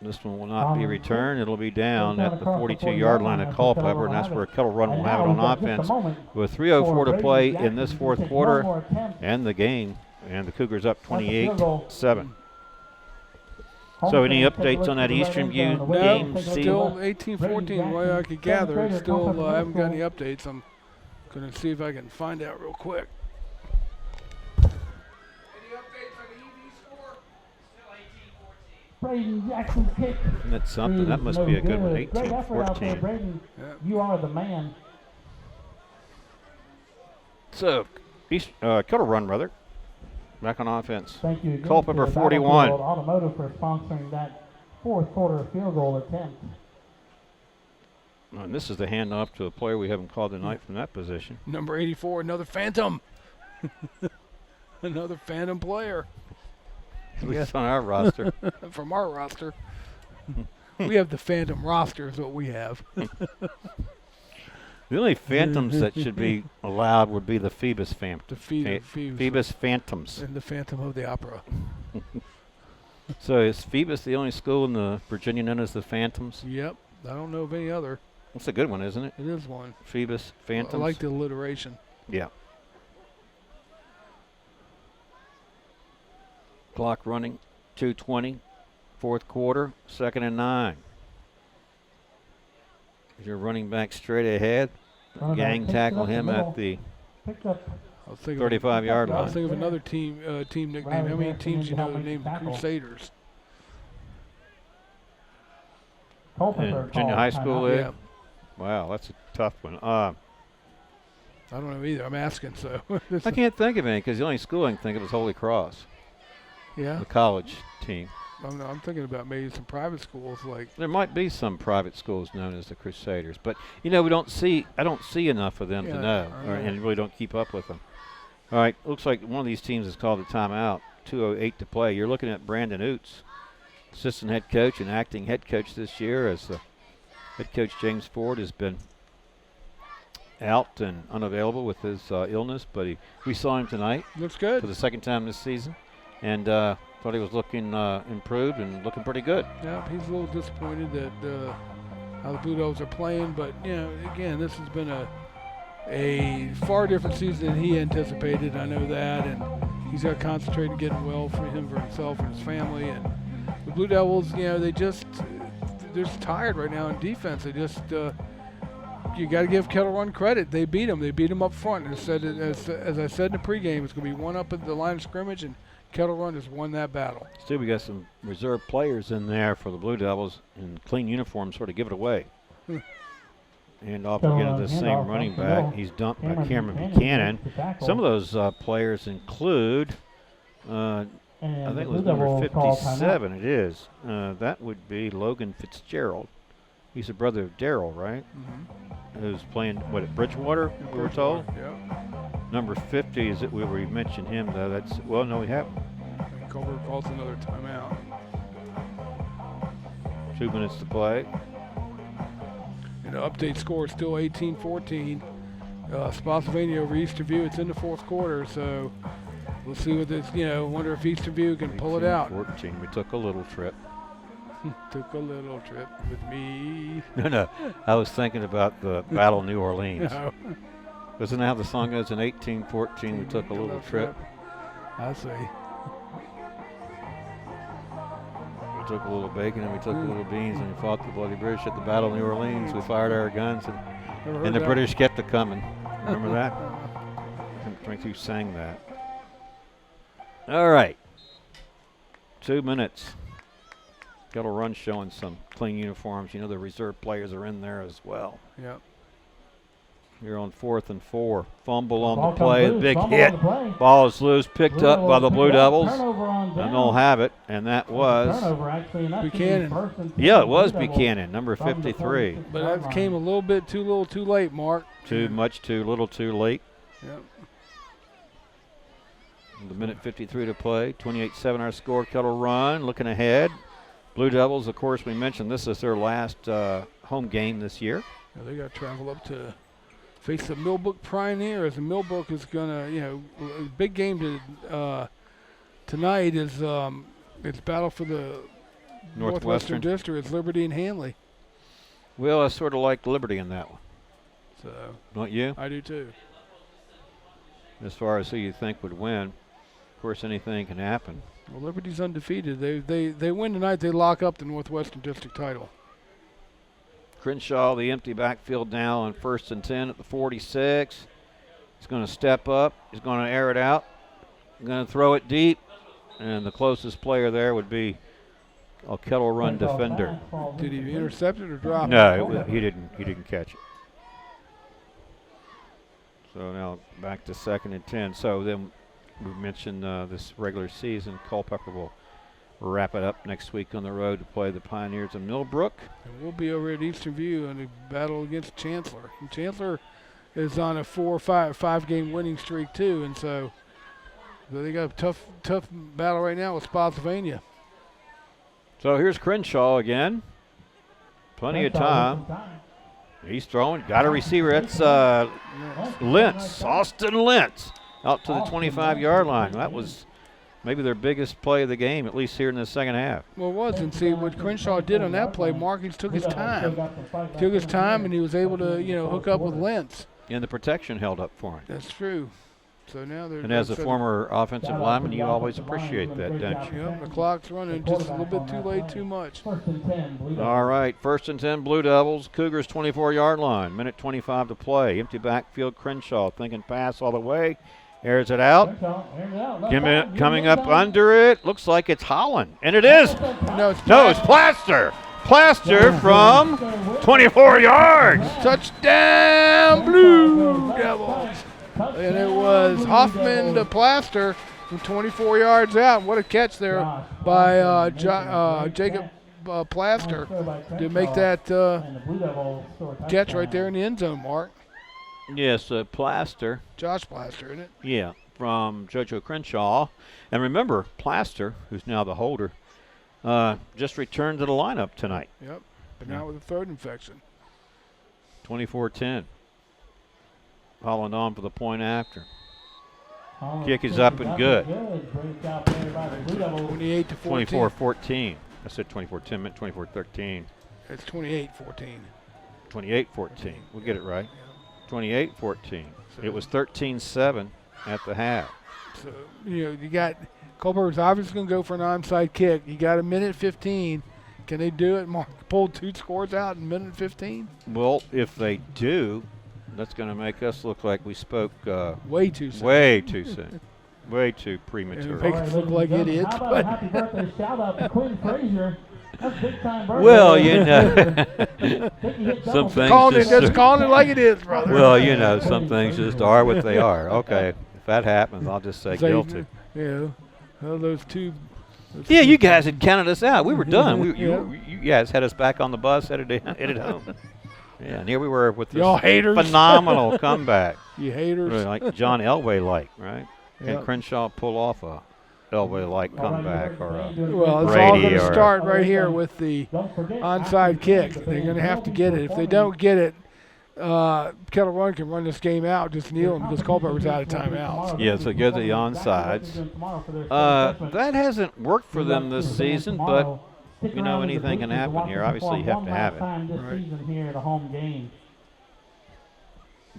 This one will not be returned. It'll be down at the 42-yard line at Culpeper, and that's where Kettle Run will have it on offense. With 3:04 to play in this fourth quarter and the game, and the Cougars up 28-7. So any updates on that Eastern View game, Steve? Still 18-14, the way I could gather. It's still, I haven't got any updates. I'm going to see if I can find out real quick. Braden Jackson's kick. That's something. That must be a good one. Great effort out there, 18-14. Braden. Yeah. You are the man. So Kettle Run, brother, back on offense. Thank you again Culpeper to 41. Battlefield Automotive for sponsoring that fourth quarter field goal attempt. And this is the handoff to a player we haven't called tonight from that position. Number 84, another Phantom. Another Phantom player At least on our roster. from our roster. We have the Phantom roster is what we have. The only Phantoms that should be allowed would be the Phoebus Phantoms. Phoebus Phantoms. And the Phantom of the Opera. So is Phoebus the only school in the Virginia known as the Phantoms? Yep. I don't know of any other. That's a good one, isn't it? It is one. Phoebus Phantoms. I like the alliteration. Yeah. Clock running, 2:20, fourth quarter, 2nd and 9. Your running back straight ahead. Running back Gang picks it tackle up the him middle. at the Picked up 35-yard I was line. thinking of another team nickname. How many teams you know the name? The Tackle. Crusaders. Culpeper In junior called high school timeout. league? Yeah. Wow, that's a tough one. I don't know either. I'm asking, so. I can't think of any because the only school I can think of is Holy Cross, Yeah. the college team. I'm thinking about maybe some private schools like. There might be some private schools known as the Crusaders, but I don't see enough of them to know, and really don't keep up with them. All right, looks like one of these teams has called a timeout. 2:08 to play. You're looking at Brandon Oots, assistant head coach and acting head coach this year, as the head coach James Ford has been out and unavailable with his illness, but we saw him tonight. Looks good for the second time this season, and thought he was looking improved and looking pretty good. Yeah, he's a little disappointed that how the Blue Devils are playing, but again, this has been a far different season than he anticipated. I know that, and he's got to concentrate on getting well for himself and his family. And the Blue Devils, they're just tired right now in defense. They just you got to give Kettle Run credit. They beat him. They beat him up front. And as I said in the pregame, it's going to be one up at the line of scrimmage, and Kettle Run has won that battle. Still, we got some reserve players in there for the Blue Devils in clean uniforms, sort of give it away. And off again to the same running back. He's dumped by Cameron Buchanan. Some of those players include, I think it was number 57. It is. That would be Logan Fitzgerald. He's the brother of Darrell, right? Mm-hmm. Who's playing, at Bridgewater, we were told? Yeah. Number 50 is it we mentioned him, though. No, we haven't. Culpeper calls another timeout. 2 minutes to play. And the update score is still 18-14. Spotsylvania over Easterview. It's in the fourth quarter, so we'll see what this, wonder if Easterview can pull it out. 14. We took a little trip. Took a little trip with me. No. I was thinking about the Battle of New Orleans. No. Isn't that how the song goes? In 1814, we took a little trip. I see. We took a little bacon and we took a little beans and we fought the bloody British at the Battle of New Orleans. We fired our guns and the British kept it coming. Remember that? I don't think you sang that. All right. 2 minutes. Kettle Run showing some clean uniforms. The reserve players are in there as well. Yep. You're on 4th and 4. Fumble on the play. Big hit. Ball is loose. Picked up by the Blue Devils. And they'll have it. And that was Buchanan. Yeah, it was Buchanan, number 53. But that came a little bit too late, Mark. Too little too late. Yep. The minute 53 to play. 28-7 our score. Kettle Run looking ahead. Blue Devils, of course, we mentioned this is their last home game this year. Yeah, they got to travel up to face the Millbrook Pioneers, and Millbrook is going to, a big game tonight is it's battle for the Northwestern District. It's Liberty and Hanley. Well, I sort of like Liberty in that one. So, don't you? I do too. As far as who you think would win, of course, anything can happen. Well, Liberty's undefeated. They win tonight. They lock up the Northwestern District title. Crenshaw, the empty backfield now on 1st and 10 at the 46. He's going to step up. He's going to air it out. He's going to throw it deep. And the closest player there would be a Kettle Run defender. Did he intercept it or drop it? No, he didn't catch it. So now back to 2nd and 10. So then we mentioned this regular season. Culpeper will wrap it up next week on the road to play the Pioneers of Millbrook. And we'll be over at Easterview in a battle against Chancellor. And Chancellor is on a 4 or 5 game winning streak too, and so they got a tough battle right now with Spotsylvania. So here's Crenshaw again. Plenty of time. He's throwing. Got a receiver. That's Lentz, Austin Lentz, out to the 25-yard line. That was maybe their biggest play of the game, at least here in the second half. Well, it was. And see, what Crenshaw did on that play, Markins took his time. And he was able to, hook up with Lentz. And the protection held up for him. That's true. So now they're. And as a former offensive lineman, you always appreciate that, don't you? Yep, the clock's running just a little bit too late, too much. All right, 1st and 10 Blue Devils. Cougars 24-yard line. Minute 25 to play. Empty backfield. Crenshaw thinking pass all the way. Airs it out. Coming up under it. Looks like it's Holland. And it is. No, it's Plaster. Plaster from 24 yards. Touchdown, Blue Devils. And it was Hoffman to Plaster. from 24 yards out. What a catch there by Jacob Plaster to make that catch right there in the end zone, Mark. Yes, Plaster. Josh Plaster, isn't it? Yeah, from JoJo Crenshaw. And remember, Plaster, who's now the holder, just returned to the lineup tonight. Yep, but now with a throat infection. 24-10. Holland on for the point after. Kick is up and good. 28 to 14. 24-14. I said 24-10, meant 24-13. It's 28-14. 28-14. We'll get it right. 28-14. It was 13-7 at the half. So, you got Culpeper's obviously going to go for an onside kick. You got a minute 15. Can they do it? Mark pulled 2 scores out in minute 15? Well, if they do, that's going to make us look like we spoke way too soon. Way too soon. Way too premature. It makes us look like idiots. How about a happy birthday shout out to Quinn Frazier? That's big time birthday. Well, some things just calling it like it is, brother. Well, some things just are what they are. Okay, if that happens, I'll just say guilty. Yeah, well, those two. Yeah, you guys had counted us out. We were done. You guys had us back on the bus, headed home. Yeah, and here we were with this phenomenal comeback. You haters. Really like John Elway-like, right? Yep. And Crenshaw pull off a Elway-like comeback or a well, it's Brady all going to start right here with the onside kick. They're going to have to get it. If they don't get it, Kettle Run can run this game out, just kneel them because Culpeper's out of timeouts. Yeah, so get the onsides. That hasn't worked for them this season, but anything can happen here. Obviously, you have to have it. Right.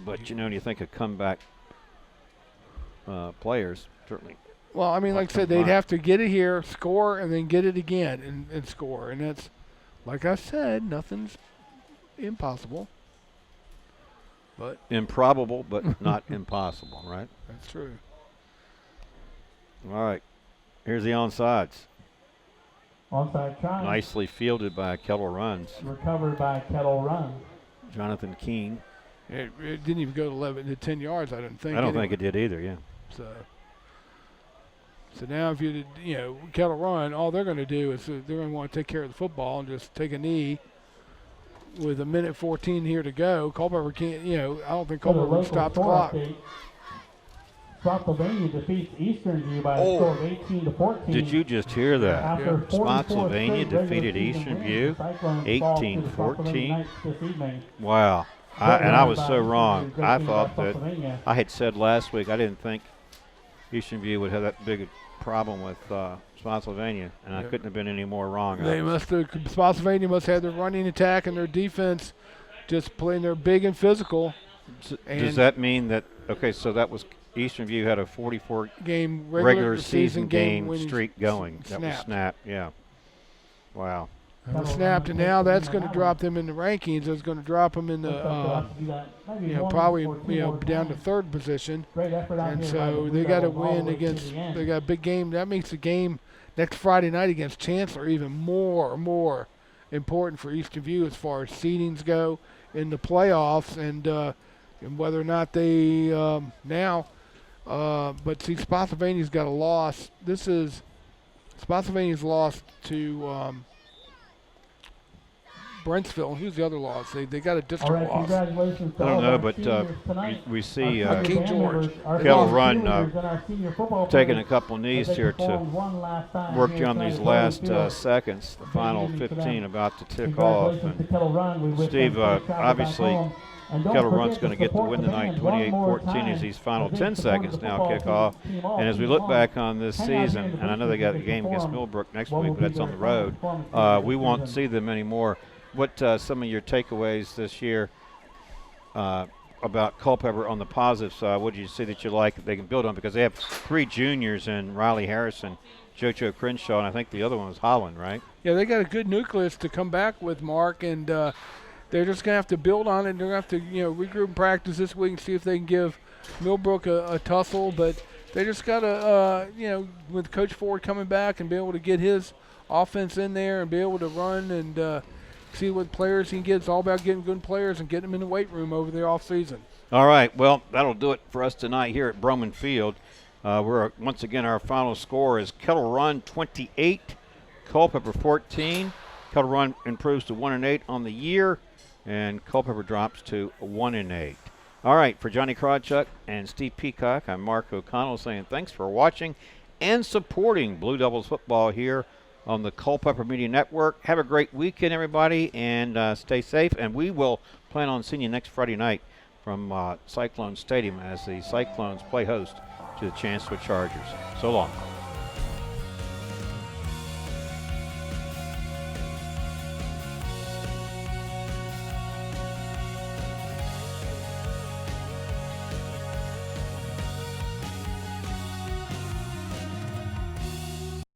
But when you think of comeback players, certainly. Well, I mean, like I said, they'd have to get it here, score, and then get it again and score. And that's, like I said, nothing's impossible. But improbable, but not impossible, right? That's true. All right. Here's the onsides. Onside try. Nicely fielded by Kettle Runs. Recovered by Kettle Run. Jonathan Keene. It didn't even go to 11 to 10 yards, I don't think. I don't think it did either, yeah. So now if Kettle Run, all they're going to do is they're going to want to take care of the football and just take a knee with a minute 14 here to go. Culpeper can't, I don't think Culpeper will stop the clock. Spotsylvania defeats Easternview by a score of 18 to 14. Did you just hear that? Spotsylvania defeated Easternview 18-14. Wow. I was so wrong. I thought that I had said last week I didn't think Easternview would have that big a problem with Spotsylvania, and I couldn't have been any more wrong. Spotsylvania must have their running attack and their defense just playing their big and physical. Does that mean that, so that was Easternview had a 44-game regular season game streak going. That was snapped, yeah. Wow. That was snapped, and now that's going to drop them in the rankings. It's going to drop them in the, probably, down to third position. And so they got to win against, they got a big game. That makes the game next Friday night against Chancellor even more important for Easternview as far as seedings go in the playoffs and whether or not they but see, Spotsylvania's got a loss. Spotsylvania's lost to Brentsville. Who's the other loss? They got a district loss. I don't know, but we see King George. Kettle Run taking a couple knees here to work on these last seconds, the final 15 about to tick off. And Steve, obviously, Kettle Run's going to get the win tonight, 28-14, as these final 10 seconds now kick off. And as we look back on this season, and I know they got a game against Millbrook next week, but that's on the road, we won't see them anymore. What some of your takeaways this year about Culpeper on the positive side? What did you see that you like that they can build on? Because they have 3 juniors in Riley Harrison, JoJo Crenshaw, and I think the other one was Holland, right? Yeah, they got a good nucleus to come back with, Mark, and they're just going to have to build on it. They're going to have to regroup and practice this week and see if they can give Millbrook a tussle. But they just got to, with Coach Ford coming back and be able to get his offense in there and be able to run and see what players he can get. It's all about getting good players and getting them in the weight room over the off season. All right. Well, that'll do it for us tonight here at Broman Field. Once again, our final score is Kettle Run 28, Culpeper 14. Kettle Run improves to 1-8 on the year, and Culpeper drops to 1-8. All right, for Johnny Krawchuk and Steve Peacock, I'm Mark O'Connell saying thanks for watching and supporting Blue Devils football here on the Culpeper Media Network. Have a great weekend, everybody, and stay safe. And we will plan on seeing you next Friday night from Cyclone Stadium as the Cyclones play host to the Chancellor Chargers. So long.